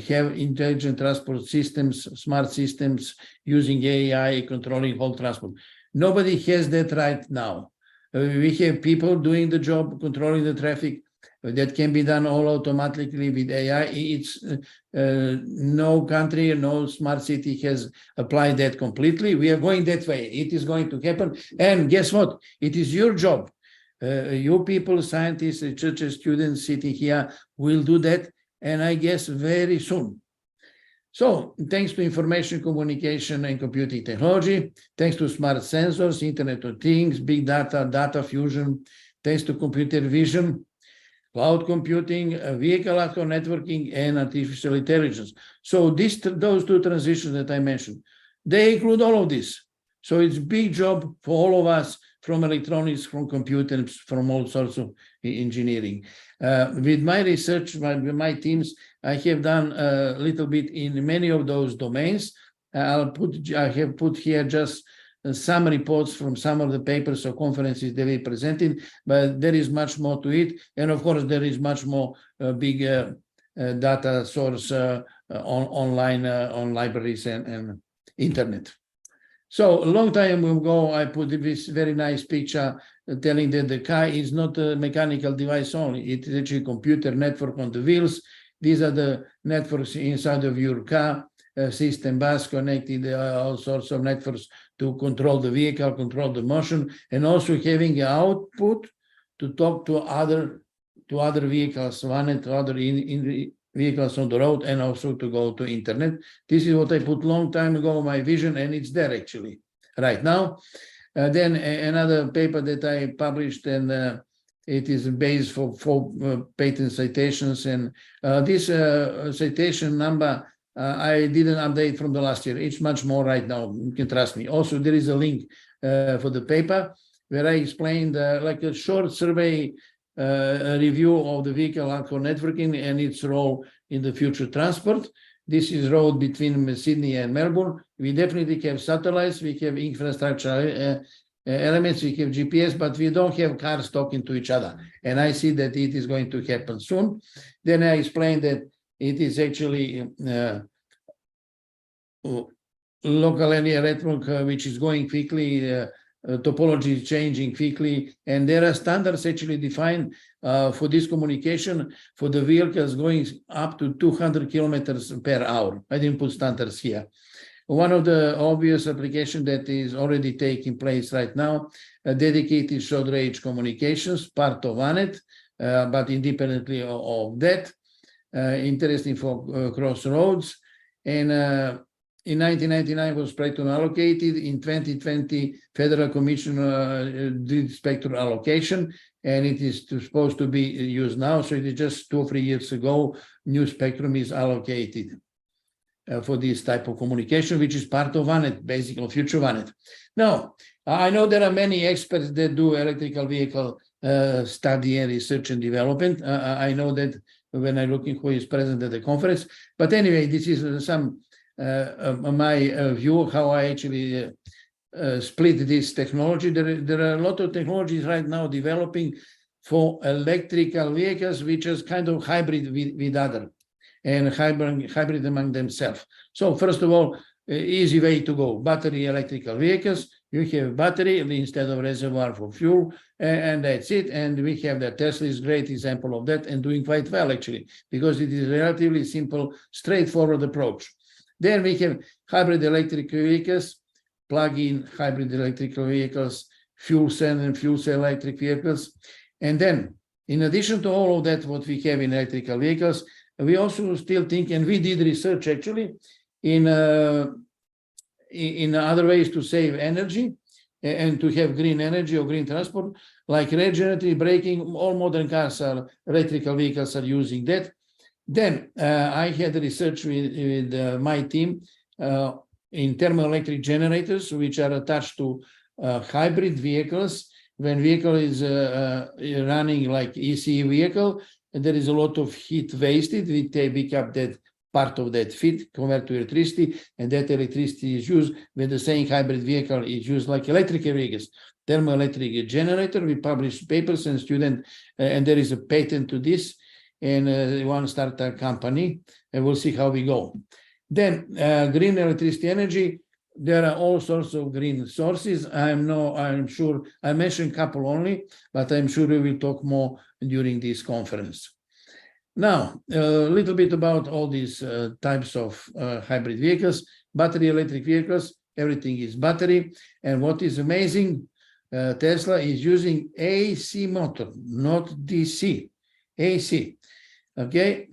have intelligent transport systems, smart systems, using AI, controlling whole transport. Nobody has that right now. We have people doing the job, controlling the traffic. That can be done all automatically with AI. It's no country, no smart city has applied that completely. We are going that way. It is going to happen. And guess what? It is your job. You people, scientists, researchers, students sitting here will do that. And I guess very soon. So thanks to information communication and computing technology, thanks to smart sensors, Internet of Things, big data, data fusion, thanks to computer vision, cloud computing, vehicle active networking, and artificial intelligence. So those two transitions that I mentioned, they include all of this. So it's a big job for all of us, from electronics, from computers, from all sorts of engineering. With my research, with my teams, I have done a little bit in many of those domains. I have put here just some reports from some of the papers or conferences that we presented, but there is much more to it. And of course, there is much more big data source online on libraries and internet. So a long time ago, I put this very nice picture telling that the car is not a mechanical device only. It is actually a computer network on the wheels. These are the networks inside of your car, system bus connected, all sorts of networks to control the vehicle, control the motion, and also having an output to talk to other vehicles, one and to other vehicles on the road, and also to go to internet. This is what I put long time ago, my vision, and it's there actually right now. Then another paper that I published, and it is based for patent citations, and this citation number I didn't update from the last year. It's much more right now, you can trust me. Also, there is a link for the paper where I explained like a short survey review of the vehicle alcohol networking and its role in the future transport. This is road between Sydney and Melbourne. We definitely have satellites, we have infrastructure elements, we have GPS, but we don't have cars talking to each other. And I see that it is going to happen soon. Then I explained that it is actually local area network, which is going quickly, topology is changing quickly, and there are standards actually defined for this communication for the vehicles going up to 200 kilometers per hour. I didn't put standards here. One of the obvious applications that is already taking place right now, dedicated short range communications, part of ANET, but independently of that, interesting for crossroads. And in 1999 was spectrum allocated. In 2020, Federal Commission did spectrum allocation, and it is supposed to be used now. So it is just 2 or 3 years ago, new spectrum is allocated for this type of communication, which is part of ANET, basically future ANET. Now, I know there are many experts that do electrical vehicle study and research and development. I know that when I'm looking who is present at the conference. But anyway, this is some my view how I actually split this technology. There are a lot of technologies right now developing for electrical vehicles, which is kind of hybrid with other. and hybrid among themselves. So first of all, easy way to go, battery electrical vehicles. You have battery instead of reservoir for fuel, and that's it. And we have that. Tesla is a great example of that and doing quite well, actually, because it is a relatively simple, straightforward approach. Then we have hybrid electric vehicles, plug-in hybrid electrical vehicles, fuel cell and fuel cell electric vehicles. And then, in addition to all of that, what we have in electrical vehicles, we also still think, and we did research actually, in other ways to save energy and to have green energy or green transport, like regenerative braking. All modern cars are electrical vehicles are using that. Then I had research with my team in thermoelectric generators, which are attached to hybrid vehicles. When vehicle is running like ICEEE vehicle, and there is a lot of heat wasted, we pick up that part of that heat, convert to electricity, and that electricity is used when the same hybrid vehicle is used like electric vehicles. Thermoelectric generator, we publish papers and student, and there is a patent to this, and we want to start a company, and we'll see how we go. Then green electricity energy, there are all sorts of green sources. I'm sure I mentioned a couple only, but I'm sure we will talk more during this conference. Now, a little bit about all these types of hybrid vehicles, battery electric vehicles, everything is battery. And what is amazing, Tesla is using AC motor, not DC, AC. Okay,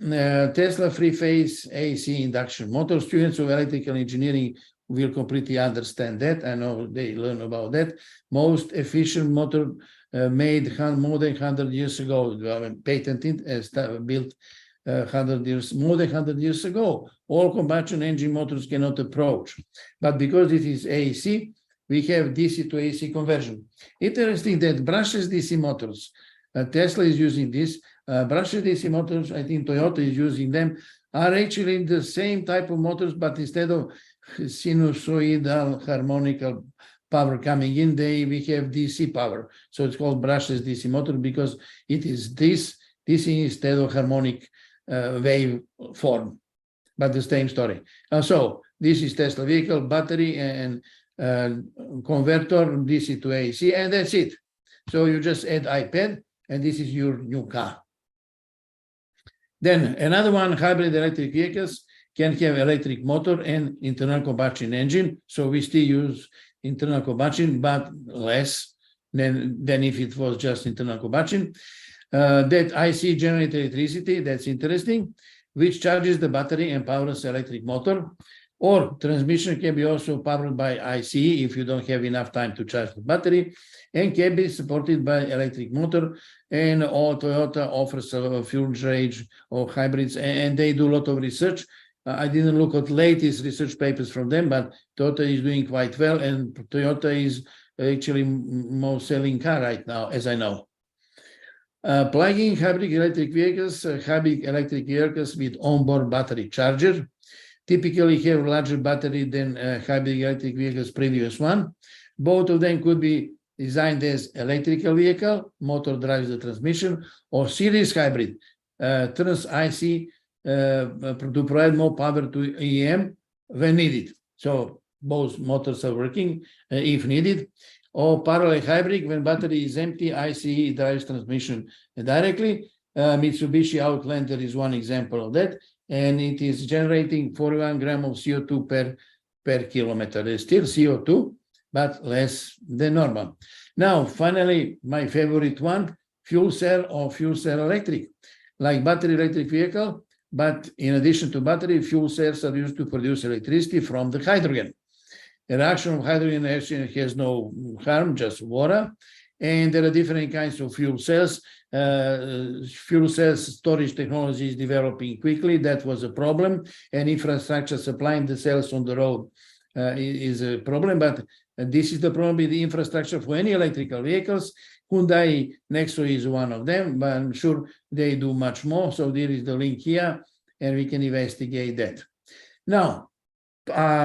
Tesla three-phase AC induction motor. Students of electrical engineering will completely understand that. I know they learn about that. Most efficient motor made more than 100 years ago, patented, built 100 years, more than 100 years ago. All combustion engine motors cannot approach. But because it is AC, we have DC to AC conversion. Interesting that brushless DC motors, Tesla is using this, brushless DC motors, I think Toyota is using them, are actually the same type of motors, but instead of sinusoidal harmonical power coming in, we have DC power. So it's called brushless DC motor because it is DC instead of harmonic wave form, but the same story. So this is Tesla vehicle, battery and converter, DC to AC, and that's it. So you just add iPad, and this is your new car. Then another one, hybrid electric vehicles can have electric motor and internal combustion engine. So we still use internal combustion, but less than if it was just internal combustion. That IC generates electricity, that's interesting, which charges the battery and powers electric motor. Or transmission can be also powered by ICEEE if you don't have enough time to charge the battery, and can be supported by electric motor. And all Toyota offers a fuel range or hybrids, and they do a lot of research. I didn't look at latest research papers from them, but Toyota is doing quite well, and Toyota is actually most selling car right now, as I know. Plug-in hybrid electric vehicles, hybrid electric vehicles with onboard battery charger, typically have larger battery than hybrid electric vehicles previous one. Both of them could be designed as electrical vehicle, motor drives the transmission, or series hybrid, turns IC to provide more power to EM when needed. So both motors are working if needed. Or parallel hybrid, when battery is empty, ICEEE drives transmission directly. Mitsubishi Outlander is one example of that, and it is generating 41 grams of CO2 per kilometer. There's still CO2, but less than normal. Now, finally, my favorite one, fuel cell or fuel cell electric, like battery electric vehicle, but in addition to battery, fuel cells are used to produce electricity from the hydrogen. The reaction of hydrogen actually has no harm, just water. And there are different kinds of fuel cells. Fuel cells storage technology is developing quickly. That was a problem. And infrastructure supplying the cells on the road is a problem. But this is the problem with the infrastructure for any electrical vehicles. Hyundai Nexo is one of them, but I'm sure they do much more. So there is the link here, and we can investigate that. Now,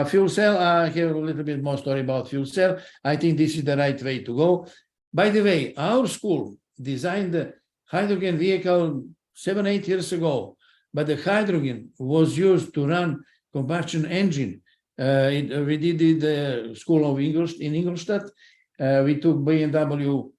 fuel cell, I have a little bit more story about fuel cell. I think this is the right way to go. By the way, our school designed the hydrogen vehicle 7-8 years ago. but the hydrogen was used to run combustion engine. We did it the School of English in Ingolstadt. We took BMW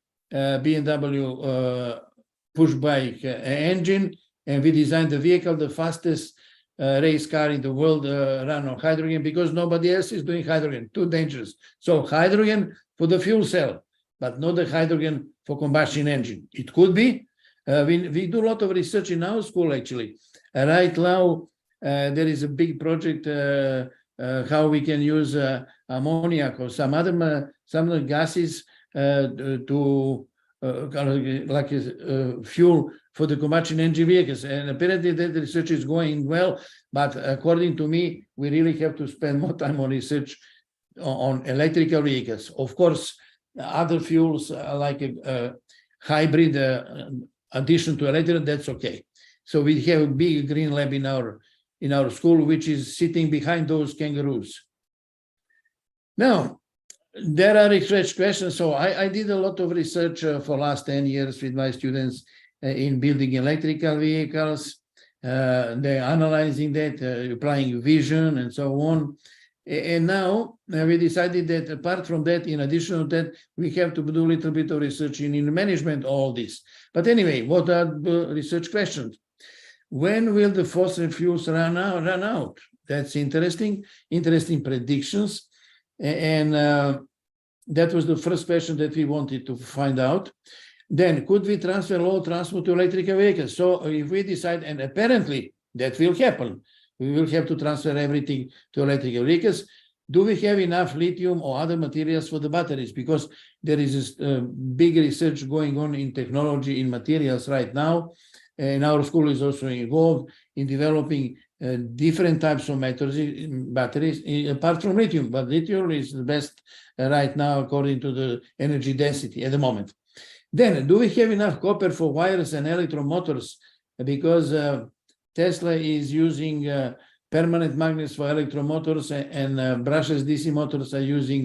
push bike engine, and we designed the vehicle, the fastest race car in the world run on hydrogen, because nobody else is doing hydrogen, too dangerous. So hydrogen for the fuel cell, but not the hydrogen for combustion engine. It could be. We do a lot of research in our school, actually. Right now, there is a big project how we can use ammoniac or some other gases to like fuel for the combustion engine vehicles. And apparently that research is going well, but according to me, we really have to spend more time on research on electrical vehicles. Of course, other fuels like a hybrid addition to electric, that's okay. So we have a big green lab in our school, which is sitting behind those kangaroos. Now, there are research questions. So I did a lot of research for last 10 years with my students in building electrical vehicles. They're analyzing that, applying vision and so on. And now we decided that apart from that, in addition to that, we have to do a little bit of research in management, all this. But anyway, what are the research questions? When will the fossil fuels run out? That's interesting predictions. And that was the first question that we wanted to find out. Then, could we transfer low transport to electrical vehicles? So if we decide, and apparently that will happen, we will have to transfer everything to electrical vehicles. Do we have enough lithium or other materials for the batteries? Because there is this big research going on in technology, in materials right now. And our school is also involved in developing different types of batteries, apart from lithium. But lithium is the best right now, according to the energy density at the moment. Then, do we have enough copper for wires and electromotors? Because Tesla is using permanent magnets for electromotors, and brushless DC motors are using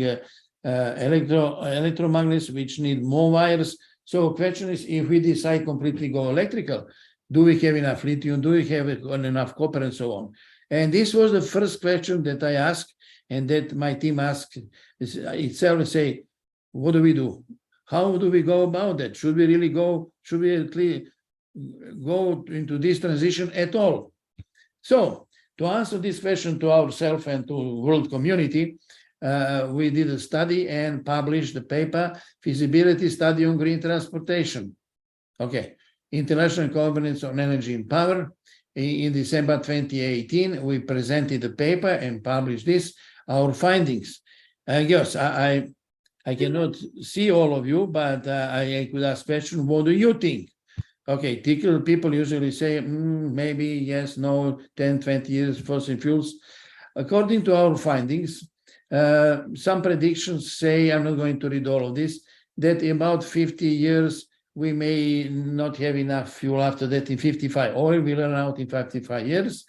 electromagnets, which need more wires. So the question is, if we decide completely go electrical, do we have enough lithium? Do we have enough copper and so on? And this was the first question that I asked, and that my team asked itself and say, what do we do? How do we go about that? Should we really go, should we go into this transition at all? So to answer this question to ourselves and to world community, we did a study and published the paper, Feasibility Study on Green Transportation. Okay, International Conference on Energy and Power. In December 2018, we presented the paper and published this, our findings. Yes, I cannot see all of you, but I could ask question, what do you think? Okay, typical people usually say, maybe, yes, no, 10, 20 years fossil fuels. According to our findings, some predictions say, I'm not going to read all of this, that in about 50 years, we may not have enough fuel after that in 55. Oil will run out in 55 years.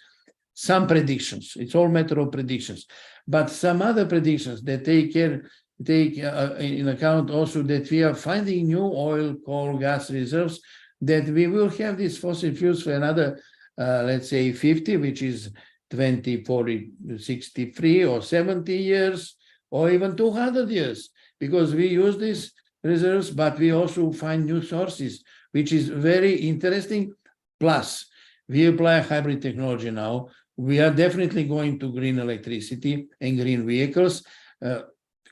Some predictions, it's all matter of predictions. But some other predictions that take in account also that we are finding new oil, coal, gas reserves, that we will have these fossil fuels for another, let's say 50, which is 20, 40, 63 or 70 years, or even 200 years, because we use these reserves, but we also find new sources, which is very interesting. Plus, we apply hybrid technology now. We are definitely going to green electricity and green vehicles.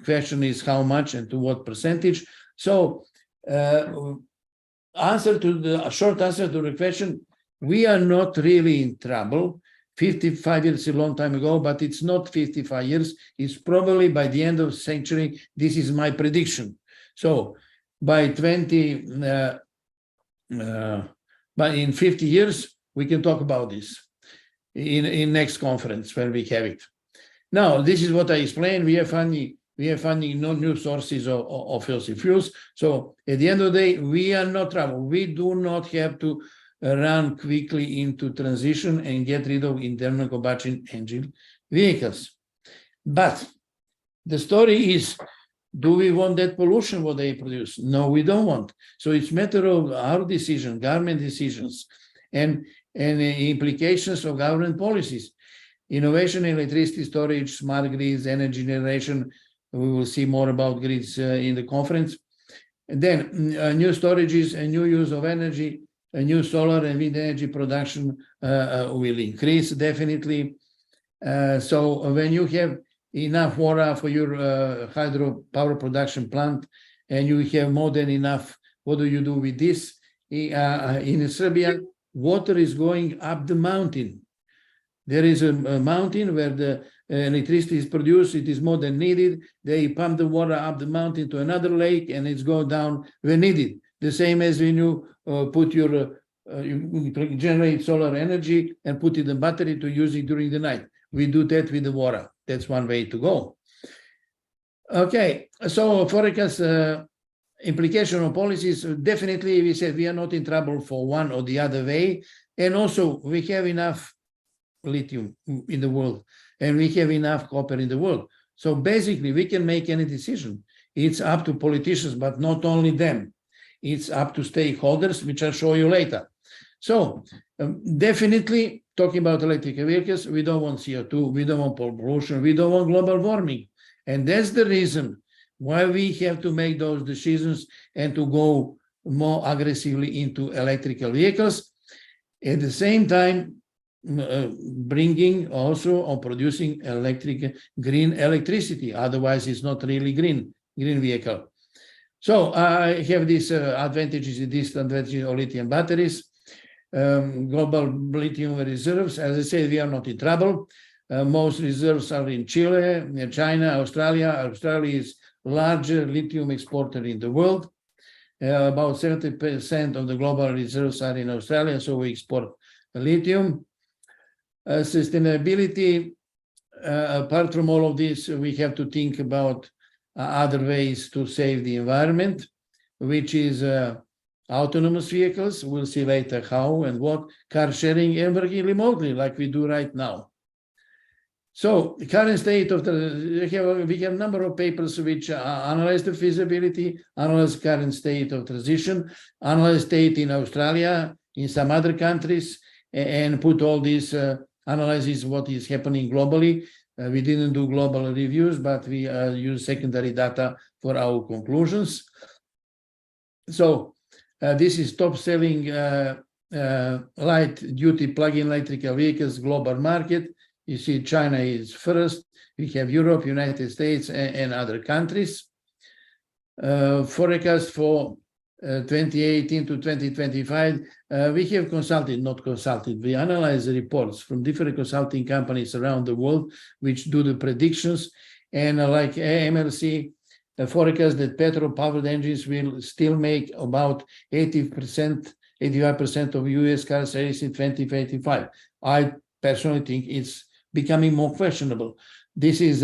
Question is how much and to what percentage. So, short answer to the question, we are not really in trouble. 55 years is a long time ago, but it's not 55 years. It's probably by the end of the century. This is my prediction. So by in 50 years, we can talk about this in next conference when we have it. Now, this is what I explained. We are finding no new sources of fossil fuels. So at the end of the day, we are not trouble. We do not have to run quickly into transition and get rid of internal combustion engine vehicles. But the story is, do we want that pollution what they produce? No, we don't want. So it's a matter of our decision, government decisions, and implications of government policies. Innovation in electricity storage, smart grids, energy generation. We will see more about grids in the conference. And then new storages and new use of energy, a new solar and wind energy production will increase definitely. So when you have enough water for your hydropower production plant and you have more than enough, what do you do with this? In Serbia, water is going up the mountain. There is a mountain where the electricity is produced, it is more than needed. They pump the water up the mountain to another lake and it's going down when needed. The same as when you put your, you generate solar energy and put it in battery to use it during the night. We do that with the water. That's one way to go. Okay, so forecast implication of policies, definitely we said we are not in trouble for one or the other way. And also we have enough lithium in the world and we have enough copper in the world. So basically we can make any decision. It's up to politicians, but not only them. It's up to stakeholders, which I'll show you later. So definitely talking about electric vehicles, we don't want CO2, we don't want pollution, we don't want global warming. And that's the reason why we have to make those decisions and to go more aggressively into electrical vehicles. At the same time, bringing also or producing green electricity. Otherwise, it's not really green vehicle. So I have these advantages and disadvantages of lithium batteries. Global lithium reserves, as I said, we are not in trouble. Most reserves are in Chile, China, Australia. Australia is larger lithium exporter in the world. About 70% of the global reserves are in Australia, so we export lithium. Sustainability, apart from all of this, we have to think about other ways to save the environment, which is autonomous vehicles. We'll see later how and what, car sharing and working remotely like we do right now. So the current state of we have a number of papers which analyze the feasibility, analyze current state of transition, analyze state in Australia, in some other countries, and put all these analyzes what is happening globally. We didn't do global reviews, but we use secondary data for our conclusions. So this is top-selling light-duty plug-in electrical vehicles global market. You see China is first. We have Europe, United States, and other countries. Forecast for 2018 to 2025, we have we analyze the reports from different consulting companies around the world, which do the predictions. And like MLC, forecast that petrol-powered engines will still make about 85% of US car sales in 2025. I personally think it's becoming more questionable. This is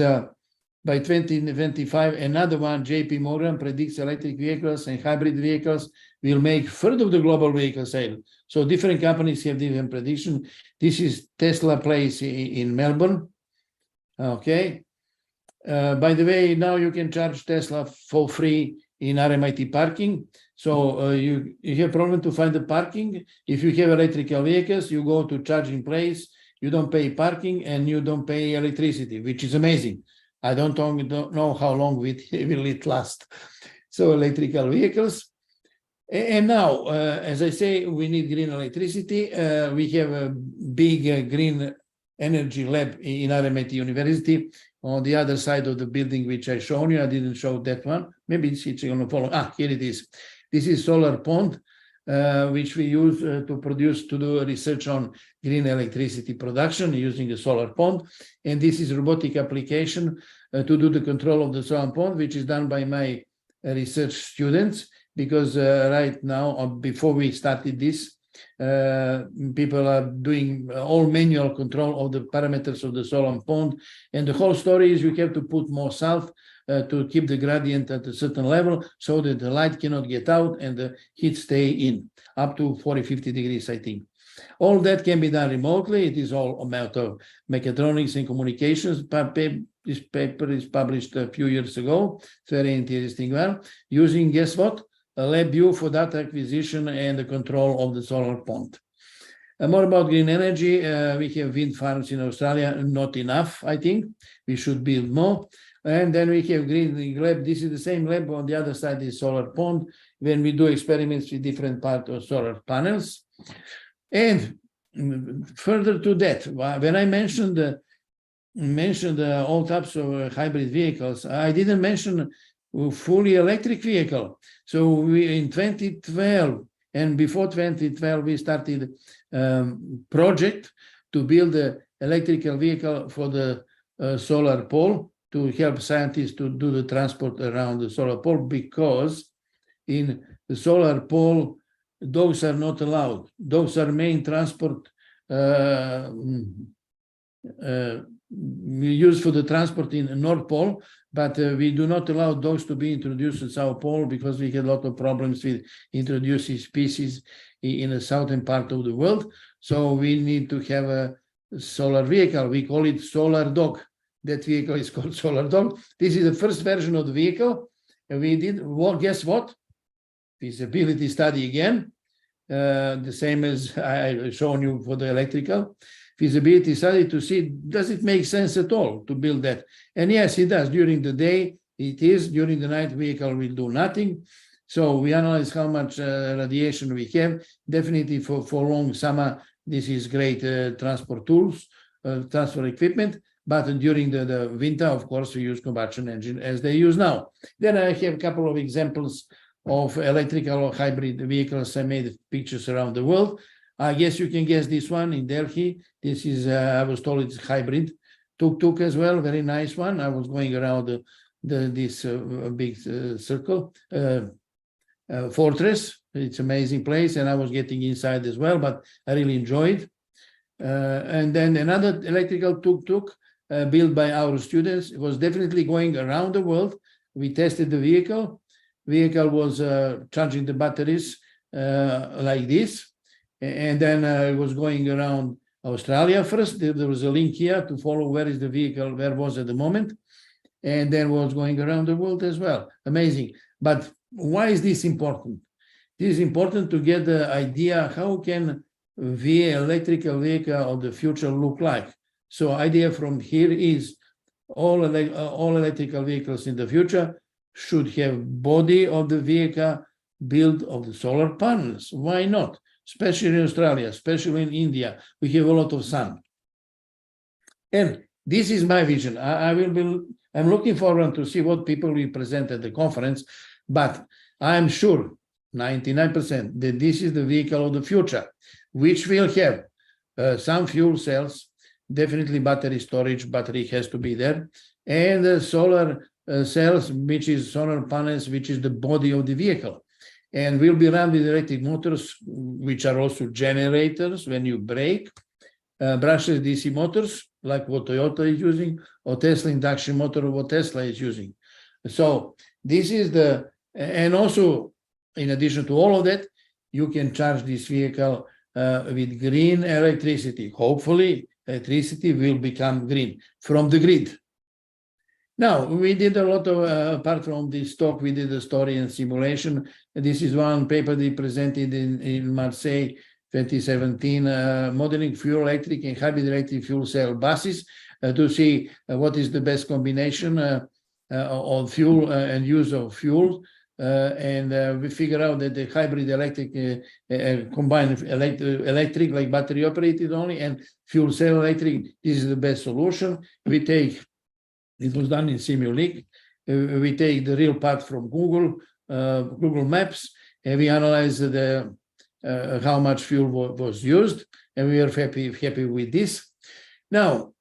by 2025, another one, JP Morgan predicts electric vehicles and hybrid vehicles will make third of the global vehicle sale. So different companies have different prediction. This is Tesla place in Melbourne. Okay. By the way, now you can charge Tesla for free in RMIT parking. So you have problem to find the parking. If you have electrical vehicles, you go to charging place, you don't pay parking and you don't pay electricity, which is amazing. I don't know how long will it last. So electrical vehicles. And now, as I say, we need green electricity. We have a big green energy lab in RMIT University on the other side of the building, which I shown you. I didn't show that one. Maybe it's going to follow. Here it is. This is solar pond, which we use to do research on green electricity production using a solar pond. And this is robotic application to do the control of the solar pond, which is done by my research students, because right now, before we started this, people are doing all manual control of the parameters of the solar pond. And the whole story is you have to put more salt to keep the gradient at a certain level so that the light cannot get out and the heat stay in up to 40-50 degrees, I think. All that can be done remotely. It is all a matter of mechatronics and communications. This paper is published a few years ago. It's very interesting one. Using, guess what? A LabVIEW for data acquisition and the control of the solar pond. More about green energy. We have wind farms in Australia, not enough, I think. We should build more. And then we have green lab. This is the same lab. On the other side is solar pond, when we do experiments with different parts of solar panels. And further to that, when I mentioned all types of hybrid vehicles, I didn't mention fully electric vehicle. So we in 2012 and before 2012 we started project to build an electrical vehicle for the solar pole to help scientists to do the transport around the solar pole, because in the solar pole dogs are not allowed. Dogs are main transport we use for the transport in North Pole, but we do not allow dogs to be introduced in South Pole because we had a lot of problems with introducing species in the southern part of the world. So we need to have a solar vehicle. We call it solar dog. That vehicle is called solar dog. This is the first version of the vehicle. And we did, well, guess what? Feasibility study again. The same as I shown you for the electrical. Feasibility study to see, does it make sense at all to build that? And yes, it does. During the day, it is. During the night, vehicle will do nothing. So we analyze how much radiation we have. Definitely for long summer, this is great transport tools, transport equipment. But during the winter, of course, we use combustion engine as they use now. Then I have a couple of examples of electrical or hybrid vehicles. I made pictures around the world. I guess you can guess this one in Delhi. This is, I was told it's hybrid. Tuk-tuk as well, very nice one. I was going around this big circle, fortress. It's an amazing place, and I was getting inside as well, but I really enjoyed. And then another electrical tuk-tuk built by our students. It was definitely going around the world. We tested the vehicle. Vehicle was charging the batteries like this. And then it was going around Australia first. There was a link here to follow where is the vehicle, where was at the moment. And then was going around the world as well. Amazing. But why is this important? This is important to get the idea how can electrical vehicle of the future look like. So idea from here is all electrical vehicles in the future should have body of the vehicle built of the solar panels. Why not? Especially in Australia, especially in India, we have a lot of sun. And this is my vision. I'm looking forward to see what people will present at the conference, but I'm sure 99% that this is the vehicle of the future, which will have some fuel cells, definitely battery storage, battery has to be there, and solar cells, which is solar panels, which is the body of the vehicle. And will be run with electric motors, which are also generators when you brake, brushless DC motors, like what Toyota is using, or Tesla induction motor, what Tesla is using. So this is and also, in addition to all of that, you can charge this vehicle with green electricity. Hopefully, electricity will become green from the grid. Now, we did a lot of, apart from this talk, we did a story and simulation. This is one paper they presented in Marseille 2017, modeling fuel electric and hybrid electric fuel cell buses to see what is the best combination of fuel and use of fuel. And we figure out that the hybrid electric, combined electric, like battery operated only, and fuel cell electric, this is the best solution. It was done in Simulink. We take the real part from Google Maps, and we analyze how much fuel was used, and we are happy with this. Now,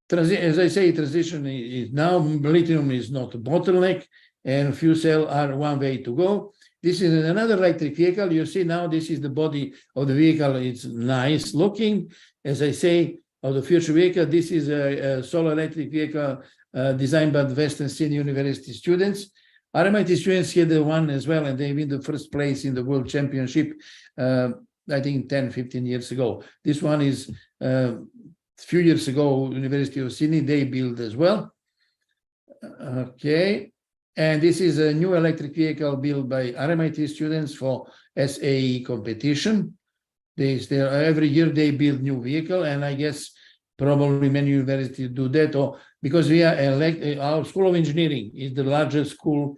as I say, transition is now, lithium is not a bottleneck, and fuel cell are one way to go. This is another electric vehicle. You see now this is the body of the vehicle. It's nice looking. As I say, of the future vehicle, this is a solar electric vehicle designed by the Western Sydney University students. RMIT students had the one as well, and they win the first place in the World Championship, I think 10, 15 years ago. This one is a few years ago, University of Sydney, they built as well. Okay, and this is a new electric vehicle built by RMIT students for SAE competition. Every year they build new vehicle, and I guess probably many universities do that, or because we are our School of Engineering is the largest school,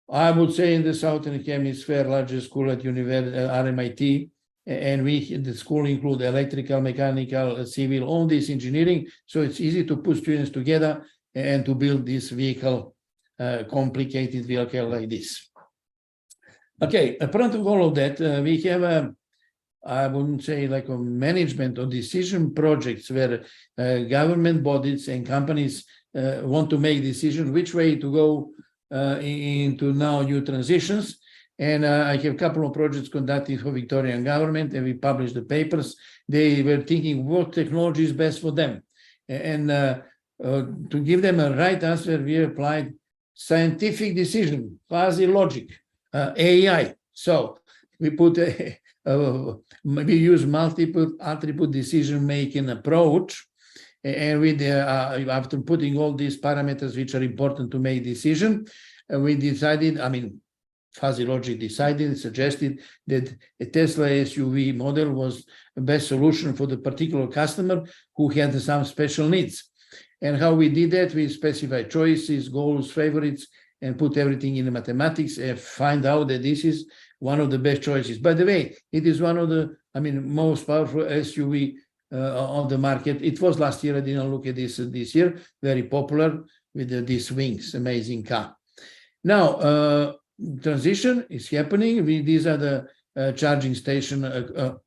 I would say, in the Southern Hemisphere, largest school at RMIT, and the school include electrical, mechanical, civil, all this engineering, so it's easy to put students together and to build this vehicle, complicated vehicle like this. Okay, apart of all of that, we have I wouldn't say like a management or decision projects where government bodies and companies want to make decisions which way to go into now new transitions. And I have a couple of projects conducted for Victorian government, and we published the papers. They were thinking what technology is best for them. And to give them a right answer, we applied scientific decision, fuzzy logic, AI. So we put we use multiple attribute decision-making approach, and with after putting all these parameters which are important to make decision, we decided, fuzzy logic suggested that a Tesla SUV model was the best solution for the particular customer who had some special needs. And how we did that, we specified choices, goals, favorites, and put everything in the mathematics and find out that this is one of the best choices. By the way, it is one of the, most powerful SUV on the market. It was last year. I didn't look at this year. Very popular with these wings, amazing car. Now, transition is happening. These are the charging stations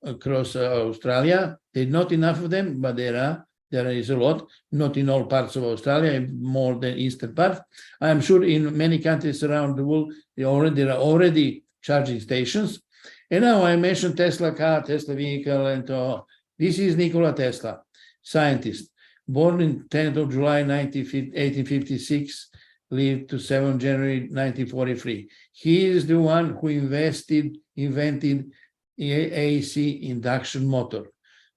across Australia. There are not enough of them, but there is a lot, not in all parts of Australia, more than eastern part. I am sure in many countries around the world, there are already charging stations. And now I mentioned Tesla car, Tesla vehicle, and this is Nikola Tesla, scientist, born in 10th of July 1856, lived to 7th January 1943. He is the one who invented AC induction motor.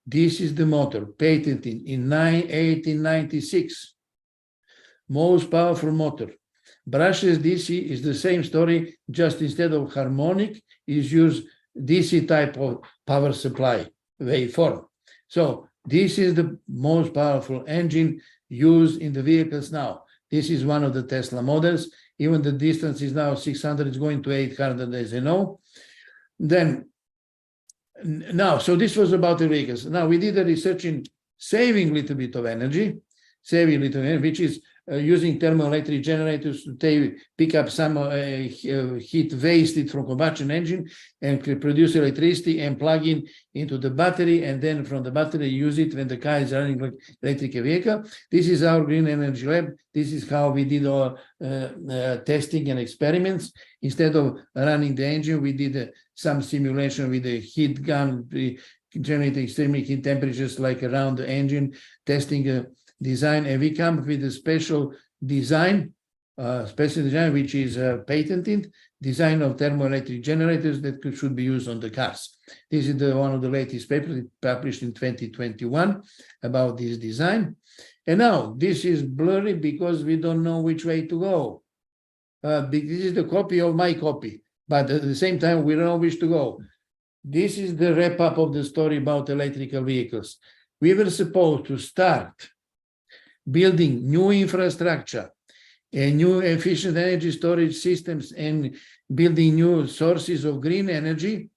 This is the motor patented in 1896. Most powerful motor. Brushless DC is the same story, just instead of harmonic, is used DC type of power supply waveform. So this is the most powerful engine used in the vehicles now. This is one of the Tesla models. Even the distance is now 600, it's going to 800, as you know. Then now, so this was about the vehicles. Now we did a research in saving a little bit of energy, which is using thermoelectric generators to pick up some heat wasted from combustion engine and produce electricity and plug into the battery, and then from the battery use it when the car is running like electric vehicle. This is our green energy lab. This is how we did our testing and experiments. Instead of running the engine, we did some simulation with a heat gun, generating extremely heat temperatures like around the engine, testing design, and we come with a special design, which is patented, design of thermoelectric generators that should be used on the cars. This is one of the latest papers published in 2021 about this design. And now this is blurry because we don't know which way to go. This is the copy of my copy, but at the same time, we don't know which to go. This is the wrap up of the story about electrical vehicles. We were supposed to start building new infrastructure and new efficient energy storage systems and building new sources of green energy,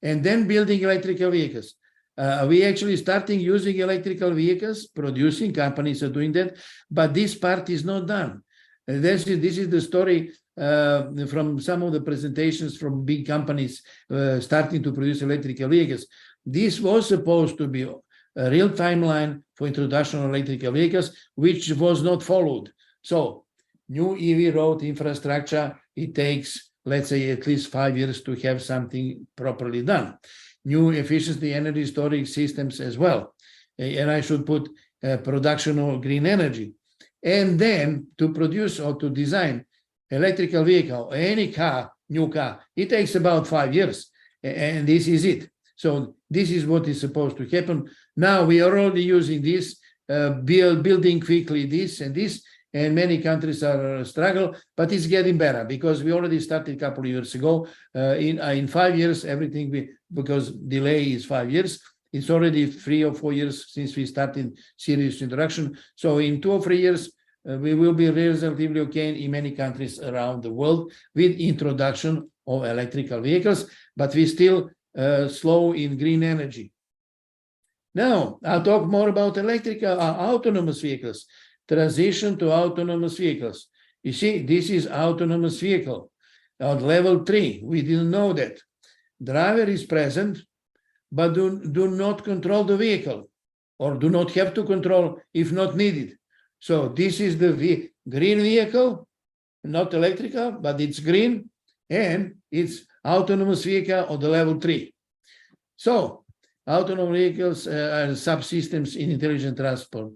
and then building electrical vehicles. We actually starting using electrical vehicles, producing, companies are doing that, but this part is not done. This is the story from some of the presentations from big companies starting to produce electrical vehicles. This was supposed to be a real timeline for introduction of electrical vehicles, which was not followed. So new EV road infrastructure, it takes, let's say, at least 5 years to have something properly done. New efficiency energy storage systems as well. And I should put production of green energy. And then to produce or to design electrical vehicle, any car, new car, it takes about 5 years. And this is it. So this is what is supposed to happen. Now we are already using this, building quickly this and this, and many countries are struggle, but it's getting better because we already started a couple of years ago. In 5 years, everything because delay is 5 years. It's already 3 or 4 years since we started serious introduction. So in 2 or 3 years, we will be relatively okay in many countries around the world with introduction of electrical vehicles, but we still slow in green energy. Now, I'll talk more about electrical autonomous vehicles, transition to autonomous vehicles. You see, this is autonomous vehicle at level 3. We didn't know that. Driver is present, but do not control the vehicle, or do not have to control if not needed. So this is the green vehicle, not electrical, but it's green, and it's autonomous vehicle of the level 3. So autonomous vehicles are subsystems in intelligent transport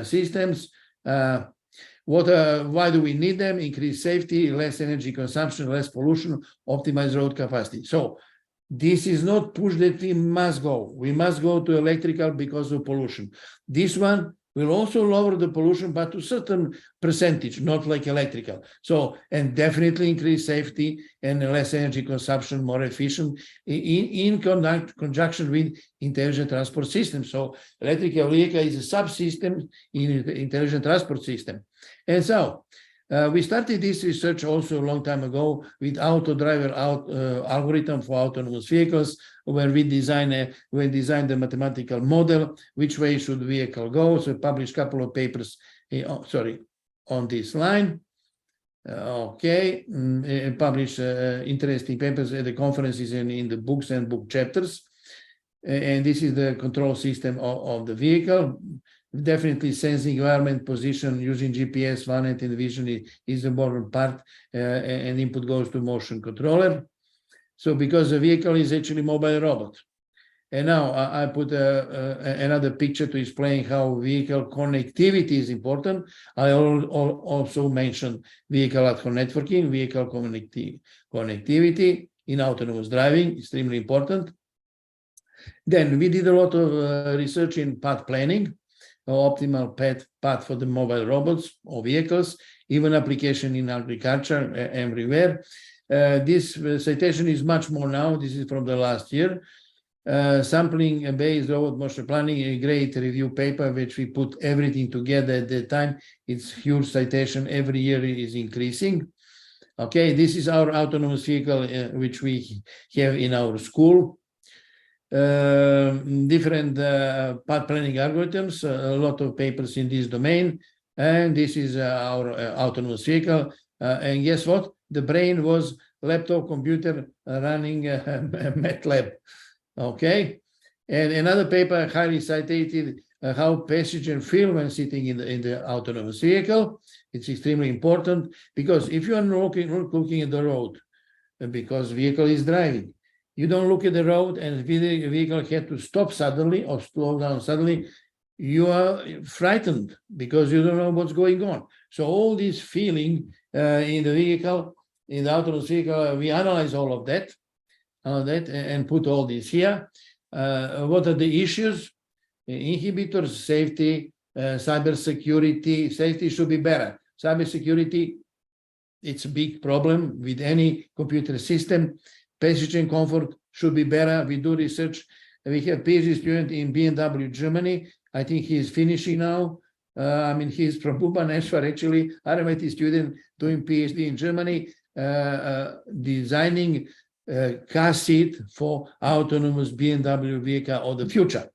systems. Why do we need them? Increase safety, less energy consumption, less pollution, optimize road capacity. So this is not push that we must go. We must go to electrical because of pollution. This one will also lower the pollution, but to a certain percentage, not like electrical. So, and definitely increase safety and less energy consumption, more efficient in conjunction with intelligent transport systems. So electrical vehicle is a subsystem in the intelligent transport system. And so we started this research also a long time ago with auto driver algorithm for autonomous vehicles, where we designed the mathematical model, which way should vehicle go. So we published a couple of papers, on this line. Published interesting papers at the conferences and in the books and book chapters. And this is the control system of the vehicle. Definitely sensing environment, position, using GPS, one-hand and vision is an important part, and input goes to motion controller. So because the vehicle is actually mobile robot. And now I put another picture to explain how vehicle connectivity is important. I also mentioned vehicle at home networking, vehicle connectivity in autonomous driving, extremely important. Then we did a lot of research in path planning, optimal path for the mobile robots or vehicles, even application in agriculture everywhere. This citation is much more now. This is from the last year. Sampling based robot motion planning, a great review paper, which we put everything together at the time. It's huge citation. Every year is increasing. Okay, this is our autonomous vehicle, which we have in our school. Different path planning algorithms, a lot of papers in this domain. And this is our autonomous vehicle. And guess what? The brain was laptop computer running MATLAB. Okay. And another paper highly cited, how passenger feel when sitting in the autonomous vehicle. It's extremely important because if you are not looking at the road, because vehicle is driving, you don't look at the road and the vehicle had to stop suddenly or slow down suddenly, you are frightened because you don't know what's going on. So all this feeling in the vehicle, in the autonomous vehicle, we analyze all of that and put all this here. What are the issues? Inhibitors, safety, cybersecurity. Safety should be better. Cybersecurity, it's a big problem with any computer system. Passenger comfort should be better. We do research. We have a PhD student in BMW, Germany. I think he's finishing now. He's from Bhubaneswar, actually, RMIT student doing PhD in Germany, designing a car seat for autonomous BMW vehicle of the future.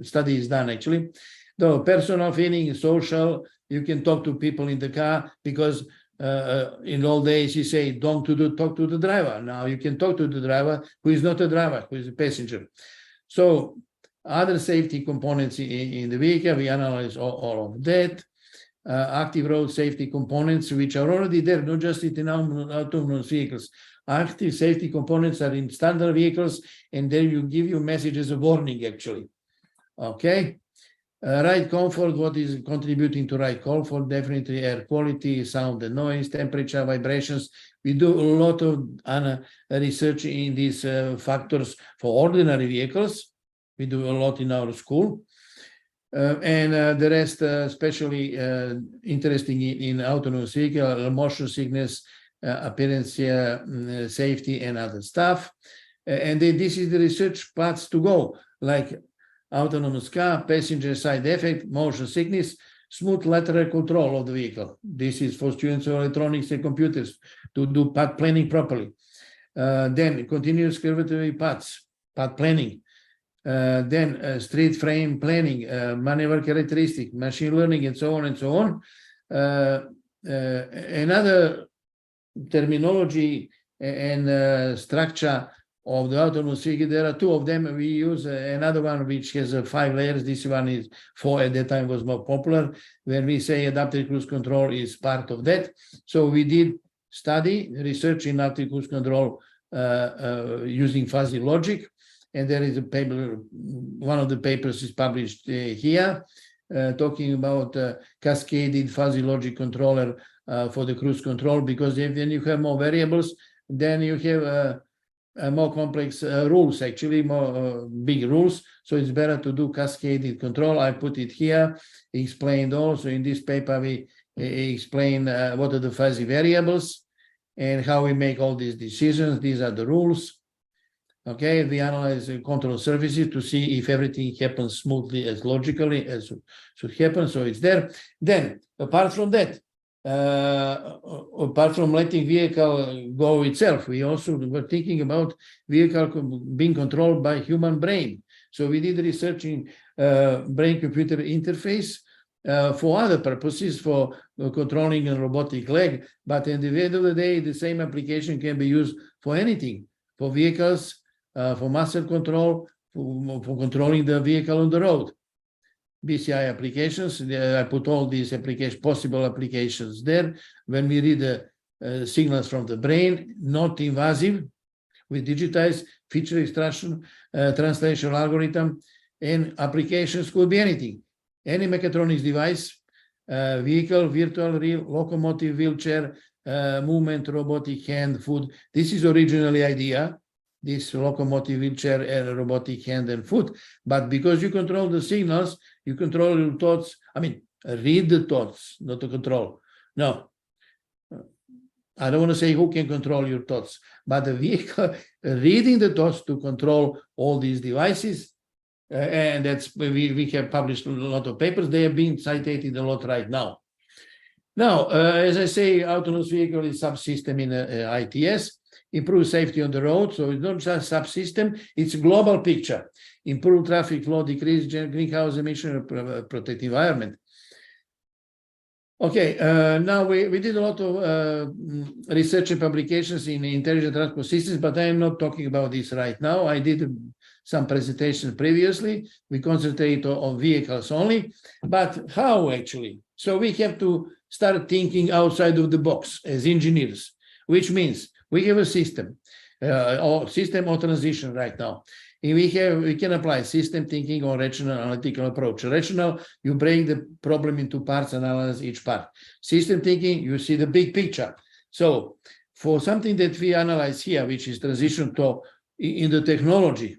Study is done, actually. The personal feeling, social, you can talk to people in the car because in old days, you say, don't talk to the driver. Now you can talk to the driver who is not a driver, who is a passenger. So other safety components in the vehicle, we analyze all of that. Active road safety components, which are already there, not just in autonomous vehicles. Active safety components are in standard vehicles, and there you give you messages of warning, actually. Okay. Ride comfort, what is contributing to ride comfort? Definitely air quality, sound and noise, temperature, vibrations. We do a lot of research in these factors for ordinary vehicles. We do a lot in our school. And the rest, especially interesting in autonomous vehicle, motion sickness, appearance, safety, and other stuff. And this is the research paths to go, like autonomous car, passenger side effect, motion sickness, smooth lateral control of the vehicle. This is for students of electronics and computers to do path planning properly. Then continuous curvatory paths, path planning. Then street frame planning, maneuver characteristic, machine learning, and so on and so on. Another terminology and structure of the autonomous vehicle, there are two of them. We use another one which has 5 layers. This one is 4, at that time was more popular. When we say adaptive cruise control is part of that. So we did study, research in adaptive cruise control using fuzzy logic. And there is a paper, one of the papers is published here, talking about cascaded fuzzy logic controller for the cruise control, because when you have more variables, then you have more complex rules, actually more big rules. So it's better to do cascaded control. I put it here, explained also in this paper, we explain what are the fuzzy variables and how we make all these decisions. These are the rules. Okay, we analyze control surfaces to see if everything happens smoothly as logically as should happen. So it's there. Then, apart from that, apart from letting vehicle go itself, we also were thinking about vehicle being controlled by human brain. So we did research in brain-computer interface for other purposes, for controlling a robotic leg. But at the end of the day, the same application can be used for anything, for vehicles, for muscle control, for controlling the vehicle on the road. BCI applications, I put all these possible applications there. When we read the signals from the brain, not invasive, we digitize feature extraction, translation algorithm, and applications could be anything. Any mechatronics device, vehicle, virtual real, locomotive, wheelchair, movement, robotic hand, foot. This is originally idea, this locomotive, wheelchair, and robotic hand and foot. But because you control the signals, you control your thoughts. I mean, read the thoughts, not to control. No, I don't want to say who can control your thoughts, but the vehicle reading the thoughts to control all these devices. And that's we have published a lot of papers. They have been cited a lot right now. Now, as I say, autonomous vehicle is subsystem in ITS. Improve safety on the road. So it's not just subsystem, it's a global picture. Improve traffic flow, decrease greenhouse emission, protect environment. Okay, now we did a lot of research and publications in intelligent transport systems, but I am not talking about this right now. I did some presentations previously. We concentrate on vehicles only, but how actually? So we have to start thinking outside of the box as engineers, which means we have a system, or system or transition right now. And we can apply system thinking or rational analytical approach. Rational, you break the problem into parts and analyze each part. System thinking, you see the big picture. So for something that we analyze here, which is transition to in the technology,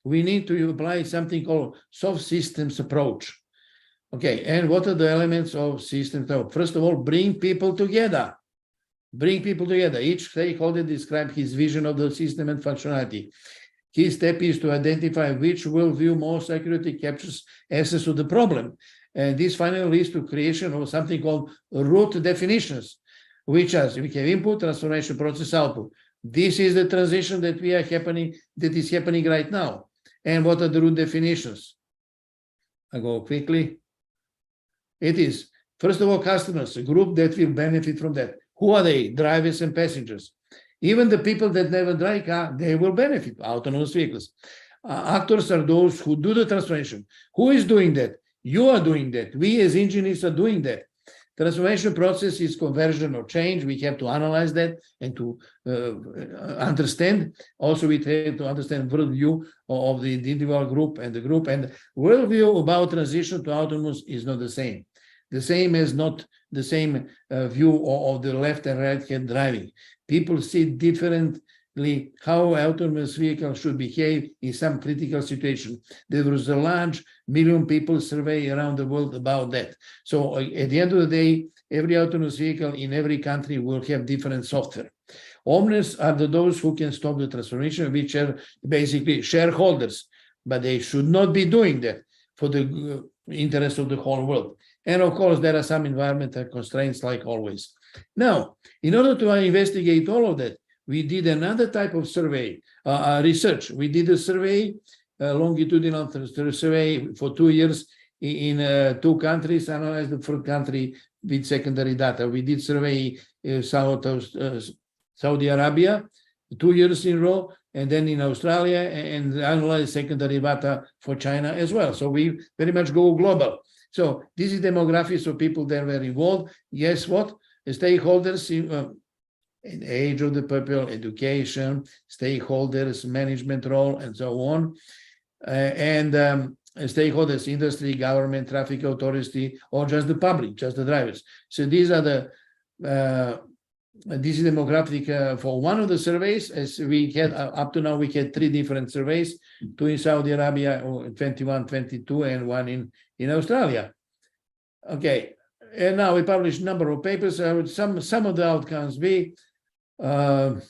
we need to apply something called soft systems approach. Okay, and what are the elements of systems? First of all, bring people together. Bring people together. Each stakeholder describe his vision of the system and functionality. Key step is to identify which worldview most accurately captures essence of the problem. And this finally leads to creation of something called root definitions, which is we have input, transformation, process, output. This is the transition that is happening right now. And what are the root definitions? I go quickly. It is, first of all, customers, a group that will benefit from that. Who are they? Drivers and passengers. Even the people that never drive car, they will benefit, autonomous vehicles. Actors are those who do the transformation. Who is doing that? You are doing that. We as engineers are doing that. Transformation process is conversion or change. We have to analyze that and to understand. Also, we have to understand worldview of the individual group and the group. And worldview about transition to autonomous is not the same. The same as not the same view of the left and right hand driving. People see different how autonomous vehicles should behave in some critical situation. There was a large million people survey around the world about that. So at the end of the day, every autonomous vehicle in every country will have different software. Owners are those who can stop the transformation, which are basically shareholders, but they should not be doing that for the interest of the whole world. And of course, there are some environmental constraints like always. Now, in order to investigate all of that, we did another type of survey, research. We did a survey, longitudinal survey for 2 years in 2 countries, analyzed the first country with secondary data. We did survey south of Saudi Arabia 2 years in a row, and then in Australia, and analyze secondary data for China as well. So we very much go global. So this is demographics of people that were involved. Guess what? The stakeholders in age of the people, education, stakeholders, management role, and so on. Stakeholders, industry, government, traffic authority, or just the public, just the drivers. So these are the this is demographic for one of the surveys. As we had up to now, we had 3 different surveys, 2 in Saudi Arabia, 21, 22, and 1 in Australia. Okay, and now we published a number of papers. Some of the outcomes be, for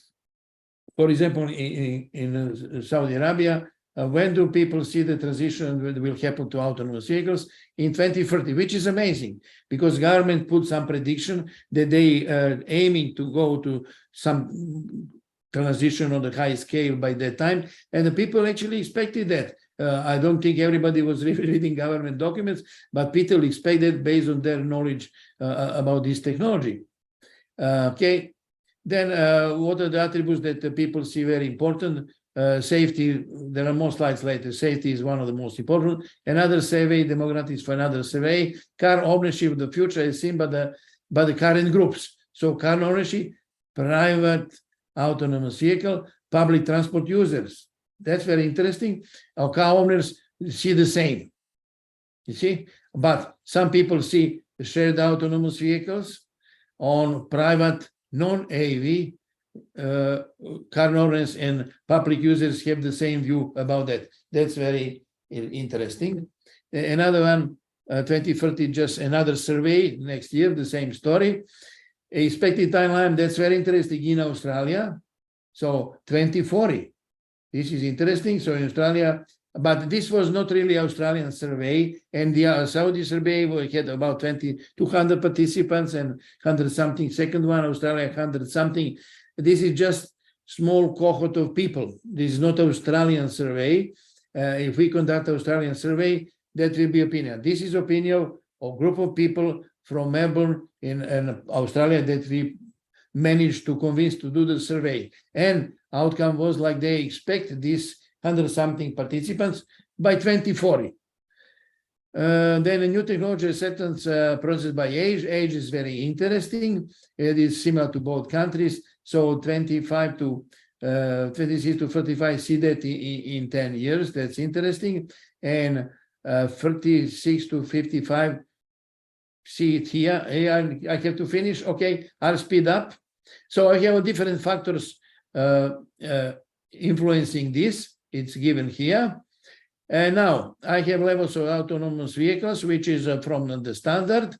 example, in Saudi Arabia, when do people see the transition will happen to autonomous vehicles? In 2030, which is amazing, because government put some prediction that they are aiming to go to some transition on the high scale by that time, and the people actually expected that. I don't think everybody was reading government documents, but people expected based on their knowledge about this technology. Okay, then what are the attributes that the people see very important? Safety, there are more slides later. Safety is one of the most important. Another survey, demographics for another survey. Car ownership of the future is seen by the current groups. So car ownership, private autonomous vehicle, public transport users. That's very interesting. Our car owners see the same. You see, but some people see shared autonomous vehicles on private non-AV. Car owners and public users have the same view about that. That's very interesting. Another one, 2030, just another survey next year, the same story. Expected timeline, that's very interesting in Australia. So 2040, this is interesting. So in Australia, but this was not really Australian survey, and the Saudi survey we had about 200 participants and 100 something. Second one, Australia, 100 something. This is just small cohort of people. This is not Australian survey. If we conduct Australian survey, that will be opinion. This is opinion of group of people from Melbourne in Australia that we managed to convince to do the survey. And outcome was like they expect this 100 something participants by 2040. Then a new technology acceptance process by age. Age is very interesting. It is similar to both countries. So 25 to 26 to 35 see that in 10 years. That's interesting. And 36 to 55 see it here. I have to finish. Okay, I'll speed up. So I have different factors influencing this. It's given here. And now I have levels of autonomous vehicles, which is from the standard.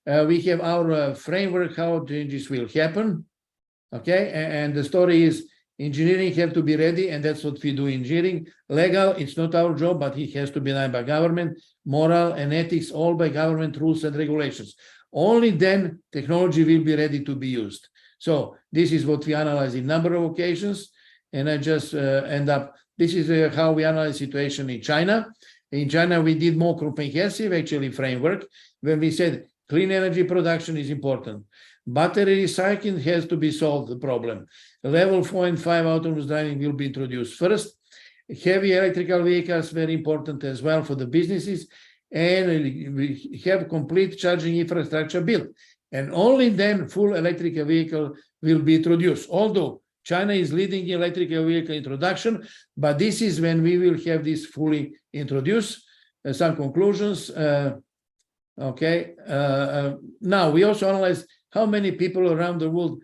We have our framework, how changes will happen. Okay, and the story is engineering have to be ready, and that's what we do engineering. Legal, it's not our job, but it has to be done by government. Moral and ethics, all by government rules and regulations. Only then technology will be ready to be used. So this is what we analyze in a number of occasions. And I just end up, this is how we analyze situation in China. In China, we did more comprehensive actually framework when we said clean energy production is important. Battery recycling has to be solved, the problem. Level 4 and 5 autonomous driving will be introduced first. Heavy electrical vehicles, very important as well for the businesses. And we have complete charging infrastructure built. And only then full electrical vehicle will be introduced. Although China is leading electrical vehicle introduction, but this is when we will have this fully introduced. Some conclusions. Okay. Now we also analyze how many people around the world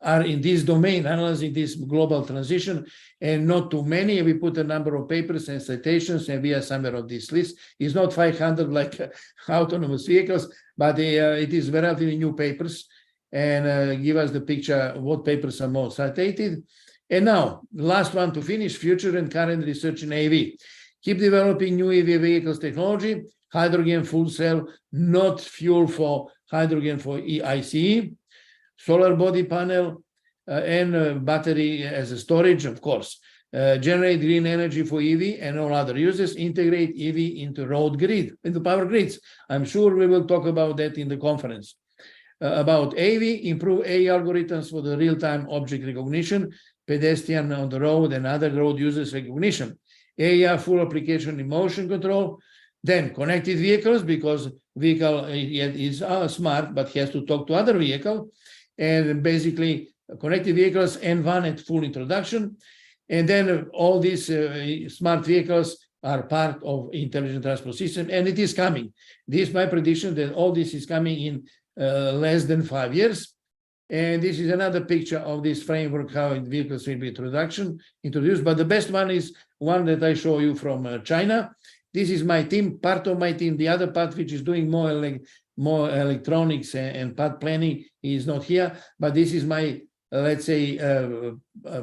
are in this domain, analyzing this global transition, and not too many. We put a number of papers and citations, and we are somewhere on this list. It's not 500 like autonomous vehicles, but it is relatively new papers, and give us the picture of what papers are most cited. And now, last one to finish, future and current research in AV. Keep developing new EV vehicles technology, hydrogen fuel cell, not fuel for hydrogen for ICEEE, solar body panel, and battery as a storage, of course. Generate green energy for EV and all other uses, integrate EV into road grid, into power grids. I'm sure we will talk about that in the conference. About AV, improve AI algorithms for the real-time object recognition, pedestrian on the road and other road users recognition. AI full application in motion control. Then connected vehicles, because vehicle is smart, but has to talk to other vehicle. And basically connected vehicles and van at full introduction. And then all these smart vehicles are part of intelligent transport system, and it is coming. This is my prediction that all this is coming in less than 5 years. And this is another picture of this framework, how vehicles will be introduced. But the best one is one that I show you from China. This is my team, part of my team. The other part, which is doing more electronics and part planning, is not here. But this is my, let's say,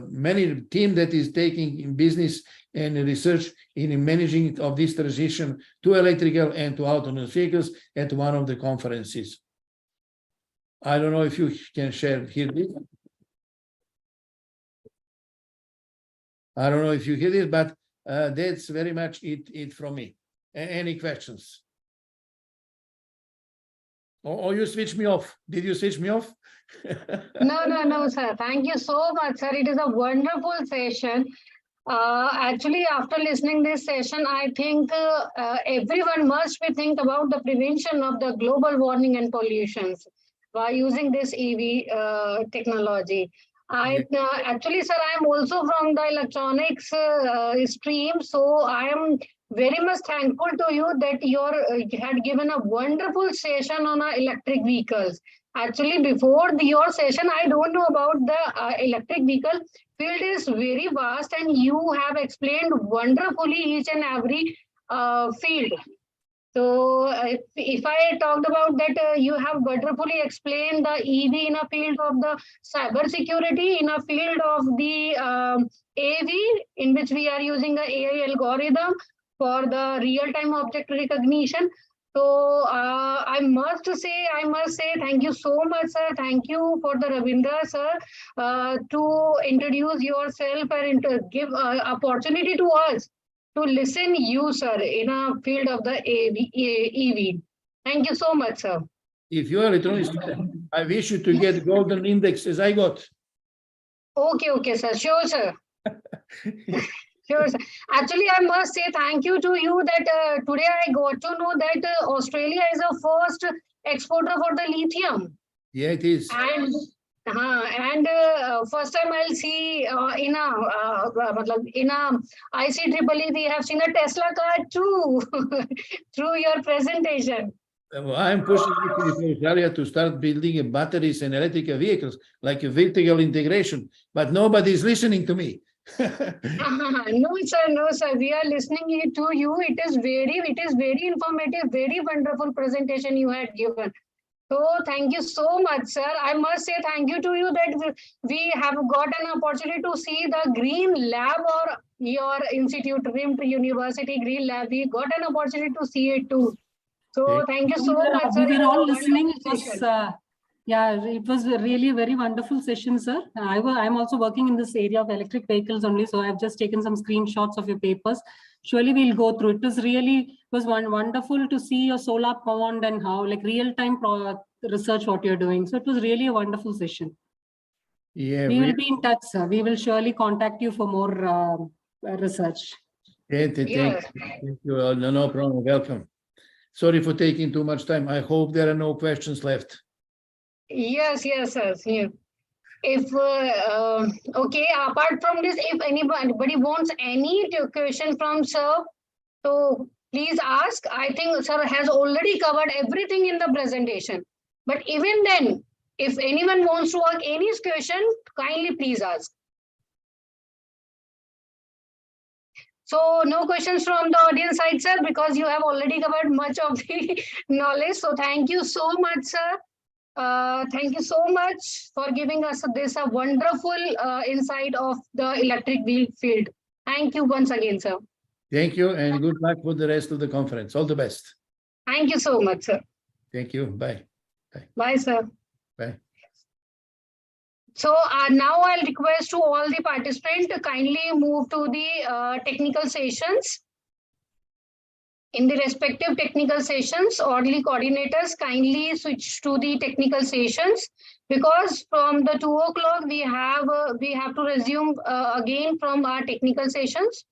many team that is taking in business and research in managing of this transition to electrical and to autonomous vehicles at one of the conferences. I don't know if you can share here this. I don't know if you hear this, but that's very much it from me. Any questions? Or you switch me off? Did you switch me off? No, sir. Thank you so much, sir. It is a wonderful session. Actually, after listening this session, I think everyone must be think about the prevention of the global warming and pollutions by using this EV technology. Actually, sir, I am also from the electronics stream, so I am very much thankful to you that you had given a wonderful session on electric vehicles. Actually, before your session, I don't know about the electric vehicle. Field is very vast, and you have explained wonderfully each and every field. So if I talked about that, you have wonderfully explained the EV in a field of the cyber security, in a field of the AV, in which we are using the AI algorithm for the real-time object recognition. So I must say thank you so much, sir. Thank you for the Ravindra, sir, to introduce yourself and to give opportunity to us to listen you, sir, in a field of the EV. Thank you so much, sir. If you are electronics, I wish you to get golden index as I got. Okay, sir. Sure, sir. Sure, sir. Actually, I must say thank you to you that today I got to know that Australia is the first exporter for the lithium. Yeah, it is. And first time I'll see in a ICEEE we have seen a Tesla car too through your presentation. I'm pushing Australia to start building batteries and electrical vehicles, like a vertical integration, but nobody is listening to me. No, sir. We are listening to you. It is very informative, very wonderful presentation you had given. So thank you so much, sir. I must say thank you to you that we have got an opportunity to see the Green Lab or your institute, RIMT University Green Lab. We got an opportunity to see it too. So thank you so much, sir. We were all listening. It was really a very wonderful session, sir. I'm also working in this area of electric vehicles only, so I've just taken some screenshots of your papers. Surely we'll go through. It was wonderful to see your solar pond and how like real-time research what you're doing. So it was really a wonderful session. Yeah, we will be in touch, sir. We will surely contact you for more research. Thank you. No problem. Welcome. Sorry for taking too much time. I hope there are no questions left. Yes, sir. Yeah. If okay, apart from this, if anybody wants any question from sir, so please ask. I think sir has already covered everything in the presentation. But even then, If anyone wants to ask any question, kindly please ask. So no questions from the audience side, sir, because you have already covered much of the knowledge. So thank you so much, sir. Thank you so much for giving us this a wonderful insight of the electric wheel field. Thank you once again, sir. Thank you, and good luck for the rest of the conference. All the best. Thank you so much, sir. Thank you. Bye. Bye, sir. Bye. So now I'll request to all the participants to kindly move to the technical sessions. In the respective technical sessions, orderly coordinators kindly switch to the technical sessions, because from the 2 o'clock we have to resume again from our technical sessions.